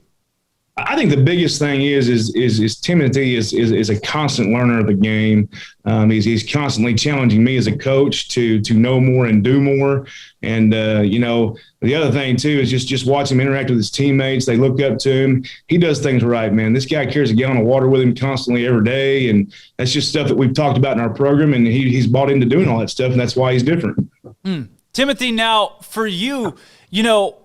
I think the biggest thing is Timothy is a constant learner of the game. He's constantly challenging me as a coach to know more and do more. And the other thing too is just watch him interact with his teammates. They look up to him. He does things right, man. This guy carries a gallon of water with him constantly every day, and that's just stuff that we've talked about in our program. And he's bought into doing all that stuff, and that's why he's different. Timothy, now for you.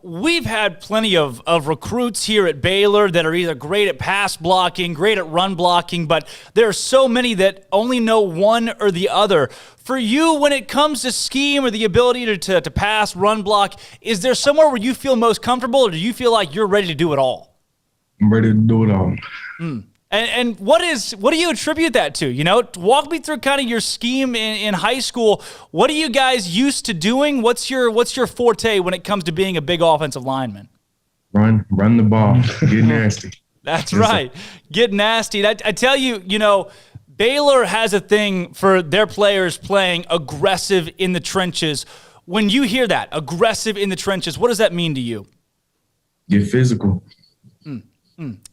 We've had plenty of recruits here at Baylor that are either great at pass blocking, great at run blocking, but there are so many that only know one or the other. For you, when it comes to scheme or the ability to pass, run block, is there somewhere where you feel most comfortable, or do you feel like you're ready to do it all? I'm ready to do it all. And what do you attribute that to? Walk me through kind of your scheme in high school. What are you guys used to doing? What's your forte when it comes to being a big offensive lineman? Run the ball, get nasty. That's right. Get nasty. I tell you, Baylor has a thing for their players playing aggressive in the trenches. When you hear that, aggressive in the trenches, what does that mean to you? Get physical.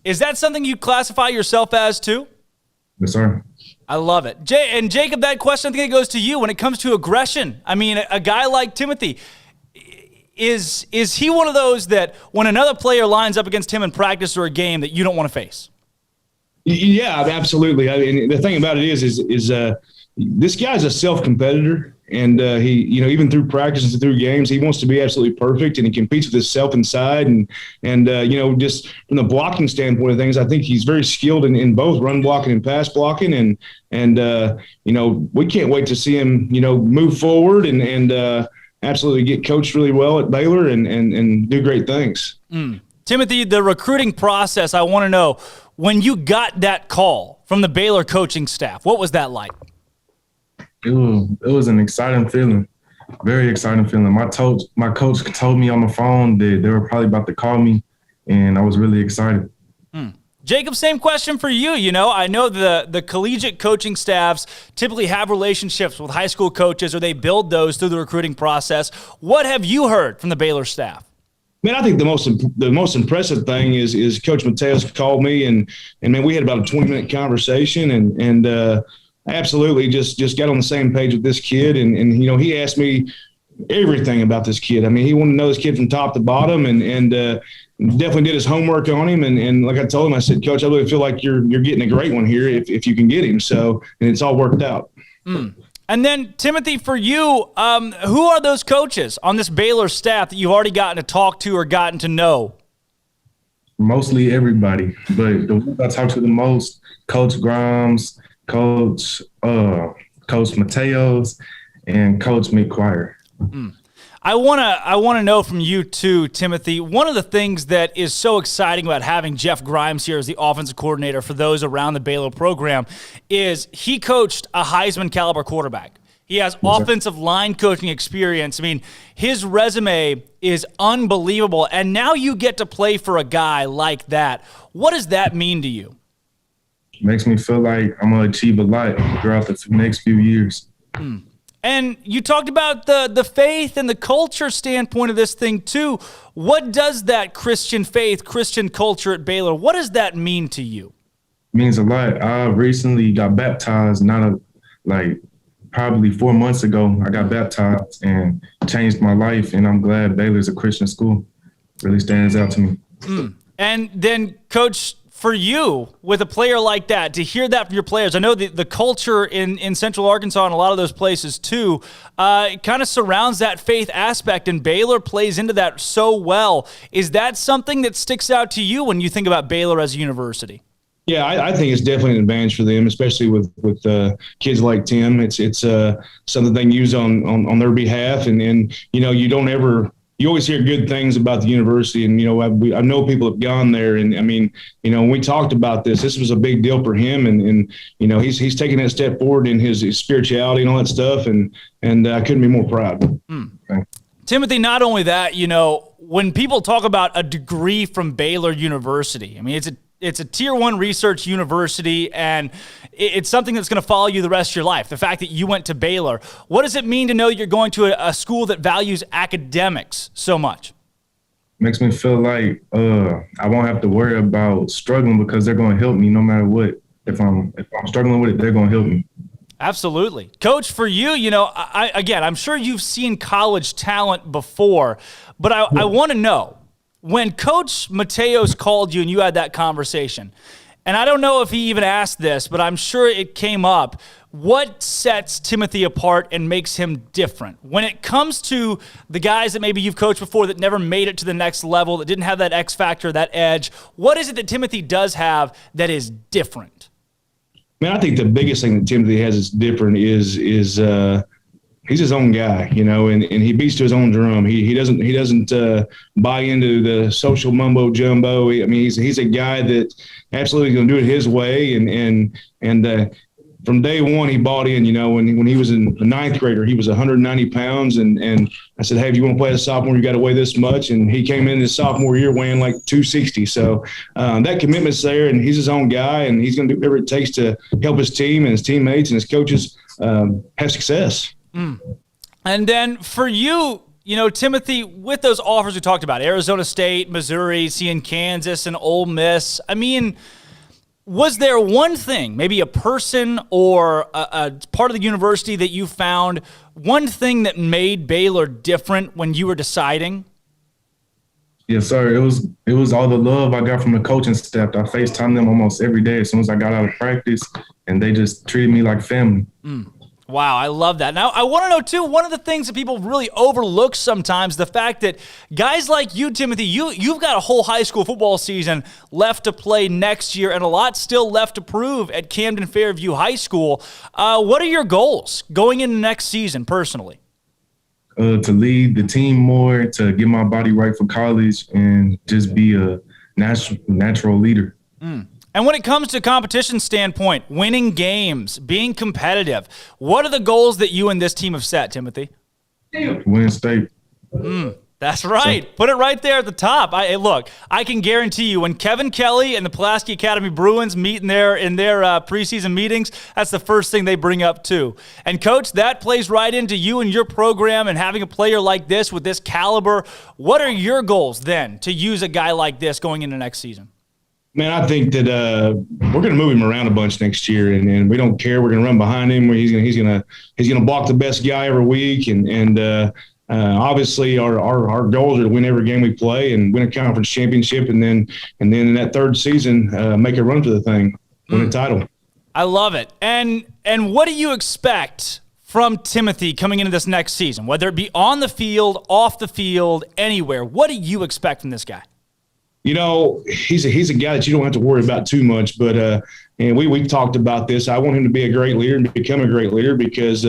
Is that something you classify yourself as too? Yes, sir. I love it. And Jacob, that question, I think it goes to you when it comes to aggression. I mean, a guy like Timothy, is he one of those that when another player lines up against him in practice or a game that you don't want to face? Yeah, absolutely. I mean, the thing about it is this guy's a self-competitor, and he, even through practice and through games, he wants to be absolutely perfect, and he competes with himself inside. And just from the blocking standpoint of things, I think he's very skilled in both run blocking and pass blocking. And we can't wait to see him, move forward and absolutely get coached really well at Baylor and do great things. Timothy, the recruiting process, I want to know, when you got that call from the Baylor coaching staff, what was that like? It was an exciting feeling, very exciting feeling. My coach told me on the phone that they were probably about to call me, and I was really excited. Jacob, same question for you. I know the collegiate coaching staffs typically have relationships with high school coaches, or they build those through the recruiting process. What have you heard from the Baylor staff? Man, I think the most impressive thing is Coach Mateos called me and man, we had about a 20-minute conversation and absolutely just got on the same page with this kid and he asked me everything about this kid. I mean, he wanted to know this kid from top to bottom and definitely did his homework on him and like I told him, I said, Coach, I really feel like you're getting a great one here if you can get him. So and it's all worked out. And then, Timothy, for you, who are those coaches on this Baylor staff that you've already gotten to talk to or gotten to know? Mostly everybody, but the ones I talk to the most, Coach Grimes, Coach Mateos, and Coach McQuire. I want to know from you too, Timothy. One of the things that is so exciting about having Jeff Grimes here as the offensive coordinator for those around the Baylor program is he coached a Heisman caliber quarterback. He has offensive line coaching experience. I mean, his resume is unbelievable. And now you get to play for a guy like that. What does that mean to you? Makes me feel like I'm going to achieve a lot throughout the next few years. And you talked about the faith and the culture standpoint of this thing too. What does that Christian faith, Christian culture at Baylor, what does that mean to you? It means a lot. I recently got baptized, probably 4 months ago. I got baptized and changed my life, and I'm glad Baylor's a Christian school. It really stands out to me. And then, Coach, for you, with a player like that, to hear that from your players, I know the culture in Central Arkansas and a lot of those places too, it kind of surrounds that faith aspect, and Baylor plays into that so well. Is that something that sticks out to you when you think about Baylor as a university? Yeah, I think it's definitely an advantage for them, especially with kids like Tim. It's something they can use on their behalf, and you don't ever. You always hear good things about the university, and I know people have gone there, and I mean, when we talked about this was a big deal for him, and he's taking that step forward in his spirituality and all that stuff, and I couldn't be more proud. Timothy, not only that, when people talk about a degree from Baylor University, I mean, it's a tier 1 research university, and it's something that's going to follow you the rest of your life. The fact that you went to Baylor, what does it mean to know you're going to a school that values academics so much? makes me feel like I won't have to worry about struggling because they're going to help me no matter what. If I'm struggling with it, they're going to help me. Absolutely. Coach, for you, I'm sure you've seen college talent before, but I want to know, when Coach Mateos called you and you had that conversation, and I don't know if he even asked this, but I'm sure it came up, what sets Timothy apart and makes him different? When it comes to the guys that maybe you've coached before that never made it to the next level, that didn't have that X factor, that edge, what is it that Timothy does have that is different? Man, I think the biggest thing that Timothy has that's different is he's his own guy, and he beats to his own drum. He doesn't buy into the social mumbo jumbo. He's a guy that absolutely going to do it his way. And from day one, he bought in. When he was in the ninth grader, he was 190 pounds, and I said, hey, if you want to play as a sophomore, you got to weigh this much. And he came in his sophomore year weighing like 260. So that commitment's there, and he's his own guy, and he's going to do whatever it takes to help his team and his teammates and his coaches have success. And then for you, Timothy, with those offers we talked about, Arizona State, Missouri, seeing Kansas and Ole Miss, was there one thing, maybe a person or a part of the university that you found, one thing that made Baylor different when you were deciding? Yes, sir. It was all the love I got from the coaching staff. I FaceTimed them almost every day as soon as I got out of practice, and they just treated me like family. Wow, I love that. Now, I want to know, too, one of the things that people really overlook sometimes, the fact that guys like you, Timothy, you've got a whole high school football season left to play next year and a lot still left to prove at Camden Fairview High School. What are your goals going into next season personally? To lead the team more, to get my body right for college, and just be a natural leader. And when it comes to competition standpoint, winning games, being competitive, what are the goals that you and this team have set, Timothy? Win state. That's right. Put it right there at the top. Look, I can guarantee you when Kevin Kelly and the Pulaski Academy Bruins meet in their preseason meetings, that's the first thing they bring up too. And Coach, that plays right into you and your program and having a player like this with this caliber. What are your goals then to use a guy like this going into next season? Man, I think that we're going to move him around a bunch next year, and we don't care. We're going to run behind him. He's going to block the best guy every week, and obviously our goals are to win every game we play and win a conference championship, and then in that third season make a run for the thing, win a title. I love it. And what do you expect from Timothy coming into this next season, whether it be on the field, off the field, anywhere? What do you expect from this guy? He's a guy that you don't have to worry about too much, but and we've talked about this. I want him to be a great leader and become a great leader because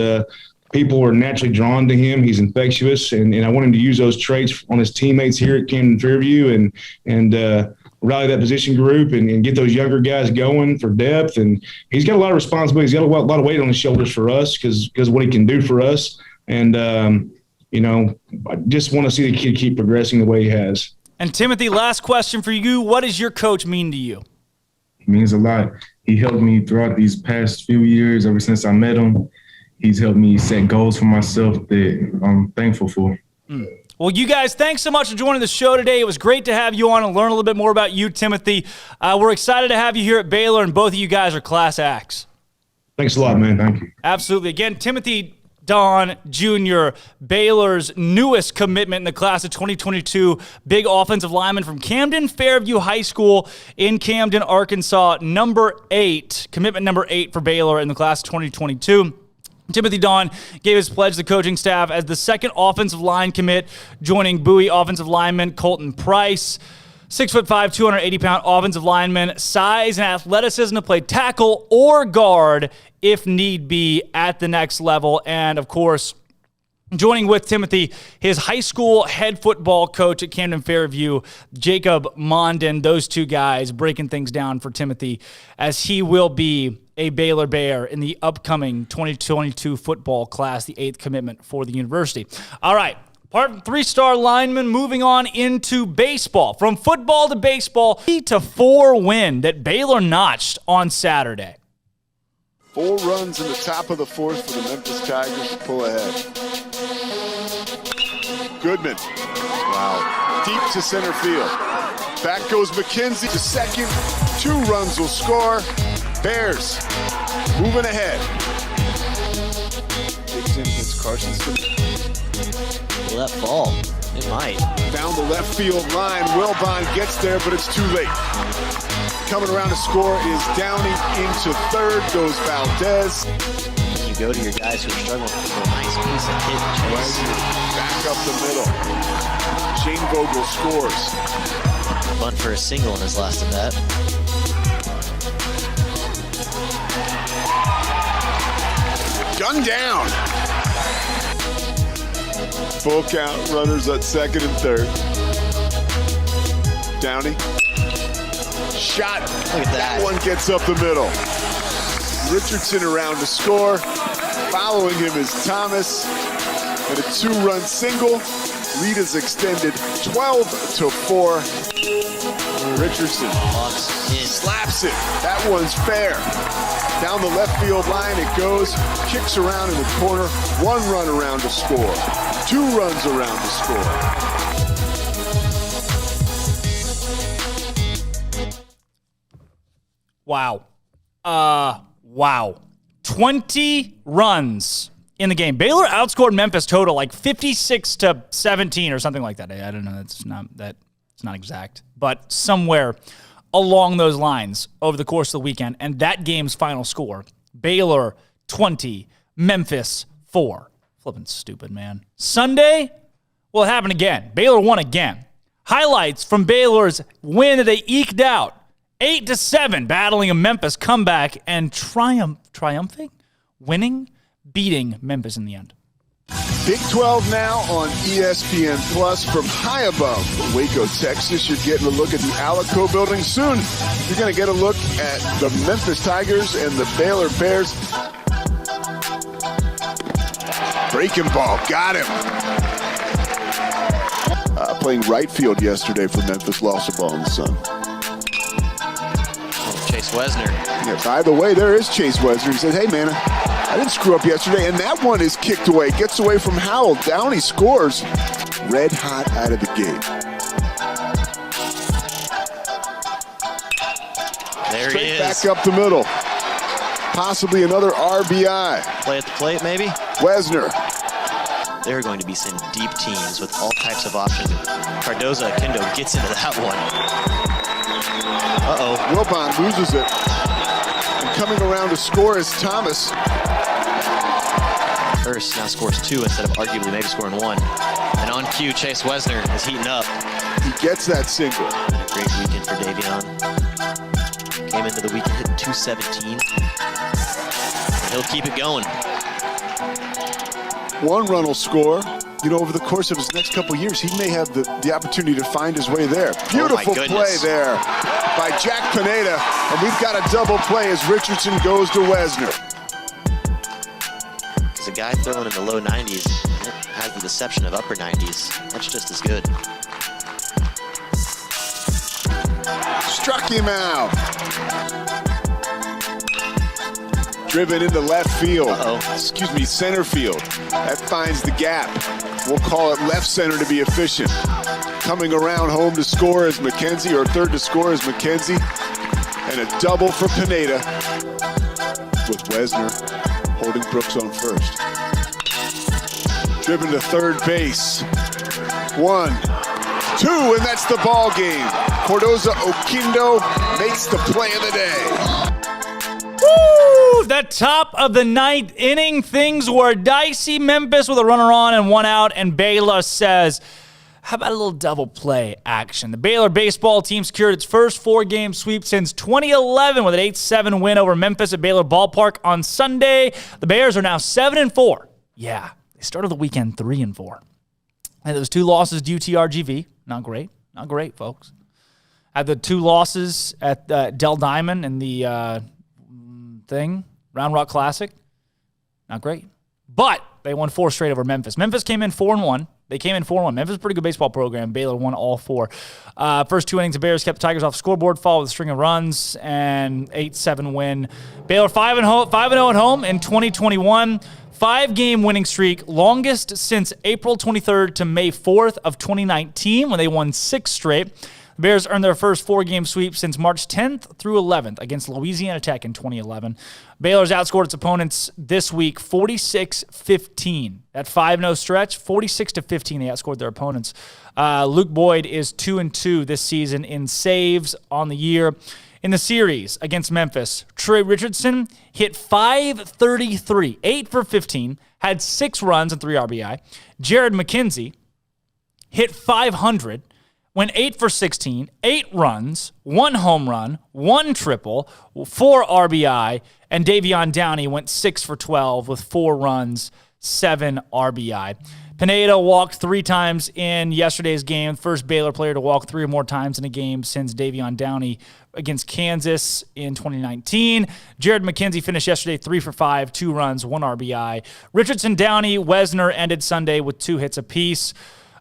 people are naturally drawn to him. He's infectious, and I want him to use those traits on his teammates here at Camden Fairview and rally that position group and get those younger guys going for depth. And he's got a lot of responsibility. He's got a lot of weight on his shoulders for us because what he can do for us. And, I just want to see the kid keep progressing the way he has. And Timothy, last question for you. What does your coach mean to you? It means a lot. He helped me throughout these past few years. Ever since I met him, he's helped me set goals for myself that I'm thankful for. Well, you guys, thanks so much for joining the show today. It was great to have you on and learn a little bit more about you, Timothy. We're excited to have you here at Baylor, and both of you guys are class acts. Thanks a lot, man. Thank you. Absolutely. Again, Timothy Don Jr., Baylor's newest commitment in the class of 2022, big offensive lineman from Camden Fairview High School in Camden, Arkansas, commitment number 8 for Baylor in the class of 2022. Timothy Don gave his pledge to the coaching staff as the second offensive line commit, joining Bowie offensive lineman Colton Price. 6'5", 280-pound offensive lineman, size and athleticism to play tackle or guard if need be at the next level. And, of course, joining with Timothy, his high school head football coach at Camden Fairview, Jacob Mondin. Those two guys breaking things down for Timothy as he will be a Baylor Bear in the upcoming 2022 football class, the 8th commitment for the university. All right. Part 3-star lineman moving on into baseball. From football to baseball, 3-4 win that Baylor notched on Saturday. 4 runs in the top of the 4th for the Memphis Tigers to pull ahead. Goodman. Wow. Deep to center field. Back goes McKenzie to second. 2 runs will score. Bears moving ahead. Digs in against Carson. Will that fall? It might. Down the left field line. Wilbon gets there, but it's too late. Coming around to score is Downey. Into third goes Valdez. You go to your guys who are struggling for a nice piece of hit and chase. Back up the middle. Shane Vogel scores. Bunt for a single in his last at bat. Gun down. Full count, runners at second and third. Downey. Shot. Look at that. One gets up the middle. Richardson around to score. Following him is Thomas. And a 2-run single. Lead is extended 12-4. Richardson slaps it. That one's fair. Down the left field line it goes. Kicks around in the corner. 1 run around to score. 2 runs around to score. Wow. Wow. 20 runs in the game. Baylor outscored Memphis total like 56-17 or something like that. I don't know. It's not exact, but somewhere along those lines over the course of the weekend. And that game's final score, Baylor 20, Memphis 4. Flipping stupid, man. Sunday, well, it happened again. Baylor won again. Highlights from Baylor's win that they eked out. 8-7, battling a Memphis comeback and triumphing, beating Memphis in the end. Big 12 now on ESPN Plus from high above Waco, Texas. You're getting a look at the Alico building. Soon, you're going to get a look at the Memphis Tigers and the Baylor Bears. Breaking ball, got him. Playing right field yesterday for Memphis, lost a ball in the sun. Chase Wesner. Yeah, by the way, there is Chase Wesner. He said, hey, man, I didn't screw up yesterday. And that one is kicked away. Gets away from Howell. Downey scores. Red hot out of the gate. There Straight he is. Back up the middle. Possibly another RBI. Play at the plate, maybe? Wesner. There are going to be some deep teams with all types of options. Cardoza-Kendo gets into that one. Uh-oh. Wilbon loses it. And coming around to score is Thomas. Hurst now scores 2 instead of arguably maybe scoring 1. And on cue, Chase Wesner is heating up. He gets that single. And a great weekend for Davion. Came into the weekend hitting 217. And he'll keep it going. 1 run will score. You know, over the course of his next couple years, he may have the opportunity to find his way there. Beautiful play there by Jack Pineda. And we've got a double play as Richardson goes to Wesner. Because a guy throwing in the low 90s has the deception of upper 90s. That's just as good. Struck him out. Driven into left field. Center field. That finds the gap. We'll call it left center to be efficient. Coming around home to score is McKenzie, or third to score is McKenzie. And a double for Pineda with Wesner holding Brooks on first. Driven to third base. 1, 2, and that's the ball game. Cardoza-Kendo makes the play of the day. Woo! The top of the 9th inning, things were dicey. Memphis with a runner on and 1 out, and Baylor says, how about a little double play action? The Baylor baseball team secured its first 4-game sweep since 2011 with an 8-7 win over Memphis at Baylor Ballpark on Sunday. The Bears are now 7-4. Yeah, they started the weekend 3-4. And those 2 losses due to RGV. Not great. Not great, folks. Had the 2 losses at Dell Diamond and the Round Rock Classic. Not great. But they won 4 straight over Memphis. Memphis came in 4-1. They came in 4-1. Memphis is a pretty good baseball program. Baylor won all 4. First 2 innings, the Bears kept the Tigers off the scoreboard, followed with a string of runs, and 8-7 win. Baylor 5-0 at home in 2021. 5-game winning streak, longest since April 23rd to May 4th of 2019 when they won 6 straight. The Bears earned their first 4-game sweep since March 10th through 11th against Louisiana Tech in 2011. Baylor's outscored its opponents this week 46-15. That 5-0 stretch, 46-15, they outscored their opponents. Luke Boyd is 2-2 this season in saves on the year. In the series against Memphis, Trey Richardson hit .533, 8 for 15, had 6 runs and 3 RBI. Jared McKenzie hit .500, went 8 for 16, 8 runs, 1 home run, 1 triple, 4 RBI, and Davion Downey went 6 for 12 with 4 runs, 7 RBI. Pineda walked 3 times in yesterday's game. First Baylor player to walk 3 or more times in a game since Davion Downey against Kansas in 2019. Jared McKenzie finished yesterday 3 for 5, 2 runs, 1 RBI. Richardson, Downey, Wesner ended Sunday with 2 hits apiece.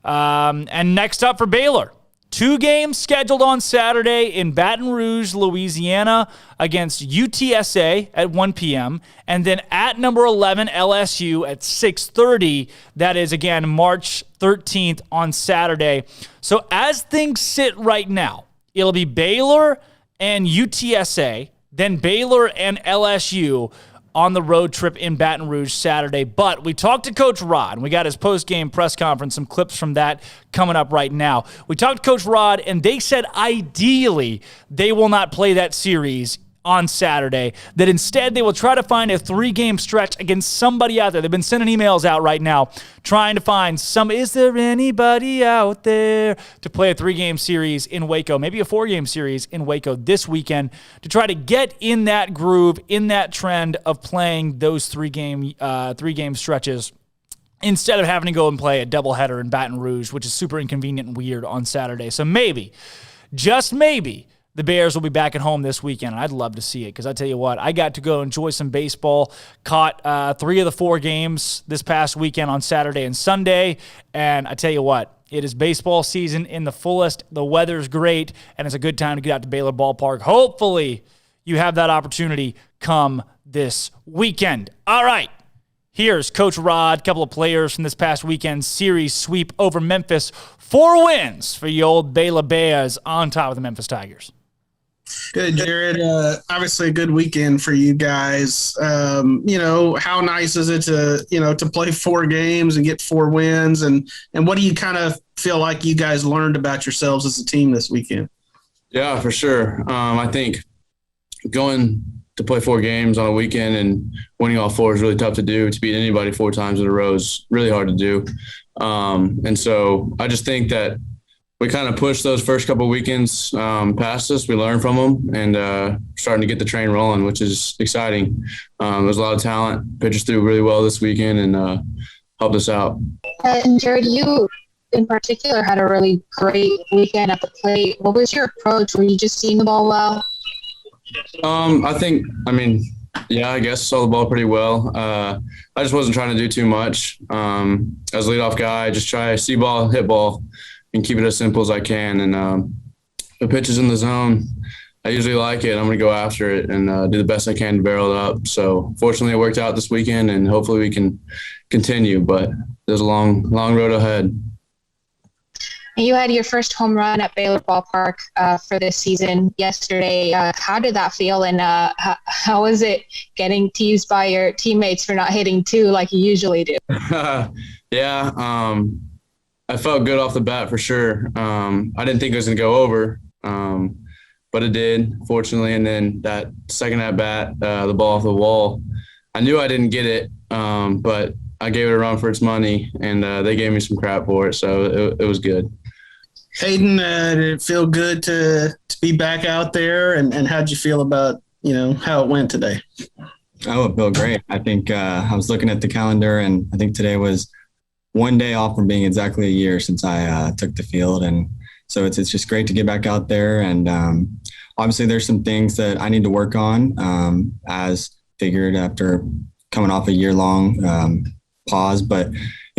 And next up for Baylor, 2 games scheduled on Saturday in Baton Rouge, Louisiana against UTSA at 1 p.m. and then at number 11 LSU at 6:30. That is, again, March 13th on Saturday. So as things sit right now, it'll be Baylor and UTSA, then Baylor and LSU on the road trip in Baton Rouge Saturday. But we talked to Coach Rod, and we got his post-game press conference, some clips from that coming up right now. We talked to Coach Rod, and they said ideally they will not play that series on Saturday, that instead they will try to find a 3-game stretch against somebody out there. They've been sending emails out right now trying to find is there anybody out there to play a 3-game series in Waco, maybe a 4-game series in Waco this weekend to try to get in that groove, in that trend of playing those 3-game stretches instead of having to go and play a doubleheader in Baton Rouge, which is super inconvenient and weird on Saturday. So maybe, just maybe, the Bears will be back at home this weekend, and I'd love to see it because I tell you what, I got to go enjoy some baseball, caught 3 of the 4 games this past weekend on Saturday and Sunday, and I tell you what, it is baseball season in the fullest. The weather's great, and it's a good time to get out to Baylor Ballpark. Hopefully you have that opportunity come this weekend. All right. Here's Coach Rod, a couple of players from this past weekend's series sweep over Memphis. 4 wins for the old Baylor Bears on top of the Memphis Tigers. Good, Jared. Obviously a good weekend for you guys. How nice is it to play 4 games and get 4 wins? And what do you kind of feel like you guys learned about yourselves as a team this weekend? Yeah, for sure. I think going to play 4 games on a weekend and winning all 4 is really tough to do. To beat anybody 4 times in a row is really hard to do. And so I just think that we kind of pushed those first couple of weekends past us. We learned from them and starting to get the train rolling, which is exciting. There's a lot of talent. Pitchers threw really well this weekend and helped us out. And Jared, you in particular had a really great weekend at the plate. What was your approach? Were you just seeing the ball well? I guess saw the ball pretty well. I just wasn't trying to do too much. As a leadoff guy, just try to see ball, hit ball, and keep it as simple as I can. And the pitch is in the zone. I usually like it. I'm going to go after it and do the best I can to barrel it up. So fortunately, it worked out this weekend, and hopefully we can continue. But there's a long road ahead. You had your first home run at Baylor Ballpark for this season yesterday. How did that feel, and how was it getting teased by your teammates for not hitting 2 like you usually do? I felt good off the bat for sure. I didn't think it was going to go over, but it did, fortunately. And then that second at bat, the ball off the wall, I knew I didn't get it, but I gave it a run for its money, and they gave me some crap for it, so it was good. Hayden, did it feel good to be back out there, and how'd you feel about how it went today? Oh, it felt great. I think I was looking at the calendar, and I think today was 1 day off from being exactly a year since I took the field, and so it's just great to get back out there. And obviously, there's some things that I need to work on, as figured after coming off a year-long pause, but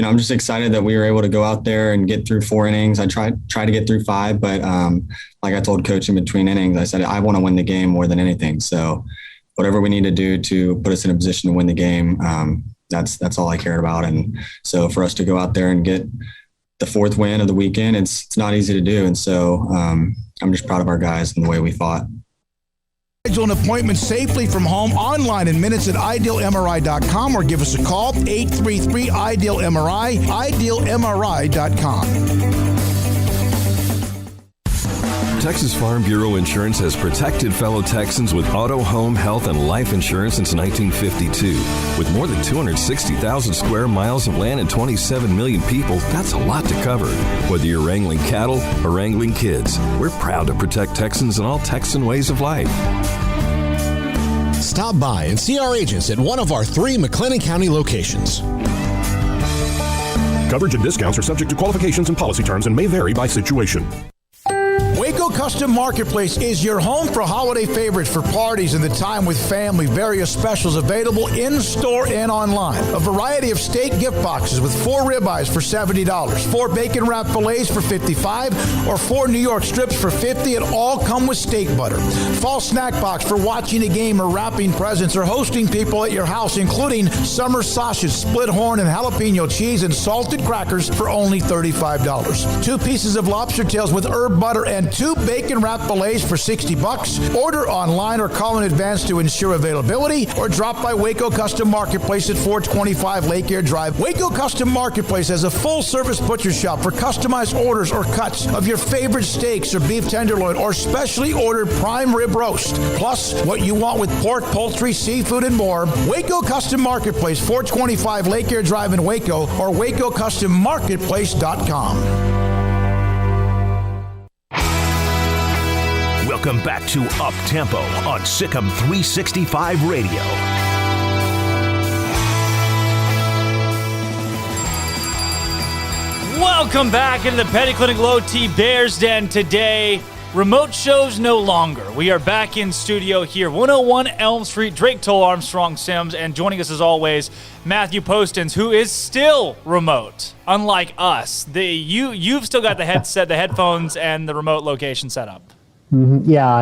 I'm just excited that we were able to go out there and get through 4 innings. I tried to get through 5, but like I told coach in between innings, I said, I want to win the game more than anything. So whatever we need to do to put us in a position to win the game, that's all I cared about. And so for us to go out there and get the 4th win of the weekend, it's not easy to do. And so I'm just proud of our guys and the way we fought. Schedule an appointment safely from home online in minutes at idealmri.com or give us a call, 833-IDEAL-MRI, idealmri.com. Texas Farm Bureau Insurance has protected fellow Texans with auto, home, health, and life insurance since 1952. With more than 260,000 square miles of land and 27 million people, that's a lot to cover. Whether you're wrangling cattle or wrangling kids, we're proud to protect Texans in all Texan ways of life. Stop by and see our agents at one of our 3 McLennan County locations. Coverage and discounts are subject to qualifications and policy terms and may vary by situation. Waco Custom Marketplace is your home for holiday favorites for parties and the time with family. Various specials available in-store and online. A variety of steak gift boxes with 4 ribeyes for $70, 4 bacon wrap fillets for $55, or 4 New York strips for $50, and all come with steak butter. Fall snack box for watching a game or wrapping presents or hosting people at your house, including summer sausage, split horn, and jalapeno cheese and salted crackers for only $35. 2 pieces of lobster tails with herb butter and 2 bacon wrap fillets for $60. Order online or call in advance to ensure availability, or drop by Waco Custom Marketplace at 425 Lake Air Drive. Waco Custom Marketplace has a full-service butcher shop for customized orders or cuts of your favorite steaks or beef tenderloin or specially ordered prime rib roast. Plus, what you want with pork, poultry, seafood, and more. Waco Custom Marketplace, 425 Lake Air Drive in Waco, or WacoCustomMarketplace.com. Welcome back to Up Tempo on SicEm365 Radio. Welcome back into the Petty Clinic Low T Bears Den today. Remote shows no longer. We are back in studio here, 101 Elm Street. Drake Toll, Armstrong Sims, and joining us as always, Matthew Postins, who is still remote, unlike us. You've still got the headset, the headphones, and the remote location set up. Yeah,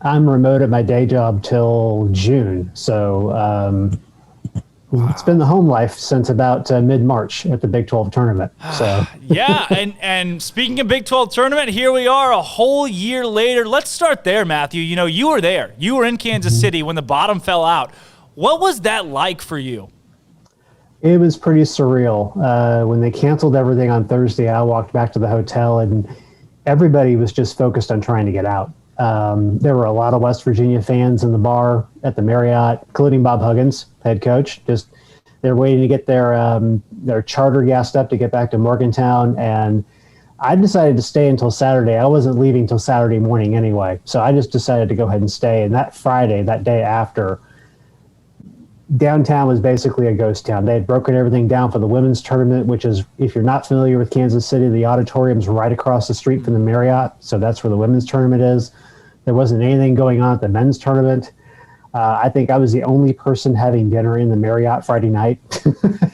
I'm remote at my day job till June, so it's been the home life since about mid-March at the Big 12 tournament. So yeah, and speaking of Big 12 tournament, here we are a whole year later. Let's start there, Matthew. You were there. You were in Kansas City when the bottom fell out. What was that like for you? It was pretty surreal. When they canceled everything on Thursday, I walked back to the hotel and everybody was just focused on trying to get out. There were a lot of West Virginia fans in the bar at the Marriott, including Bob Huggins, head coach. They're waiting to get their charter gassed up to get back to Morgantown. And I decided to stay until Saturday. I wasn't leaving till Saturday morning anyway. So I just decided to go ahead and stay. And that Friday, that day after, downtown was basically a ghost town. They had broken everything down for the women's tournament, which is, if you're not familiar with Kansas City, the auditorium's right across the street from the Marriott. So that's where the women's tournament is. There wasn't anything going on at the men's tournament. I think I was the only person having dinner in the Marriott Friday night.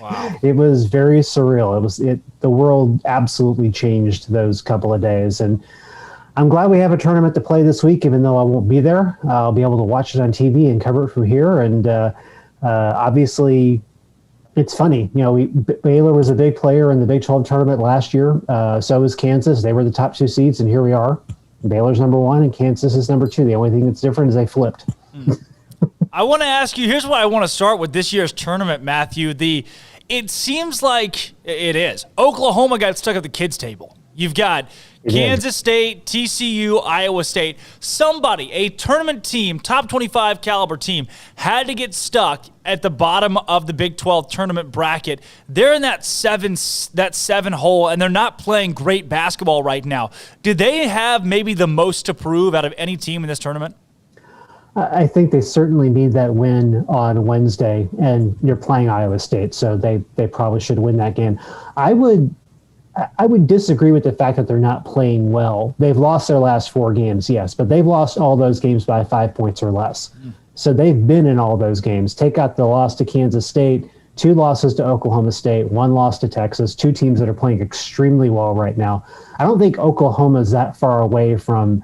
Wow. It was very surreal. The world absolutely changed those couple of days. And I'm glad we have a tournament to play this week, even though I won't be there. I'll be able to watch it on TV and cover it from here. And obviously, it's funny. Baylor was a big player in the Big 12 tournament last year. So was Kansas. They were the top 2 seeds, and here we are. Baylor's number 1, and Kansas is number 2. The only thing that's different is they flipped. I want to ask you, here's what I want to start with this year's tournament, Matthew. It seems like it is. Oklahoma got stuck at the kids' table. You've got Kansas State, TCU, Iowa State. Somebody, a tournament team, top 25 caliber team, had to get stuck at the bottom of the Big 12 tournament bracket. They're in that seven hole, and they're not playing great basketball right now. Do they have maybe the most to prove out of any team in this tournament? I think they certainly need that win on Wednesday, and you're playing Iowa State, so they probably should win that game. I would disagree with the fact that they're not playing well. They've lost their last 4 games, yes, but they've lost all those games by 5 points or less. So they've been in all those games. Take out the loss to Kansas State. 2 losses to Oklahoma State, 1 loss to Texas, 2 teams that are playing extremely well right now. I don't think Oklahoma is that far away from,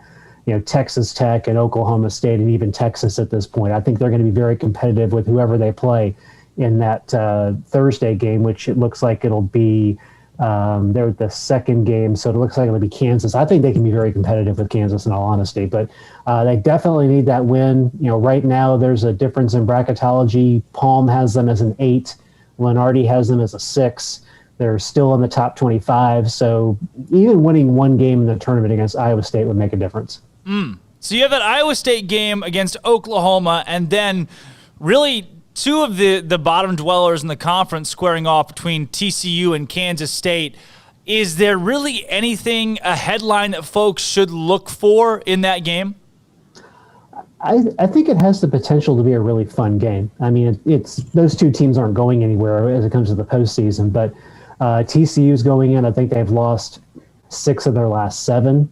Texas Tech and Oklahoma State and even Texas at this point. I think they're going to be very competitive with whoever they play in that Thursday game, which it looks like it'll be they're the second game, so it looks like it'll be Kansas. I think they can be very competitive with Kansas in all honesty, but they definitely need that win. Right now there's a difference in bracketology. Palm has them as an 8. Lenardi has them as a 6. They're still in the top 25, so even winning 1 game in the tournament against Iowa State would make a difference. So you have that Iowa State game against Oklahoma, and then really 2 of the bottom dwellers in the conference squaring off between TCU and Kansas State. Is there really anything, a headline that folks should look for in that game? I think it has the potential to be a really fun game. I mean, it's those 2 teams aren't going anywhere as it comes to the postseason, but TCU's going in. I think they've lost 6 of their last 7.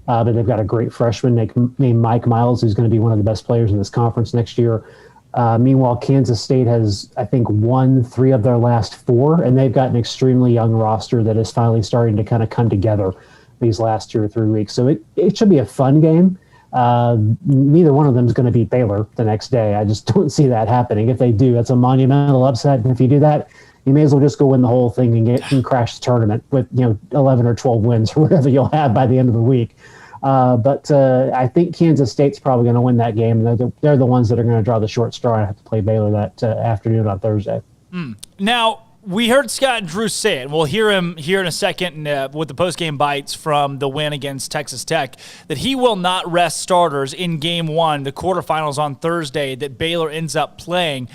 But they've got a great freshman named Mike Miles, who's going to be one of the best players in this conference next year. Meanwhile, Kansas State has, I think, won 3 of their last 4, and they've got an extremely young roster that is finally starting to kind of come together these last 2 or 3 weeks. So it should be a fun game. Neither one of them is going to beat Baylor the next day. I just don't see that happening. If they do, that's a monumental upset. And if you do that, you may as well just go win the whole thing and crash the tournament with 11 or 12 wins or whatever you'll have by the end of the week. But I think Kansas State's probably going to win that game. They're the ones that are going to draw the short straw and have to play Baylor that afternoon on Thursday. Now, we heard Scott Drew say it. We'll hear him here in a second with the postgame bites from the win against Texas Tech, that he will not rest starters in Game 1, the quarterfinals on Thursday, that Baylor ends up playing.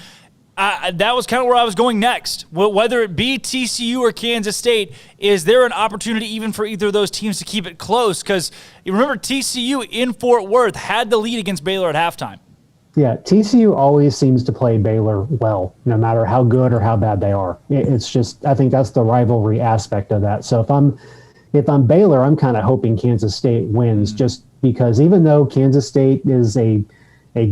That was kind of where I was going next. Whether it be TCU or Kansas State, is there an opportunity even for either of those teams to keep it close? Because you remember TCU in Fort Worth had the lead against Baylor at halftime. Yeah, TCU always seems to play Baylor well, no matter how good or how bad they are. It's just, I think that's the rivalry aspect of that. So if I'm Baylor, I'm kind of hoping Kansas State wins, just because even though Kansas State is a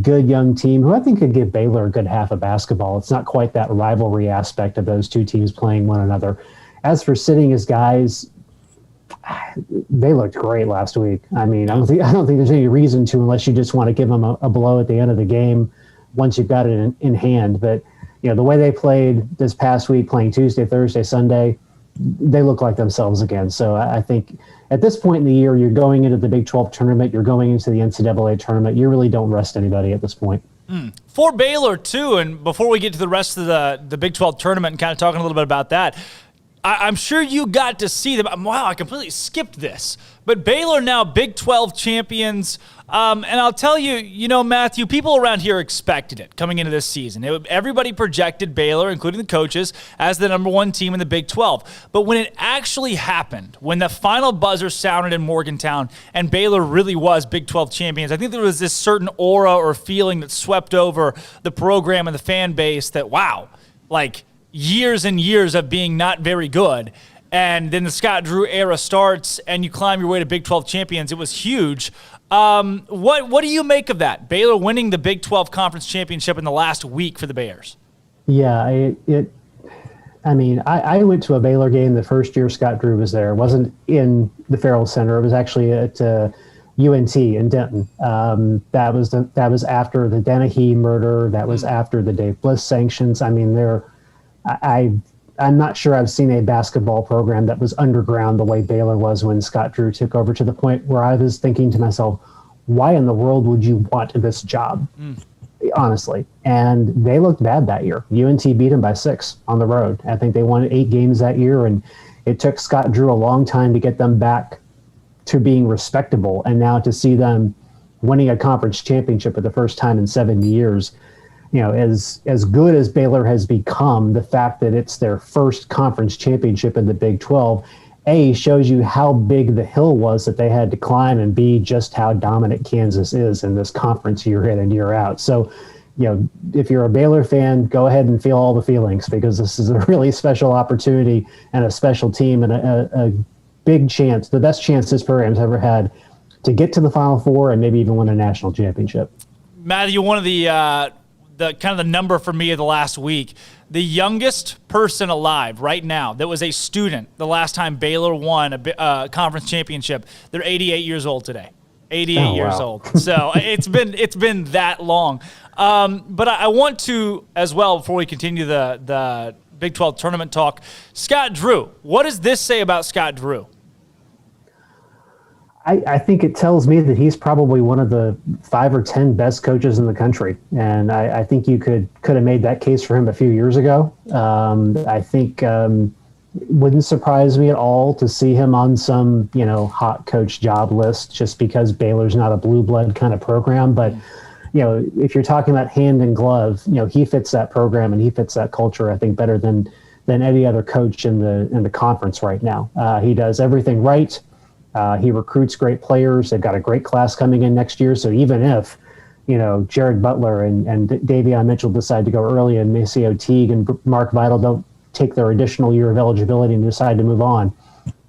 good young team who I think could give Baylor a good half of basketball, it's not quite that rivalry aspect of those 2 teams playing one another. As for sitting his guys, they looked great last week. I mean, I don't think there's any reason to, unless you just want to give them a blow at the end of the game once you've got it in hand. But the way they played this past week, playing Tuesday, Thursday, Sunday, they look like themselves again. So I think at this point in the year, you're going into the Big 12 tournament, you're going into the NCAA tournament. You really don't rest anybody at this point. For Baylor, too, and before we get to the rest of the Big 12 tournament and kind of talking a little bit about that, I'm sure you got to see them. Wow, I completely skipped this. But Baylor now Big 12 champions. And I'll tell you, Matthew, people around here expected it coming into this season. Everybody projected Baylor, including the coaches, as the number 1 team in the Big 12. But when it actually happened, when the final buzzer sounded in Morgantown and Baylor really was Big 12 champions, I think there was this certain aura or feeling that swept over the program and the fan base that, wow, like years and years of being not very good. And then the Scott Drew era starts and you climb your way to Big 12 champions. It was huge. What do you make of that? Baylor winning the Big 12 Conference Championship in the last week for the Bears. Yeah, I went to a Baylor game the first year Scott Drew was there. It wasn't in the Ferrell Center. It was actually at UNT in Denton. That was after the Dennehy murder. That was after the Dave Bliss sanctions. I mean, I'm not sure I've seen a basketball program that was underground the way Baylor was when Scott Drew took over, to the point where I was thinking to myself, why in the world would you want this job? Honestly. And they looked bad that year. UNT beat them by 6 on the road. I think they won 8 games that year, and it took Scott Drew a long time to get them back to being respectable. And now to see them winning a conference championship for the first time in 7 years, as good as Baylor has become, the fact that it's their first conference championship in the Big 12, A, shows you how big the hill was that they had to climb, and B, just how dominant Kansas is in this conference year in and year out. So, if you're a Baylor fan, go ahead and feel all the feelings, because this is a really special opportunity and a special team and a big chance, the best chance this program's ever had to get to the Final Four and maybe even win a national championship. Matthew, one of the kind of the number for me of the last week. The youngest person alive right now that was a student the last time Baylor won a conference championship, they're 88 years old today. 88 years old. So it's been that long. But I want to, as well, before we continue the Big 12 tournament talk, Scott Drew. What does this say about Scott Drew? I think it tells me that he's probably one of the 5 or 10 best coaches in the country. And I think you could have made that case for him a few years ago. I think wouldn't surprise me at all to see him on some, hot coach job list just because Baylor's not a blue blood kind of program. But, if you're talking about hand in glove, he fits that program and he fits that culture, I think, better than any other coach in the conference right now. He does everything right. He recruits great players. They've got a great class coming in next year. So even if, Jared Butler and Davion Mitchell decide to go early and Maceo Teague and Mark Vital don't take their additional year of eligibility and decide to move on,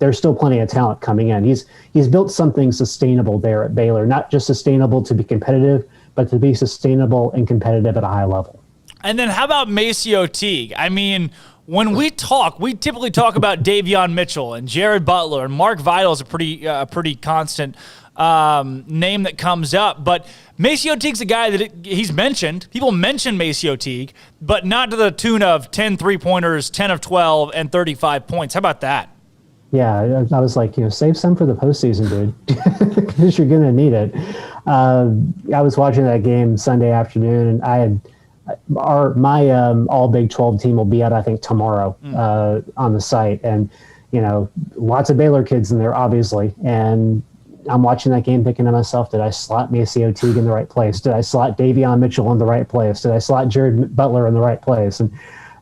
there's still plenty of talent coming in. He's built something sustainable there at Baylor, not just sustainable to be competitive, but to be sustainable and competitive at a high level. And then how about Maceo Teague? I mean, when we typically talk about Davion Mitchell and Jared Butler, and Mark Vital is a pretty constant name that comes up. But Maceo Teague's a guy that he's mentioned. People mention Maceo Teague, but not to the tune of 10 3-pointers, 10 of 12, and 35 points. How about that? Yeah, I was like, save some for the postseason, dude, because you're going to need it. I was watching that game Sunday afternoon, and I had my all Big 12 team will be out, I think, tomorrow on the site. And, lots of Baylor kids in there, obviously. And I'm watching that game thinking to myself, did I slot Maceo Teague in the right place? Did I slot Davion Mitchell in the right place? Did I slot Jared Butler in the right place? And,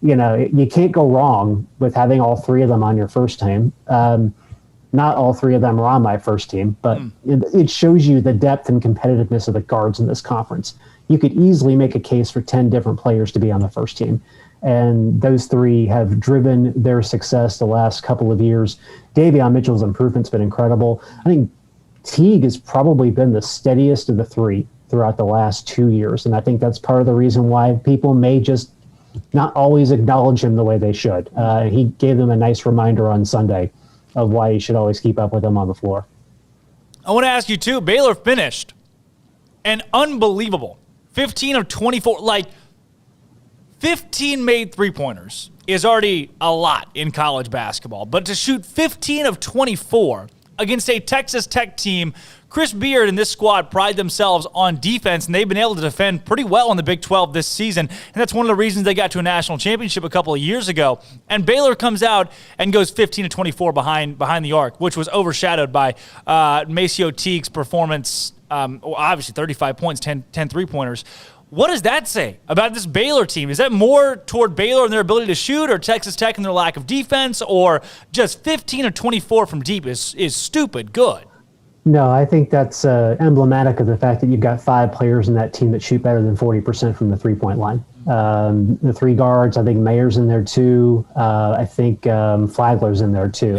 you can't go wrong with having all three of them on your first team. Not all three of them are on my first team, but it shows you the depth and competitiveness of the guards in this conference. You could easily make a case for 10 different players to be on the first team. And those three have driven their success the last couple of years. Davion Mitchell's improvement's been incredible. I think Teague has probably been the steadiest of the three throughout the last 2 years. And I think that's part of the reason why people may just not always acknowledge him the way they should. He gave them a nice reminder on Sunday of why you should always keep up with him on the floor. I want to ask you, too, Baylor finished an unbelievable 15 of 24, 15 made three-pointers is already a lot in college basketball. But to shoot 15 of 24 against a Texas Tech team, Chris Beard and this squad pride themselves on defense, and they've been able to defend pretty well in the Big 12 this season. And that's one of the reasons they got to a national championship a couple of years ago. And Baylor comes out and goes 15 to 24 behind the arc, which was overshadowed by Maceo Teague's performance. Obviously 35 points, 10 3-pointers. What does that say about this Baylor team? Is that more toward Baylor and their ability to shoot, or Texas Tech and their lack of defense, or just 15 or 24 from deep is stupid good? No, I think that's emblematic of the fact that you've got 5 players in that team that shoot better than 40% from the three-point line. The 3 guards, I think Mayer's in there too. I think Flagler's in there too.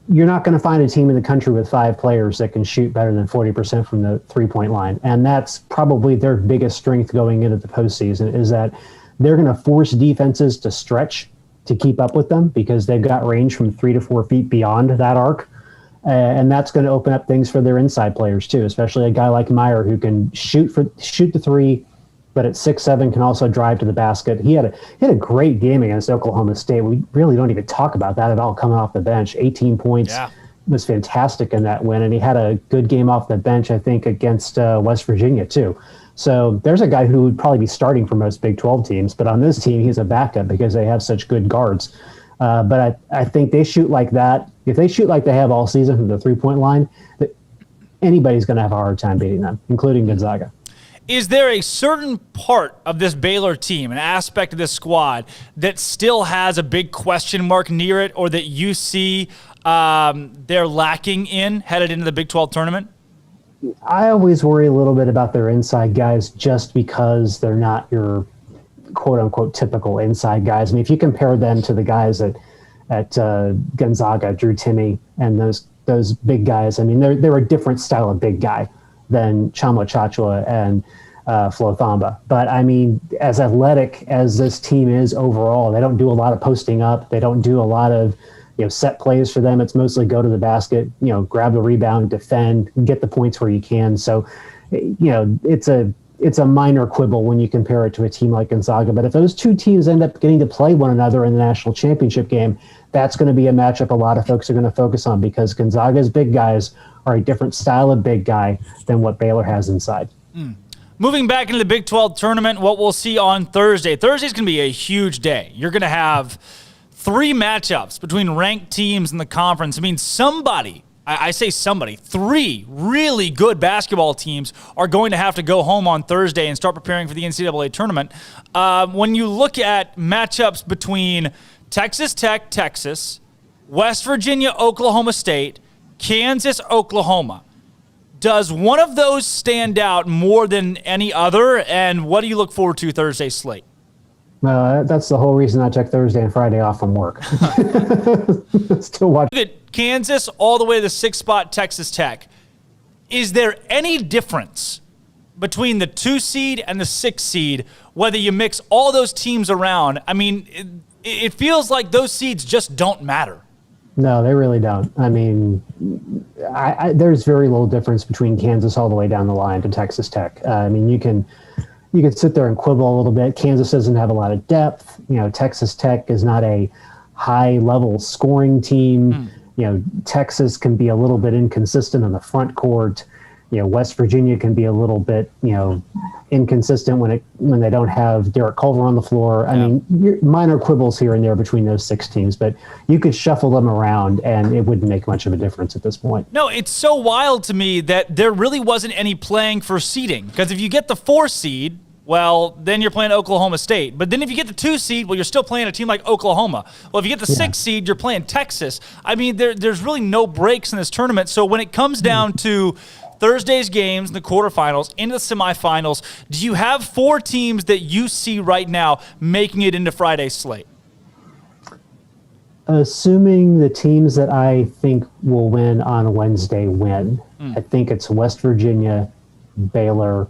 You're not going to find a team in the country with 5 players that can shoot better than 40% from the three-point line. And that's probably their biggest strength going into the postseason, is that they're going to force defenses to stretch to keep up with them because they've got range from 3 to 4 feet beyond that arc. And that's going to open up things for their inside players too, especially a guy like Meyer who can shoot the three, but at 6'7" can also drive to the basket. He had a great game against Oklahoma State. We really don't even talk about that at all coming off the bench. 18 points, was fantastic in that win, and he had a good game off the bench, I think, against West Virginia too. So there's a guy who would probably be starting for most Big 12 teams, but on this team he's a backup because they have such good guards. But I think they shoot like that. If they shoot like they have all season from the three-point line, anybody's going to have a hard time beating them, including Gonzaga. Is there a certain part of this Baylor team, an aspect of this squad, that still has a big question mark near it, or that you see they're lacking in headed into the Big 12 tournament? I always worry a little bit about their inside guys just because they're not your quote-unquote typical inside guys. I mean, if you compare them to the guys at Gonzaga, Drew Timme, and those big guys, I mean, they're a different style of big guy than Chama Chachua and Flo Thamba. But I mean, as athletic as this team is overall, they don't do a lot of posting up. They don't do a lot of set plays for them. It's mostly go to the basket, grab the rebound, defend, get the points where you can. So, it's a minor quibble when you compare it to a team like Gonzaga. But if those two teams end up getting to play one another in the national championship game, that's going to be a matchup a lot of folks are going to focus on, because Gonzaga's big guys are a different style of big guy than what Baylor has inside. Moving back into the Big 12 tournament, what we'll see on Thursday. Thursday's going to be a huge day. You're going to have 3 matchups between ranked teams in the conference. I mean, I say somebody, 3 really good basketball teams are going to have to go home on Thursday and start preparing for the NCAA tournament. When you look at matchups between Texas Tech, Texas, West Virginia, Oklahoma State, Kansas, Oklahoma, does one of those stand out more than any other? And what do you look forward to Thursday's slate? That's the whole reason I took Thursday and Friday off from work. Still watch. Look at Kansas all the way to the 6th spot, Texas Tech. Is there any difference between the 2 seed and the 6 seed, whether you mix all those teams around? I mean, it feels like those seeds just don't matter. No, they really don't. I mean, there's very little difference between Kansas all the way down the line to Texas Tech. I mean, you can sit there and quibble a little bit. Kansas doesn't have a lot of depth. Texas Tech is not a high-level scoring team. Texas can be a little bit inconsistent on the front court. West Virginia can be a little bit, inconsistent when they don't have Derek Culver on the floor. I mean, minor quibbles here and there between those 6 teams, but you could shuffle them around and it wouldn't make much of a difference at this point. No, it's so wild to me that there really wasn't any playing for seeding, because if you get the 4 seed, well, then you're playing Oklahoma State. But then if you get the 2 seed, well, you're still playing a team like Oklahoma. Well, if you get the 6 seed, you're playing Texas. I mean, there's really no breaks in this tournament. So when it comes down to Thursday's games, the quarterfinals, into the semifinals, do you have 4 teams that you see right now making it into Friday's slate? Assuming the teams that I think will win on Wednesday win, I think it's West Virginia, Baylor,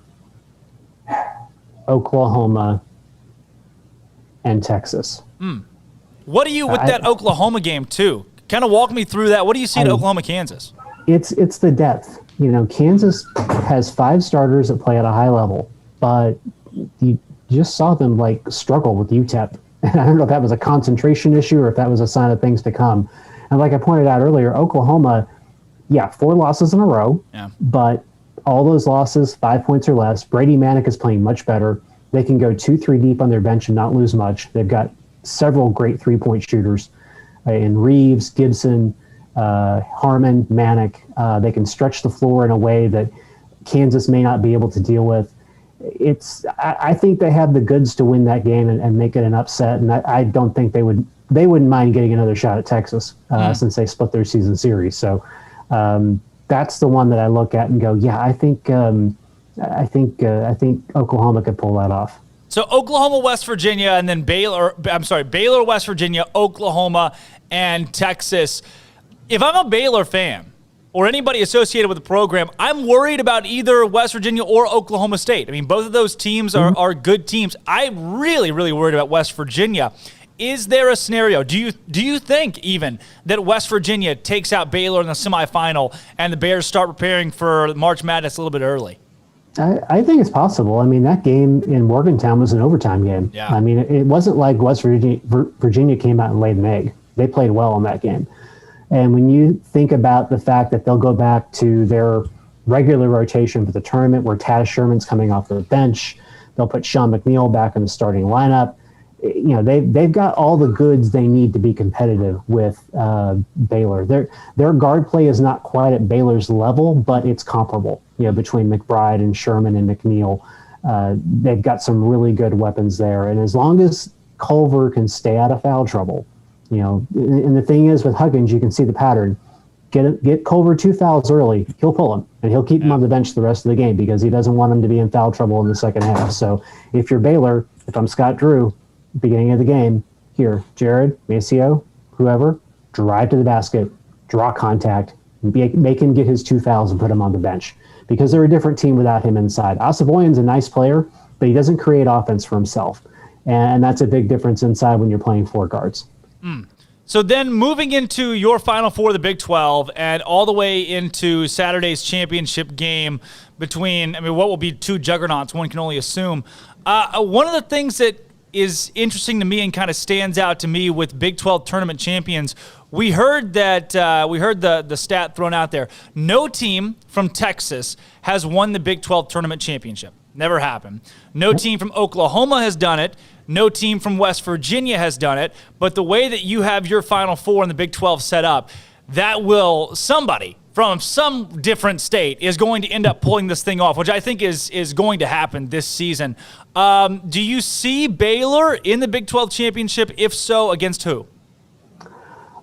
Oklahoma, and Texas. What do you with that Oklahoma game too? Kind of walk me through that. What do you see in Oklahoma, Kansas? It's the depth. Kansas has 5 starters that play at a high level, but you just saw them struggle with UTEP. And I don't know if that was a concentration issue or if that was a sign of things to come. And like I pointed out earlier, Oklahoma, 4 losses in a row, but all those losses, 5 points or less. Brady Manick is playing much better. They can go 2-3 deep on their bench and not lose much. They've got several great 3-point shooters in Reeves, Gibson, Harmon, Manick. They can stretch the floor in a way that Kansas may not be able to deal with. I think they have the goods to win that game and make it an upset. And I don't think they wouldn't mind getting another shot at Texas since they split their season series. So that's the one that I look at and go, I think Oklahoma could pull that off. So Oklahoma, West Virginia, and then Baylor, West Virginia, Oklahoma, and Texas. If I'm a Baylor fan or anybody associated with the program, I'm worried about either West Virginia or Oklahoma State. I mean, both of those teams are good teams. I'm really, really worried about West Virginia. Is there a scenario? Do you think even that West Virginia takes out Baylor in the semifinal and the Bears start preparing for March Madness a little bit early? I think it's possible. I mean, that game in Morgantown was an overtime game. Yeah. I mean, it wasn't like West Virginia came out and laid an egg. They played well in that game. And when you think about the fact that they'll go back to their regular rotation for the tournament where Taz Sherman's coming off the bench, they'll put Sean McNeil back in the starting lineup. They've got all the goods they need to be competitive with Baylor. Their guard play is not quite at Baylor's level, but it's comparable. Between McBride and Sherman and McNeil, they've got some really good weapons there. And as long as Culver can stay out of foul trouble, and the thing is with Huggins, you can see the pattern. Get Culver 2 fouls early, he'll pull him, and he'll keep him on the bench the rest of the game because he doesn't want him to be in foul trouble in the second half. So if you're Baylor, if I'm Scott Drew, beginning of the game, here, Jared, Maceo, whoever, drive to the basket, draw contact, Make him get his 2 fouls and put him on the bench because they're a different team without him inside. Asavoyan's a nice player, but he doesn't create offense for himself. And that's a big difference inside when you're playing 4 guards. So then moving into your Final Four of the Big 12 and all the way into Saturday's championship game between, what will be 2 juggernauts, one can only assume. One of the things that is interesting to me and kind of stands out to me with Big 12 tournament champions, we heard the stat thrown out there. No team from Texas has won the Big 12 tournament championship. Never happened. No team from Oklahoma has done it. No team from West Virginia has done it. But the way that you have your Final Four in the Big 12 set up, that will somebody from some different state is going to end up pulling this thing off, which I think is going to happen this season. Do you see Baylor in the Big 12 championship? If so, against who?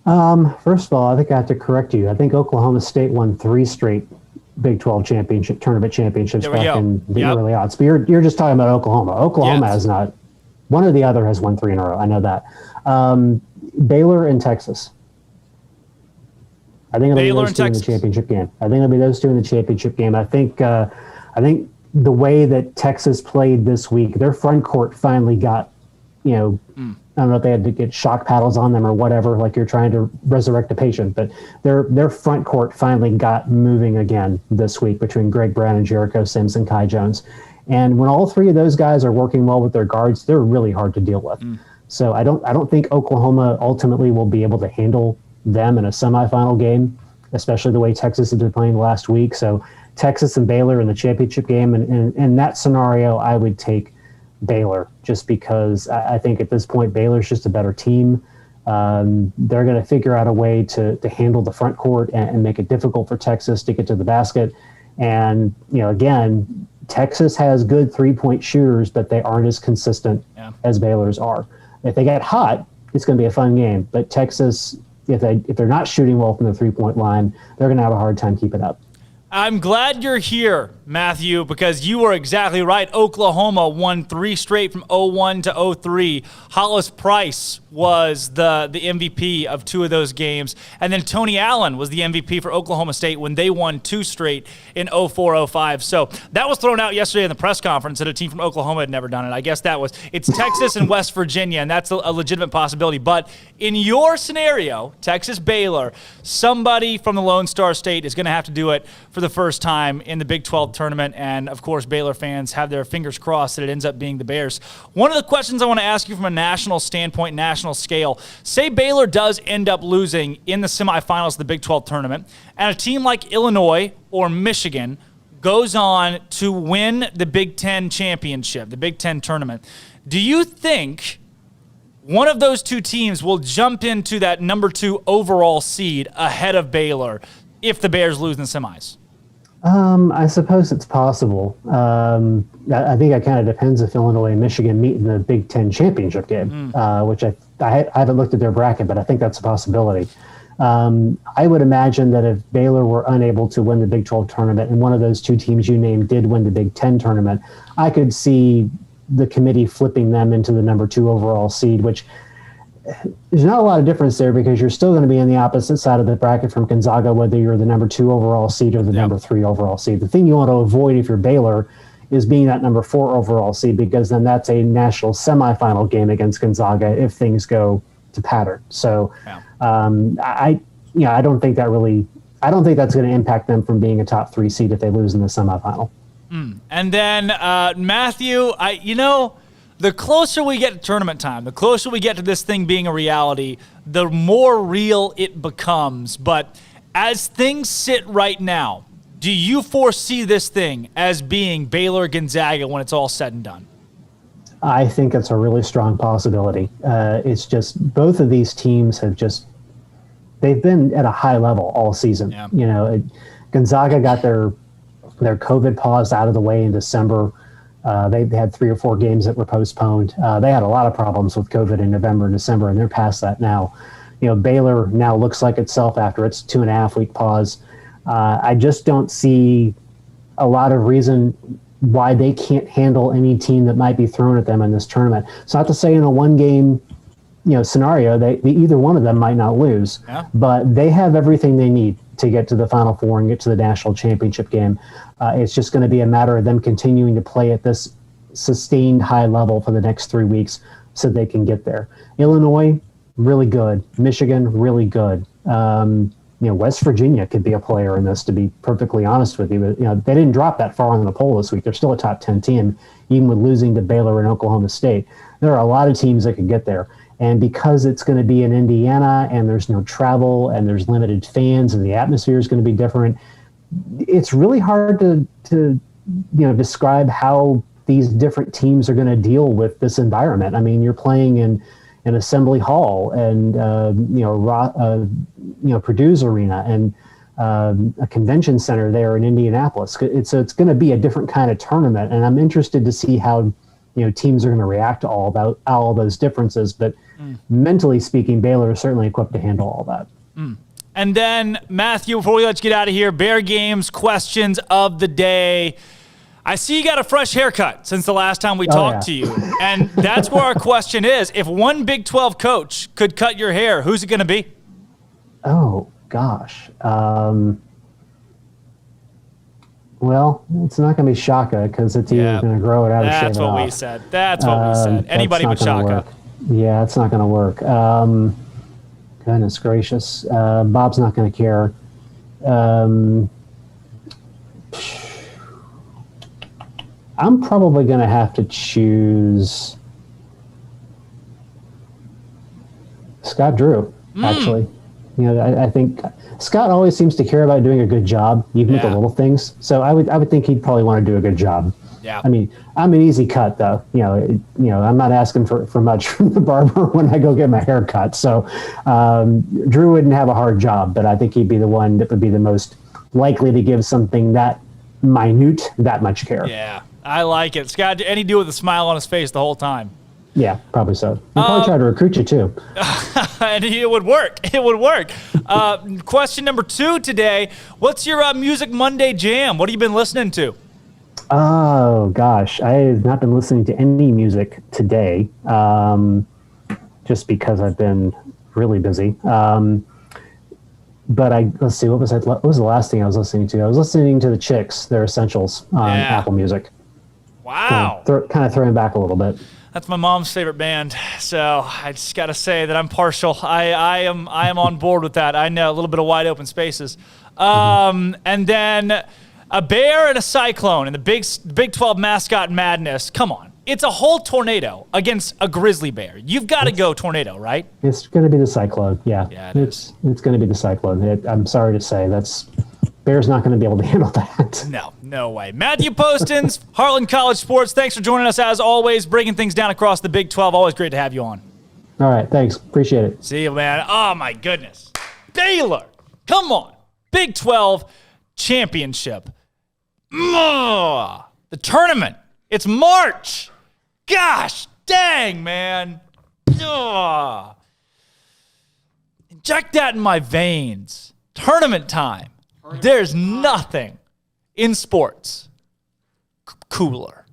First of all, I think I have to correct you. I think Oklahoma State won 3 straight Big 12 tournament championships back in the early odds. But you're just talking about Oklahoma. Oklahoma has not. One or the other has won 3 in a row. I know that. Baylor and Texas. I think it'll be those 2 in the championship game. I think the way that Texas played this week, their front court finally got, I don't know if they had to get shock paddles on them or whatever, like you're trying to resurrect a patient, but their front court finally got moving again this week between Greg Brown and Jericho Sims and Kai Jones. And when all 3 of those guys are working well with their guards, they're really hard to deal with. So I don't think Oklahoma ultimately will be able to handle them in a semifinal game, especially the way Texas has been playing last week. So Texas and Baylor in the championship game, and in that scenario, I would take Baylor just because I think at this point Baylor's just a better team. They're going to figure out a way to handle the front court and make it difficult for Texas to get to the basket. And again, Texas has good 3-point shooters, but they aren't as consistent as Baylor's are. If they get hot, it's going to be a fun game. But Texas, if they're not shooting well from the 3-point line, they're going to have a hard time keeping up. I'm glad you're here, Matthew, because you were exactly right. Oklahoma won 3 straight from 0-1 to 0-3. Hollis Price was the MVP of 2 of those games. And then Tony Allen was the MVP for Oklahoma State when they won 2 straight in 0-4-0-5. So that was thrown out yesterday in the press conference that a team from Oklahoma had never done it. I guess it's Texas and West Virginia, and that's a legitimate possibility. But in your scenario, Texas-Baylor, somebody from the Lone Star State is going to have to do it for the first time in the Big 12 tournament, and of course Baylor fans have their fingers crossed that it ends up being the Bears. One of the questions I want to ask you from a national standpoint, national scale, say Baylor does end up losing in the semifinals of the Big 12 tournament, and a team like Illinois or Michigan goes on to win the Big 10 championship, the Big 10 tournament. Do you think one of those 2 teams will jump into that number 2 overall seed ahead of Baylor if the Bears lose in the semis? I suppose it's possible. I think it kind of depends if Illinois and Michigan meet in the Big 10 championship game, which I haven't looked at their bracket, but I think that's a possibility. I would imagine that if Baylor were unable to win the Big 12 tournament and one of those 2 teams you named did win the Big 10 tournament, I could see the committee flipping them into the number 2 overall seed, which there's not a lot of difference there because you're still going to be on the opposite side of the bracket from Gonzaga, whether you're the number 2 overall seed or the number 3 overall seed. The thing you want to avoid if you're Baylor is being that number 4 overall seed, because then that's a national semifinal game against Gonzaga if things go to pattern. So I don't think that's going to impact them from being a top 3 seed if they lose in the semifinal. And then Matthew, the closer we get to tournament time, the closer we get to this thing being a reality, the more real it becomes. But as things sit right now, do you foresee this thing as being Baylor-Gonzaga when it's all said and done? I think it's a really strong possibility. It's just both of these teams they've been at a high level all season. Gonzaga got their COVID pause out of the way in December. They had 3 or 4 games that were postponed. They had a lot of problems with COVID in November and December, and they're past that now. Baylor now looks like itself after its 2.5-week pause. I just don't see a lot of reason why they can't handle any team that might be thrown at them in this tournament. It's not to say in a 1-game scenario, either one of them might not lose, but they have everything they need to get to the Final Four and get to the national championship game. It's just going to be a matter of them continuing to play at this sustained high level for the next 3 weeks so they can get there. Illinois, really good. Michigan, really good. West Virginia could be a player in this, to be perfectly honest with you. But, they didn't drop that far on the poll this week. They're still a top 10 team, even with losing to Baylor and Oklahoma State. There are a lot of teams that could get there. And because it's going to be in Indiana and there's no travel and there's limited fans and the atmosphere is going to be different, it's really hard to describe how these different teams are going to deal with this environment. I mean, you're playing in an Assembly Hall and Purdue's Arena and a convention center there in Indianapolis. So it's going to be a different kind of tournament, and I'm interested to see how teams are going to react to all those differences. But mentally speaking, Baylor is certainly equipped to handle all that. And then, Matthew, before we let you get out of here, Bear Games questions of the day. I see you got a fresh haircut since the last time we talked to you. And that's where our question is. If one Big 12 coach could cut your hair, who's it going to be? Oh, gosh. Well, it's not going to be Shaka because it's either going to grow it out or shave it off. That's what we said. That's what we said. Anybody but Shaka. Yeah, it's not going to work. Goodness gracious. Bob's not going to care. I'm probably going to have to choose Scott Drew, actually. I think Scott always seems to care about doing a good job, even with the little things. So I would think he'd probably want to do a good job. Yeah. I mean, I'm an easy cut, though. I'm not asking for much from the barber when I go get my hair cut. So Drew wouldn't have a hard job, but I think he'd be the one that would be the most likely to give something that minute that much care. Yeah, I like it. Scott, and he'd do it with a smile on his face the whole time. Yeah, probably so. He'd probably try to recruit you, too. And it would work. It would work. Question number 2 today. What's your Music Monday jam? What have you been listening to? Oh, gosh. I have not been listening to any music today, just because I've been really busy. But let's see, what was the last thing I was listening to? I was listening to the Chicks, their Essentials on Apple Music. Wow. Kind of throwing back a little bit. That's my mom's favorite band, so I just got to say that I'm partial. I am on board with that. I know a little bit of Wide Open Spaces. And then a bear and a cyclone and the Big 12 mascot madness. Come on. It's a whole tornado against a grizzly bear. You've got to go tornado, right? It's going to be the cyclone, yeah. It's going to be the cyclone. I'm sorry to say, Bear's not going to be able to handle that. No way. Matthew Postins, Heartland College Sports, thanks for joining us as always, breaking things down across the Big 12. Always great to have you on. All right, thanks. Appreciate it. See you, man. Oh, my goodness. Baylor, come on. Big 12 championship. The tournament. It's March. Gosh dang, man. Inject that in my veins. Tournament time. There's nothing in sports cooler.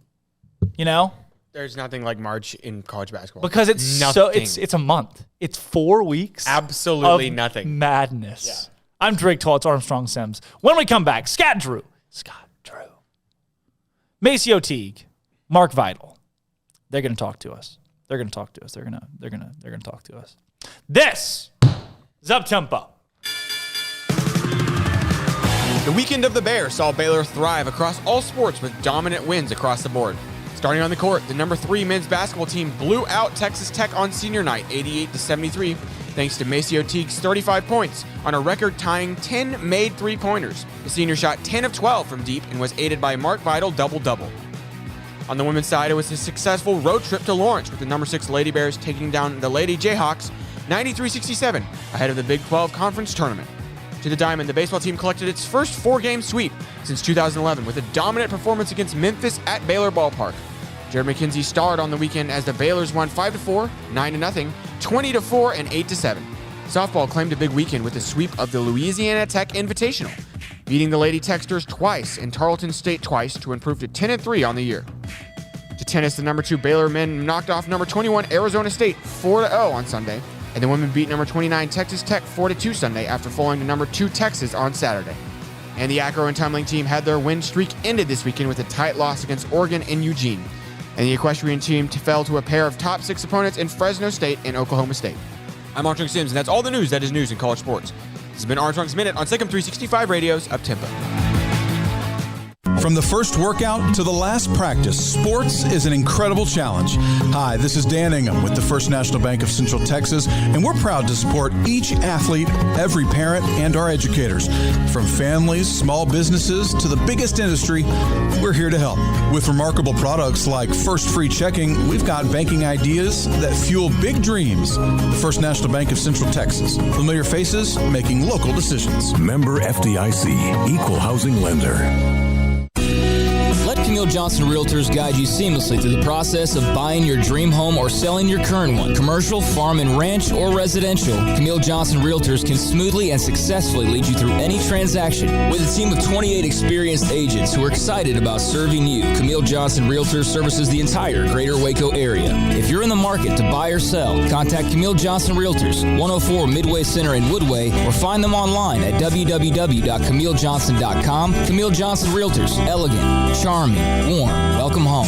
There's nothing like March in college basketball. Because it's a month. It's 4 weeks. Absolutely of nothing. Madness. Yeah. I'm Drake Toll. It's Armstrong Sims. When we come back, Scott Drew. Maceo Teague. Mark Vidal. They're going to talk to us. They're going to talk to us. They're going to talk to us. This is Up Tempo. The weekend of the Bear saw Baylor thrive across all sports with dominant wins across the board. Starting on the court, the number 3 men's basketball team blew out Texas Tech on senior night, 88-73, thanks to Maceo Teague's 35 points on a record-tying 10 made three-pointers. The senior shot 10 of 12 from deep and was aided by Mark Vidal double-double. On the women's side, it was a successful road trip to Lawrence with the number 6 Lady Bears taking down the Lady Jayhawks 93-67 ahead of the Big 12 Conference Tournament. To the diamond, the baseball team collected its first 4-game sweep since 2011 with a dominant performance against Memphis at Baylor Ballpark. Jared McKenzie starred on the weekend as the Baylors won 5-4, 9-0, 20-4, and 8-7. Softball claimed a big weekend with a sweep of the Louisiana Tech Invitational, beating the Lady Techsters twice and Tarleton State twice to improve to 10-3 on the year. To tennis, the number 2 Baylor men knocked off number 21 Arizona State 4-0 on Sunday, and the women beat number 29 Texas Tech 4-2 Sunday after falling to number 2 Texas on Saturday. And the acro and tumbling team had their win streak ended this weekend with a tight loss against Oregon and Eugene. And the equestrian team fell to a pair of top 6 opponents in Fresno State and Oklahoma State. I'm Armstrong Sims, and that's all the news that is news in college sports. This has been Armstrong's Minute on SicEm365 Radio's Uptempo. From the first workout to the last practice, sports is an incredible challenge. Hi, this is Dan Ingham with the First National Bank of Central Texas, and we're proud to support each athlete, every parent, and our educators. From families, small businesses, to the biggest industry, we're here to help. With remarkable products like First Free Checking, we've got banking ideas that fuel big dreams. The First National Bank of Central Texas. Familiar faces making local decisions. Member FDIC, Equal Housing Lender. Let Camille Johnson Realtors guide you seamlessly through the process of buying your dream home or selling your current one. Commercial, farm and ranch, or residential, Camille Johnson Realtors can smoothly and successfully lead you through any transaction. With a team of 28 experienced agents who are excited about serving you, Camille Johnson Realtors services the entire greater Waco area. If you're in the market to buy or sell, contact Camille Johnson Realtors, 104 Midway Center in Woodway, or find them online at www.camillejohnson.com. Camille Johnson Realtors, elegant, charming, warm. Welcome home.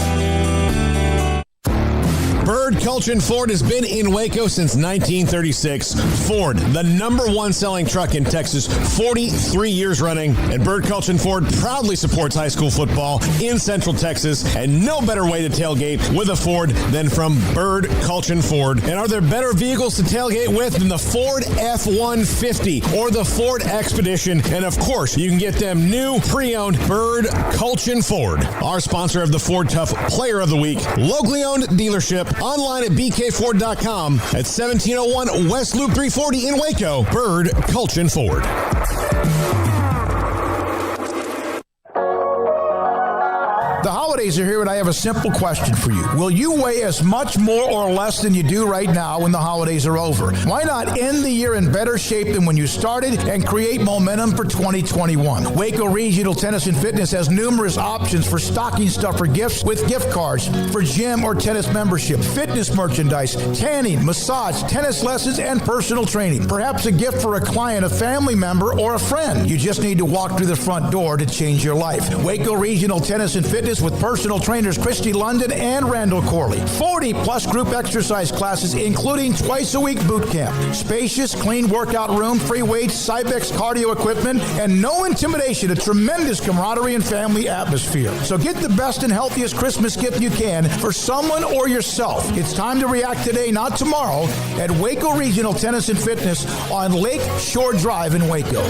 Bird Culchin Ford has been in Waco since 1936. Ford, the number 1 selling truck in Texas, 43 years running. And Bird Culchin Ford proudly supports high school football in Central Texas. And no better way to tailgate with a Ford than from Bird Culchin Ford. And are there better vehicles to tailgate with than the Ford F-150 or the Ford Expedition? And of course, you can get them new, pre-owned Bird Culchin Ford. Our sponsor of the Ford Tough Player of the Week, locally owned dealership. Online at bkford.com at 1701 West Loop 340 in Waco. Bird Culchin Ford. The holidays are here, and I have a simple question for you. Will you weigh as much more or less than you do right now when the holidays are over? Why not end the year in better shape than when you started and create momentum for 2021? Waco Regional Tennis and Fitness has numerous options for stocking stuffer gifts with gift cards for gym or tennis membership, fitness merchandise, tanning, massage, tennis lessons, and personal training. Perhaps a gift for a client, a family member, or a friend. You just need to walk through the front door to change your life. Waco Regional Tennis and Fitness with personal trainers Christy London and Randall Corley. 40-plus group exercise classes, including twice-a-week boot camp. Spacious, clean workout room, free weights, Cybex cardio equipment, and no intimidation. A tremendous camaraderie and family atmosphere. So get the best and healthiest Christmas gift you can for someone or yourself. It's time to react today, not tomorrow, at Waco Regional Tennis and Fitness on Lake Shore Drive in Waco.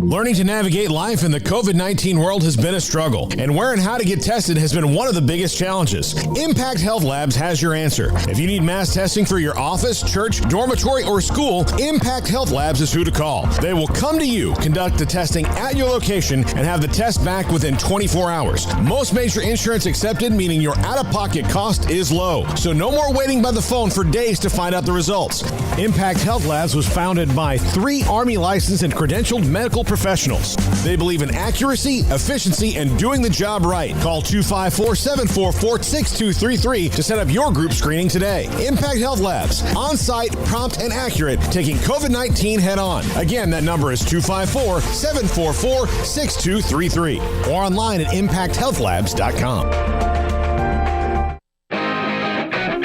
Learning to navigate life in the COVID-19 world has been a struggle, and where and how to get tested has been one of the biggest challenges. Impact Health Labs has your answer. If you need mass testing for your office, church, dormitory, or school, Impact Health Labs is who to call. They will come to you, conduct the testing at your location, and have the test back within 24 hours. Most major insurance accepted, meaning your out-of-pocket cost is low. So no more waiting by the phone for days to find out the results. Impact Health Labs was founded by 3 Army licensed and credentialed medical professionals. They believe in accuracy, efficiency, and doing the job right. Call 254-744-6233 to set up your group screening today. Impact Health Labs, on-site, prompt, and accurate, taking COVID-19 head-on. Again, that number is 254-744-6233 or online at impacthealthlabs.com.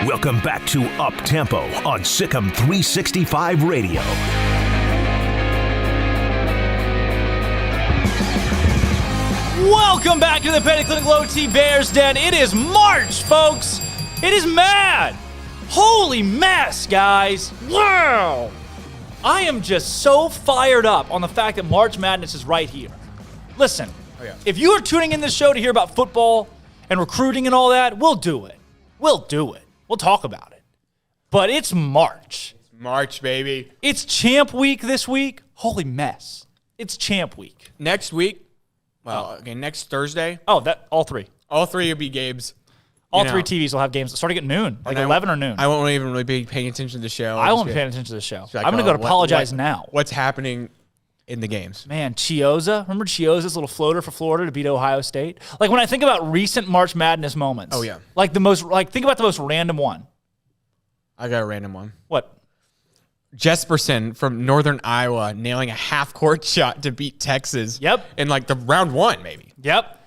Welcome back to Up Tempo on SicEm365 Radio. Welcome back to the Petty Clinic Low T Bears Den. It is March, folks. It is mad. Holy mess, guys. Wow. I am just so fired up on the fact that March Madness is right here. Listen, if you are tuning in this show to hear about football and recruiting and all that, we'll do it. We'll do it. We'll talk about it. But it's March. It's March, baby. It's Champ Week this week. Holy mess. It's Champ Week. Next week. Well, okay, next Thursday. Oh, that all 3. All 3 will be Gabe's. All 3 TVs will have games starting at noon, like 11 or noon. I won't even really be paying attention to the show. I won't be paying attention to the show. I'm going to go to apologize now. What's happening in the games. Man, Chiozza. Remember Chiozza's little floater for Florida to beat Ohio State? Like, when I think about recent March Madness moments. Oh, yeah. Think about the most random one. I got a random one. What? Jesperson from Northern Iowa nailing a half-court shot to beat Texas. Yep. In like the round 1, maybe. Yep.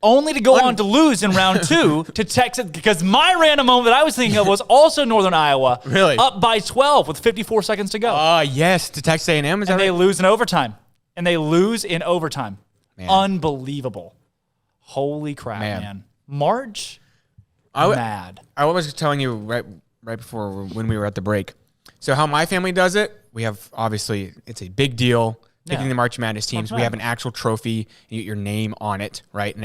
Only to go on to lose in round 2 to Texas, because my random moment that I was thinking of was also Northern Iowa. Really? Up by 12 with 54 seconds to go. Yes, to Texas A&M. They lose in overtime. Man. Unbelievable. Holy crap, man. March, mad. I was telling you right before when we were at the break. So how my family does it, we have, obviously, it's a big deal. Picking the March Madness teams. We have an actual trophy. You get your name on it, right? And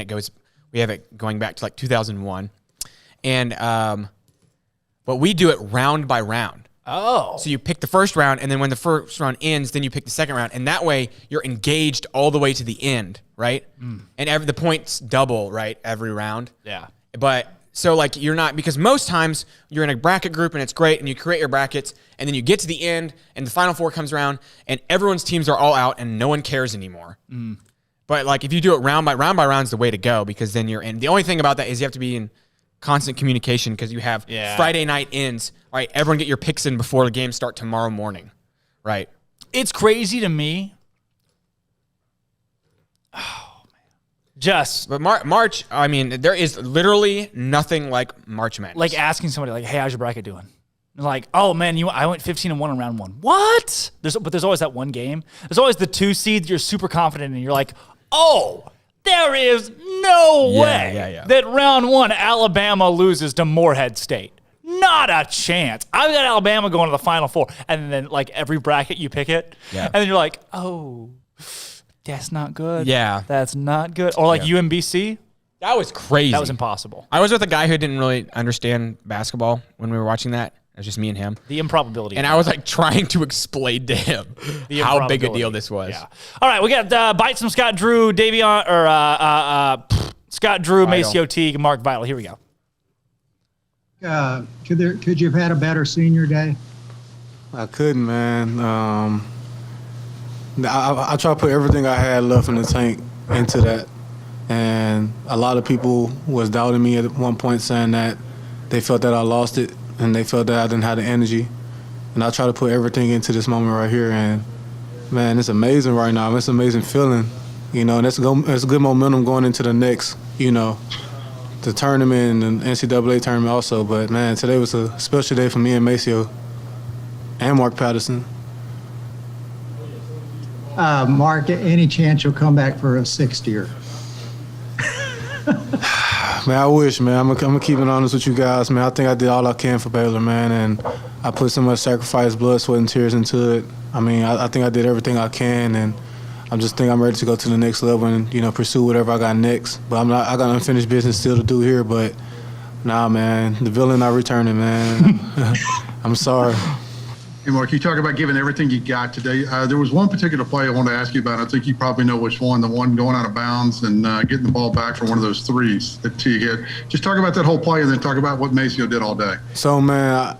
we have it going back to like 2001. And but we do it round by round. Oh. So you pick the first round, and then when the first round ends, then you pick the second round. And that way, you're engaged all the way to the end, right? And the points double, right, every round. Yeah. But so like you're not, because most times you're in a bracket group and it's great and you create your brackets and then you get to the end and the Final Four comes around and everyone's teams are all out and no one cares anymore. But like if you do it round by round is the way to go, because then you're in. The only thing about that is you have to be in constant communication, because you have Friday night ends. All right, everyone get your picks in before the games start tomorrow morning, right? It's crazy to me. But March, I mean, there is literally nothing like March Madness. Like asking somebody, like, hey, how's your bracket doing? And like, oh, man, I went 15-1 in round 1. What? But there's always that one game. There's always the 2 seed you're super confident in. You're like, oh, there is no way that round 1 Alabama loses to Morehead State. Not a chance. I've got Alabama going to the Final Four. And then, like, every bracket you pick it. Yeah. And then you're like, oh, that's not good. Yeah. That's not good. Or like UMBC. That was crazy. That was impossible. I was with a guy who didn't really understand basketball when we were watching that. It was just me and him. The improbability. And I was like trying to explain to him how big a deal this was. Yeah. All right, we got Bites from Scott Drew, Davion, or Scott Drew, Maceo Teague, Mark Vital. Here we go. Could you have had a better senior day? I couldn't, man. I try to put everything I had left in the tank into that. And a lot of people was doubting me at one point, saying that they felt that I lost it and they felt that I didn't have the energy. And I try to put everything into this moment right here. And, man, it's amazing right now. It's an amazing feeling. You know, and that's good momentum going into the next, the tournament and the NCAA tournament also. But, man, today was a special day for me and Maceo and Mark Patterson. Mark, any chance you'll come back for a 6th year? Man, I wish, man. I'm gonna keep it honest with you guys, man. I think I did all I can for Baylor, man, and I put so much sacrifice, blood, sweat, and tears into it. I mean, I think I did everything I can, and I'm ready to go to the next level and, pursue whatever I got next. But I got unfinished business still to do here, but nah, man, the villain not returning, man. I'm sorry. Hey, Mark, you talk about giving everything you got today. There was one particular play I wanted to ask you about. I think you probably know which one, the one going out of bounds and getting the ball back from one of those threes that Teague hit. Just talk about that whole play and then talk about what Maceo did all day. So, man,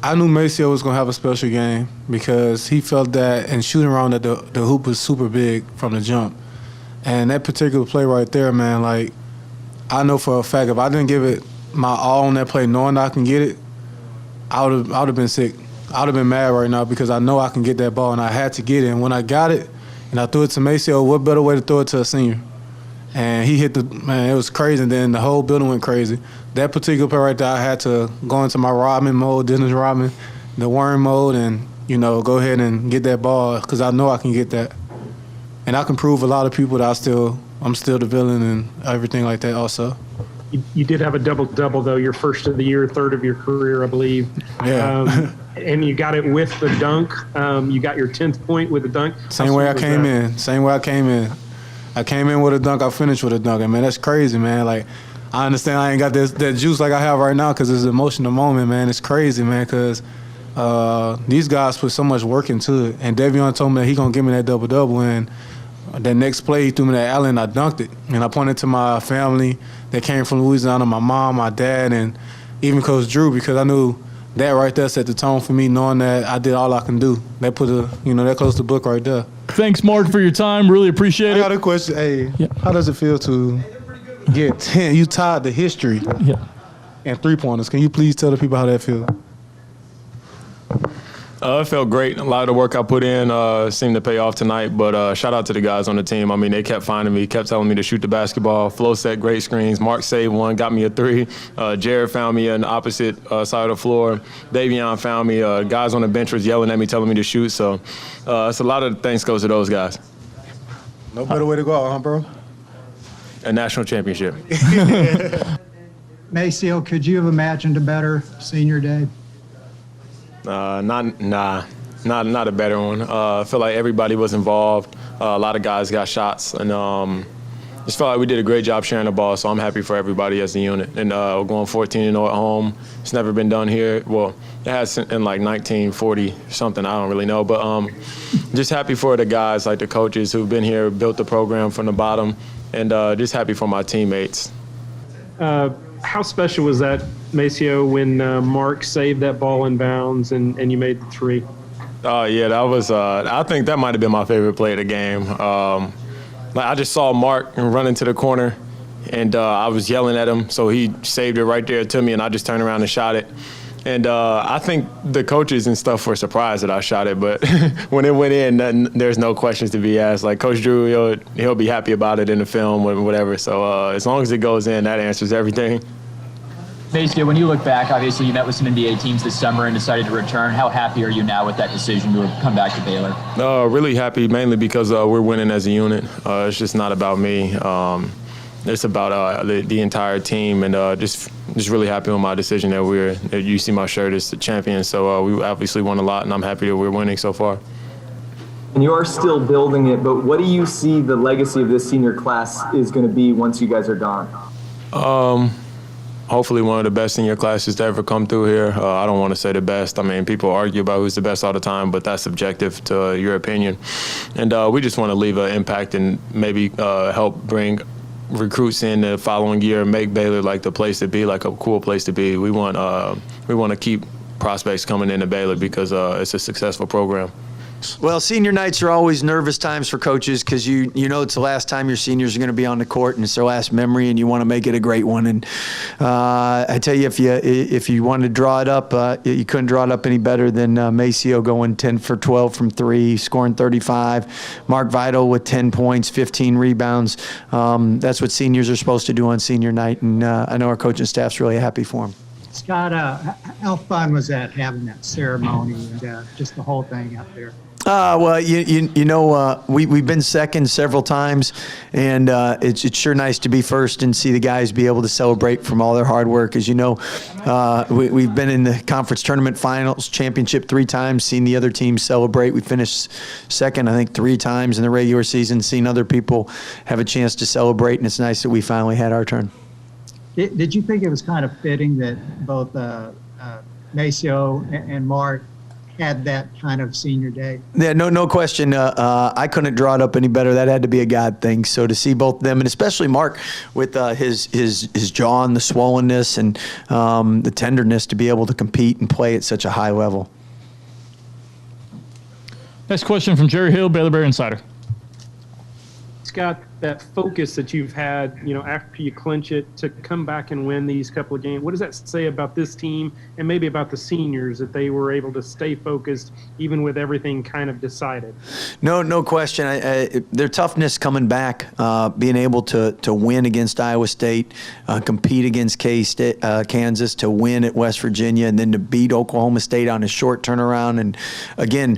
I knew Maceo was going to have a special game because he felt that and shooting around that the hoop was super big from the jump. And that particular play right there, man, like, I know for a fact if I didn't give it my all on that play knowing I can get it, I would have been sick. I would have been mad right now because I know I can get that ball, and I had to get it. And when I got it and I threw it to Maceo, what better way to throw it to a senior? And he hit it was crazy. And then the whole building went crazy. That particular play right there, I had to go into my Rodman mode, Dennis Rodman, the worm mode, and, go ahead and get that ball because I know I can get that. And I can prove a lot of people that I'm still the villain and everything like that also. You did have a double-double, though, your first of the year, third of your career, I believe. Yeah. And you got it with the dunk. You got your 10th point with the dunk. Same way I came in. I came in with a dunk. I finished with a dunk. And, man, that's crazy, man. Like, I understand I ain't got that juice like I have right now because it's an emotional moment, man. It's crazy, man, because these guys put so much work into it. And Devonte told me that he going to give me that double-double. And that next play, he threw me that alley and I dunked it. And I pointed to my family that came from Louisiana, my mom, my dad, and even Coach Drew, because I knew that right there set the tone for me, knowing that I did all I can do. That put that closed the book right there. Thanks, Mark, for your time. Really appreciate it. I got a question. Hey, How does it feel to get 10? You tied the history and 3-pointers. Can you please tell the people how that feels? It felt great. A lot of the work I put in seemed to pay off tonight, but shout out to the guys on the team. I mean, they kept finding me, kept telling me to shoot the basketball. Flo set great screens. Mark saved one, got me a 3. Jared found me on the opposite side of the floor. Davion found me. Guys on the bench was yelling at me, telling me to shoot. So it's a lot of thanks goes to those guys. No better way to go out, huh, bro? A national championship. Maceo, could you have imagined a better senior day? Not a better one. I feel like everybody was involved. A lot of guys got shots, and just felt like we did a great job sharing the ball. So I'm happy for everybody as a unit. And we're going 14-0 at home. It's never been done here. Well, it has in like 1940 something. I don't really know, but just happy for the guys, like the coaches who've been here, built the program from the bottom, and just happy for my teammates. How special was that, Maceo, when Mark saved that ball in bounds and you made the 3? Yeah, that was. I think that might have been my favorite play of the game. I just saw Mark run into the corner, and I was yelling at him, so he saved it right there to me, and I just turned around and shot it. And I think the coaches and stuff were surprised that I shot it, but when it went in, there's no questions to be asked. Like Coach Drew, he'll be happy about it in the film or whatever. So as long as it goes in, that answers everything. Maceo, when you look back, obviously you met with some NBA teams this summer and decided to return. How happy are you now with that decision to come back to Baylor? Really happy, mainly because we're winning as a unit. It's just not about me. It's about the entire team, and just really happy with my decision that you see my shirt is the champion. So we obviously won a lot, and I'm happy that we're winning so far. And you are still building it, but what do you see the legacy of this senior class is going to be once you guys are gone? Hopefully one of the best senior classes to ever come through here. I don't want to say the best. I mean, people argue about who's the best all the time, but that's subjective to your opinion. And we just want to leave an impact and maybe help bring recruits in the following year, make Baylor like the place to be, like a cool place to be. We want to keep prospects coming into Baylor because it's a successful program. Well, senior nights are always nervous times for coaches because you know it's the last time your seniors are going to be on the court and it's their last memory, and you want to make it a great one. And I tell you, if you wanted to draw it up, you couldn't draw it up any better than Maceo going 10 for 12 from 3, scoring 35. Mark Vital with 10 points, 15 rebounds. That's what seniors are supposed to do on senior night, and I know our coaching staff's really happy for them. Scott, how fun was that, having that ceremony and just the whole thing out there? Well, we've been second several times, and it's sure nice to be first and see the guys be able to celebrate from all their hard work. As you know, we've been in the conference tournament finals, championship 3 times, seen the other teams celebrate. We finished second, I think, 3 times in the regular season, seen other people have a chance to celebrate, and it's nice that we finally had our turn. Did you think it was kind of fitting that both Maceo and Mark had that kind of senior day? Yeah, no question. I couldn't draw it up any better. That had to be a God thing. So to see both of them, and especially Mark with his jaw and the swollenness and the tenderness to be able to compete and play at such a high level. Next question from Jerry Hill, Baylor Bear Insider. Scott, that focus that you've had, after you clinch it to come back and win these couple of games, what does that say about this team and maybe about the seniors that they were able to stay focused even with everything kind of decided? No question. Their toughness coming back, being able to win against Iowa State, compete against Kansas, to win at West Virginia, and then to beat Oklahoma State on a short turnaround. And again,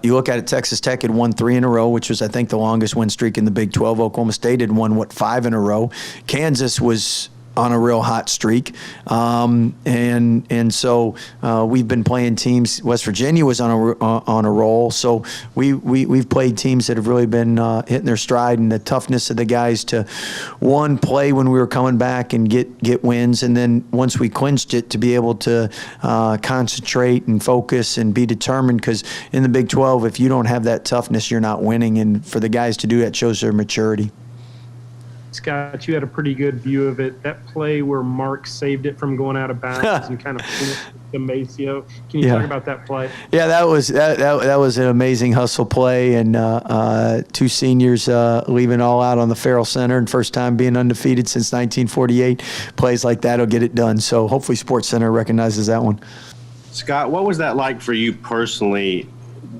you look at it, Texas Tech had won 3 in a row, which was, I think, the longest win streak in the Big 12. Oklahoma State had won, 5 in a row. Kansas was on a real hot streak. And so we've been playing teams. West Virginia was on a roll. So we've played teams that have really been hitting their stride, and the toughness of the guys to, one, play when we were coming back and get wins, and then once we clinched it, to be able to concentrate and focus and be determined, because in the Big 12, if you don't have that toughness, you're not winning. And for the guys to do that shows their maturity. Scott, you had a pretty good view of it. That play where Mark saved it from going out of bounds and kind of finished the Maceo. Can you talk about that play? Yeah, that was an amazing hustle play, and two seniors leaving all out on the Ferrell Center, and first time being undefeated since 1948. Plays like that will get it done. So hopefully Sports Center recognizes that one. Scott, what was that like for you personally?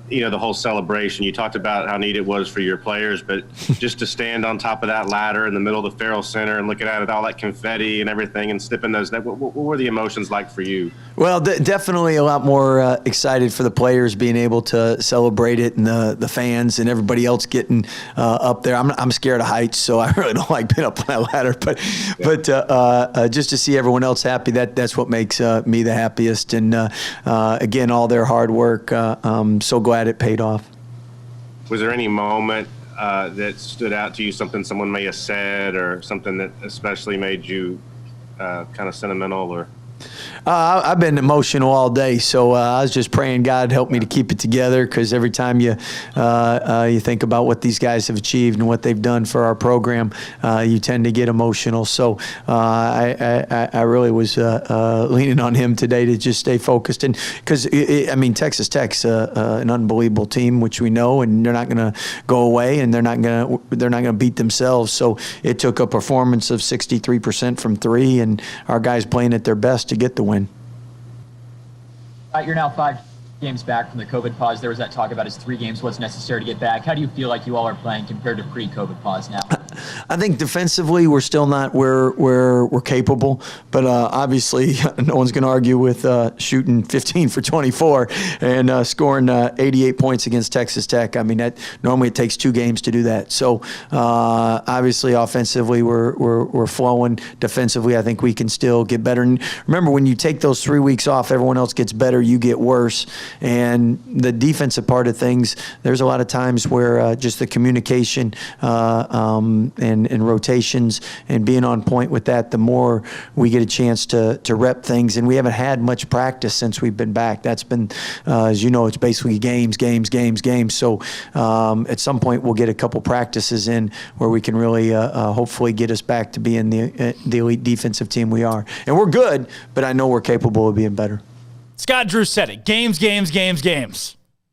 You know, the whole celebration. You talked about how neat it was for your players, but just to stand on top of that ladder in the middle of the Ferrell Center and looking at it, all that confetti and everything, and snipping those, what were the emotions like for you? Well, definitely a lot more excited for the players being able to celebrate it, and the fans and everybody else getting up there. I'm scared of heights, so I really don't like being up on that ladder. But just to see everyone else happy, that's what makes me the happiest. And again, all their hard work. I'm so glad it paid off. Was there any moment that stood out to you, something someone may have said, or something that especially made you kind of sentimental? Or I've been emotional all day, so I was just praying God help me to keep it together, because every time you think about what these guys have achieved and what they've done for our program, you tend to get emotional. So I really was leaning on him today to just stay focused, and because Texas Tech's an unbelievable team, which we know, and they're not going to go away, and they're not going to beat themselves. So it took a performance of 63% from three, and our guys playing at their best to get the win. You're now 5 games back from the COVID pause. There was that talk about his 3 games, what's necessary to get back. How do you feel like you all are playing compared to pre-COVID pause now? I think defensively we're still not where we're capable, but obviously no one's going to argue with shooting 15 for 24 and scoring 88 points against Texas Tech. I mean, that normally it takes 2 games to do that. So obviously offensively we're flowing. Defensively, I think we can still get better. And remember, when you take those 3 weeks off, everyone else gets better, you get worse. And the defensive part of things, there's a lot of times where just the communication and rotations and being on point with that, the more we get a chance to rep things. And we haven't had much practice since we've been back. That's been, as you know, it's basically games. So at some point we'll get a couple practices in where we can really hopefully get us back to being the elite defensive team we are. And we're good, but I know we're capable of being better. Scott Drew said it. Games.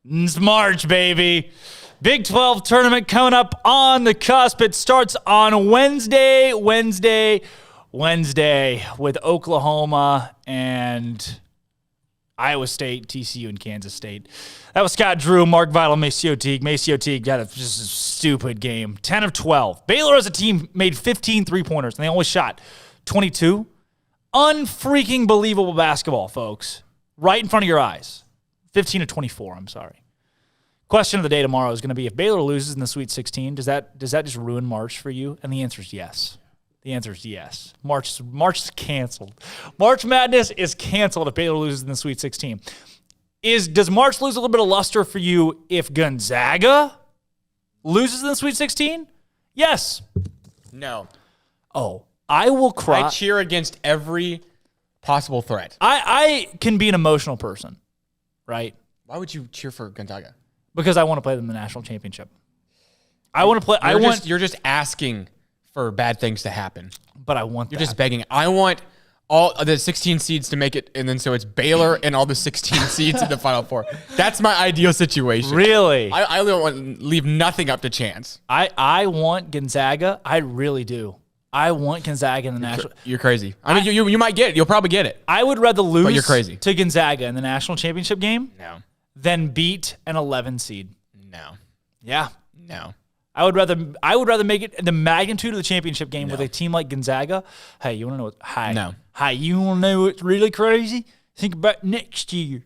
It's March, baby. Big 12 tournament coming up on the cusp. It starts on Wednesday with Oklahoma and Iowa State, TCU, and Kansas State. That was Scott Drew, Mark Vital, Maceo Teague. Maceo Teague got just a stupid game. 10 of 12. Baylor as a team made 15 three-pointers, and they only shot 22. Unfreaking believable basketball, folks. Right in front of your eyes. 15 of 24, I'm sorry. Question of the day tomorrow is going to be, if Baylor loses in the Sweet 16, does that just ruin March for you? And the answer is yes. March is canceled. March Madness is canceled if Baylor loses in the Sweet 16. Does March lose a little bit of luster for you if Gonzaga loses in the Sweet 16? Yes. No. Oh, I will cry. I cheer against every possible threat. I can be an emotional person, right? Why would you cheer for Gonzaga? Because I want to play them in the national championship. You're just asking for bad things to happen. But I want You're just begging. I want all the 16 seeds to make it, and then so it's Baylor and all the 16 seeds in the Final Four. That's my ideal situation. Really? I don't want to leave nothing up to chance. I want Gonzaga. I really do. I want Gonzaga in the national. You're crazy. I mean, you might get it. You'll probably get it. I would rather lose but you're crazy. To Gonzaga in the national championship game No. than beat an 11 seed. No. Yeah. No. I would rather make it the magnitude of the championship game with a team like Gonzaga. Hey, you want to know what? No. Hey, you want to know what's really crazy? Think about next year.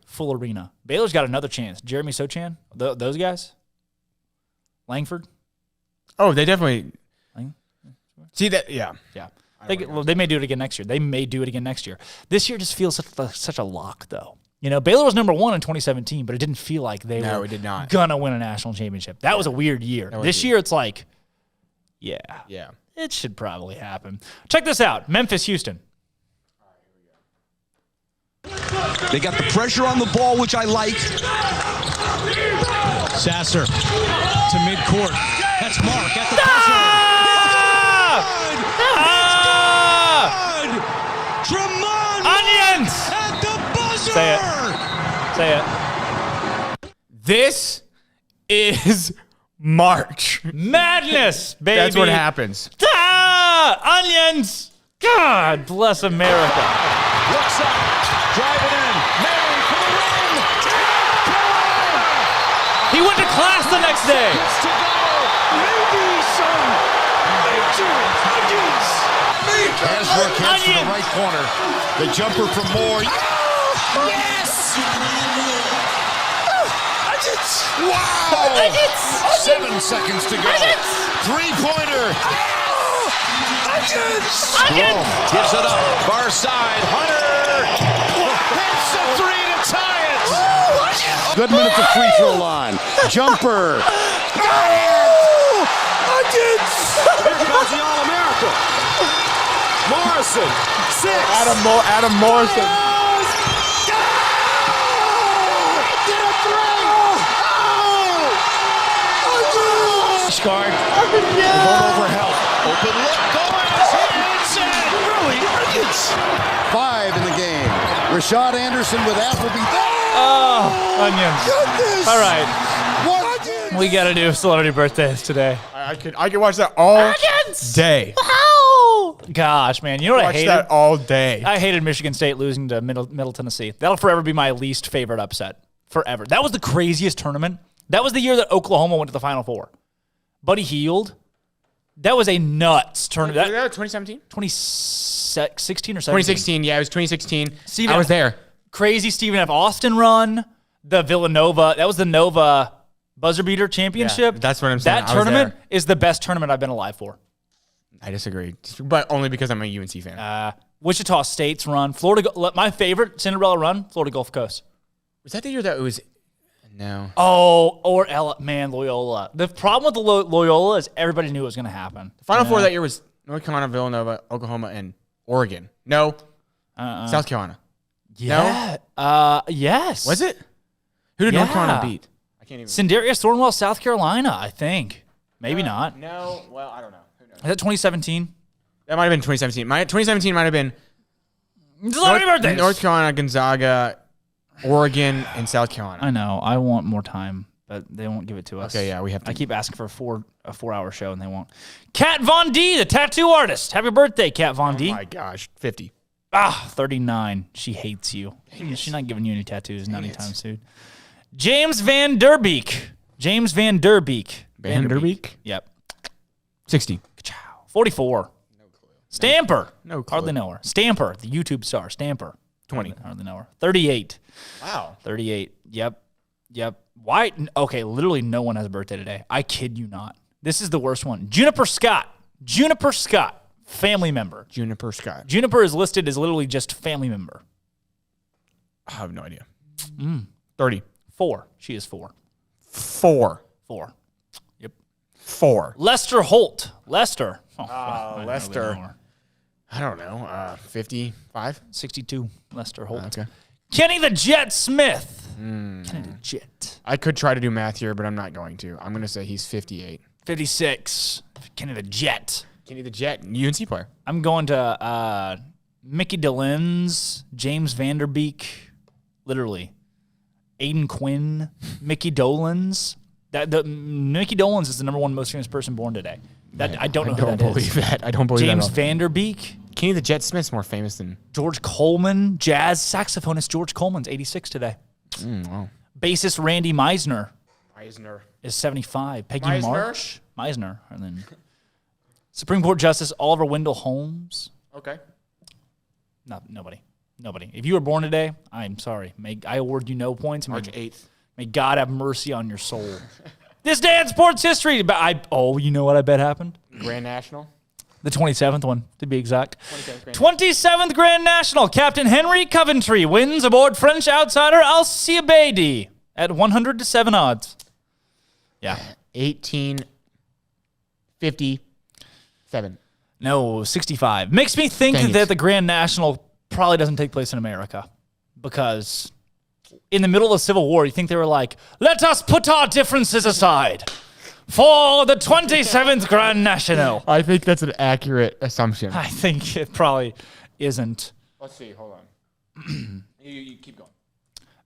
Full arena. Baylor's got another chance. Jeremy Sochan, those guys. Langford. Oh, they definitely. See that? Yeah. Yeah. They may do it again next year. This year just feels such a lock, though. You know, Baylor was number 1 in 2017, but it didn't feel like they were gonna win a national championship. That was a weird year. This year, it's like, yeah, it should probably happen. Check this out: Memphis, Houston. They got the pressure on the ball, which I like. Sasser to midcourt. That's Mark at the buzzer. Say it. Say it. This is March Madness, baby. That's what happens. Ah, onions. God bless America. Looks up, driving in, Mary for the win. He went to class the next day. Gets to go. Maybe some major onions. Ezra catch to the right corner. The jumper from Moore. Oh, yes! Onions! Wow! Onions! 7 seconds to go. Onions! Three-pointer. Onions! Onions! Gives it up. Far side. Hunter hits the three to tie it. Good minute to free throw line. Jumper. Onions! Here comes the All-America. Morrison. 6. Adam Morrison. Guard. Over help. Open look. Goes. Hits it. Really? Onions. 5 in the game. Rashad Anderson with Appleby. Oh, onions. Goodness. All right. What? Onions. We got to do celebrity birthdays today. I could watch that all day. Oh, gosh, man. You know what I Watch hated? that all day. I hated Michigan State losing to Middle Tennessee. That'll forever be my least favorite upset. Forever. That was the craziest tournament. That was the year that Oklahoma went to the Final Four. Buddy Hield. That was a nuts tournament. Was that 2017? 2016 or 17? 2016. Yeah, it was 2016. Steven I was there. Crazy Stephen F. Austin run. The Villanova. That was the Nova buzzer beater championship. Yeah, that's what I'm saying. That tournament is the best tournament I've been alive for. I disagree, but only because I'm a UNC fan. Wichita State's run. My favorite Cinderella run, Florida Gulf Coast. Was that the year that it was? No. Oh, or Loyola. The problem with the Loyola is everybody knew it was going to happen. The Final Four that year was North Carolina, Villanova, Oklahoma, and Oregon. No. South Carolina. Yeah. No. Yes. Was it? Who did North Carolina beat? I can't even. Sindarius Thornwell, South Carolina, I think. Maybe not. No. Well, I don't know. Who knows? Is that 2017? That might have been 2017. 2017 might have been North Carolina, Gonzaga, Oregon, and South Carolina. I know. I want more time, but they won't give it to us. Okay, yeah, we have to. I keep asking for a 4-hour show, and they won't. Kat Von D, the tattoo artist. Happy birthday, Kat Von D. Oh, my gosh. 50. 39. She hates you. She's not giving you any tattoos anytime soon. James Van Der Beek. James Van Der Beek. Van Der Beek? Yep. 60. 44. No clue. Stamper. No clue. Hardly know her. Stamper, the YouTube star. Stamper. 20. Hardly know her. 38. Wow. 38. Yep. Why? Okay, literally no one has a birthday today. I kid you not. This is the worst one. Juniper Scott. Family member. Juniper Scott. Juniper is listed as literally just family member. I have no idea. 30. 4. She is 4. 4. Yep. 4. Lester Holt. Lester. Lester. I don't know. 55? 62. Lester Holt. Okay. Kenny the Jet Smith. Kenny the Jet. I could try to do math here, but I'm not going to. I'm going to say he's 58. 56. Kenny the Jet. Kenny the Jet, UNC player. I'm going to Mickey DeLenz, James Vanderbeek, literally. Aiden Quinn, Mickey Dolans. Mickey Dolans is the #1 most famous person born today. I don't know who that is. I don't believe James that. Vanderbeek. Kenny the Jet Smith's more famous than George Coleman, jazz saxophonist George Coleman's 86 today. Wow. Bassist Randy Meisner Meisner is 75. Peggy Meisner? March. Meisner. And then Supreme Court Justice Oliver Wendell Holmes. Okay. Nobody. If you were born today, I'm sorry. May I award you no points. March 8th. May God have mercy on your soul. This day in sports history. You know what I bet happened? Grand National. The 27th one, to be exact. 27th 27th Grand National. Captain Henry Coventry wins aboard French outsider Alcibiade at 100-7 odds. Yeah. 1857. No, 65. Makes me think that the Grand National probably doesn't take place in America because in the middle of the Civil War, you think they were like, let us put our differences aside for the 27th Grand National. I think that's an accurate assumption. I think it probably isn't. Let's see. Hold on. you keep going.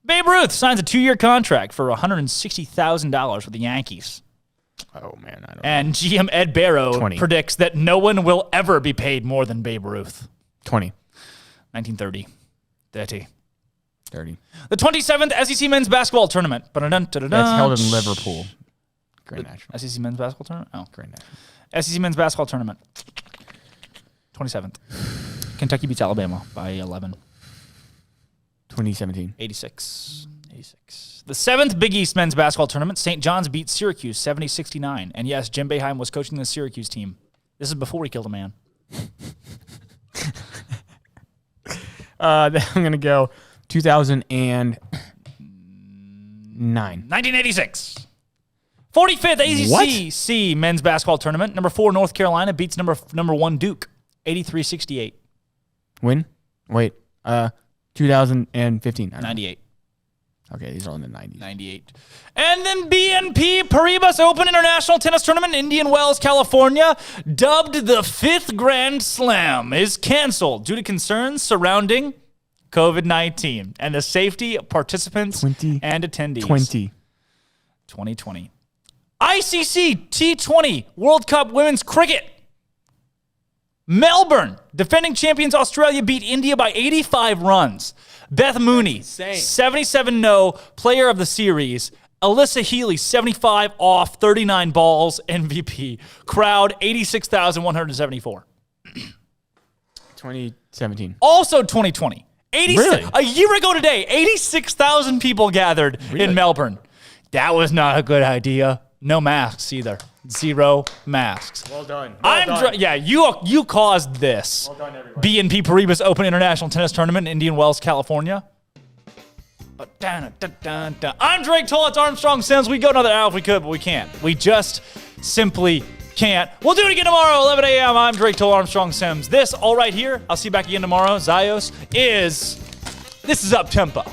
Babe Ruth signs a 2-year contract for $160,000 with the Yankees. Oh, man. I don't And GM Ed Barrow 20. predicts that no one will ever be paid more than Babe Ruth. 20. 1930. 30. The 27th SEC Men's Basketball Tournament. That's held in Liverpool. Grand National. SEC Men's Basketball Tournament? Oh. Grand National. SEC Men's Basketball Tournament. 27th. Kentucky beats Alabama by 11. 2017. 86. The 7th Big East Men's Basketball Tournament. St. John's beats Syracuse 70-69. And yes, Jim Boeheim was coaching the Syracuse team. This is before he killed a man. Then I'm going to go 2009. 1986. 45th ACC Men's Basketball Tournament. Number 4 North Carolina beats number 1 Duke 83-68. When? Wait. 2015. 98. Okay, these are in the 90s. 98. And then BNP Paribas Open International Tennis Tournament in Indian Wells, California, dubbed the 5th Grand Slam, is canceled due to concerns surrounding COVID-19 and the safety of participants and attendees. 2020. ICC T20 World Cup Women's Cricket. Melbourne, defending champions Australia, beat India by 85 runs. Beth Mooney, 77 no, player of the series. Alyssa Healy, 75 off, 39 balls, MVP. Crowd, 86,174. 2017. Also 2020. Really? A year ago today, 86,000 people gathered in Melbourne. That was not a good idea. No masks either. 0 masks. Well done. You caused this. Well done, everybody. BNP Paribas Open International Tennis Tournament in Indian Wells, California. I'm Drake Toll. It's Armstrong Sims. We go another hour if we could, but we can't. We just simply can't. We'll do it again tomorrow, 11 a.m. I'm Drake Toll, Armstrong Sims. This all right here, I'll see you back again tomorrow. Zios this is Up Tempo.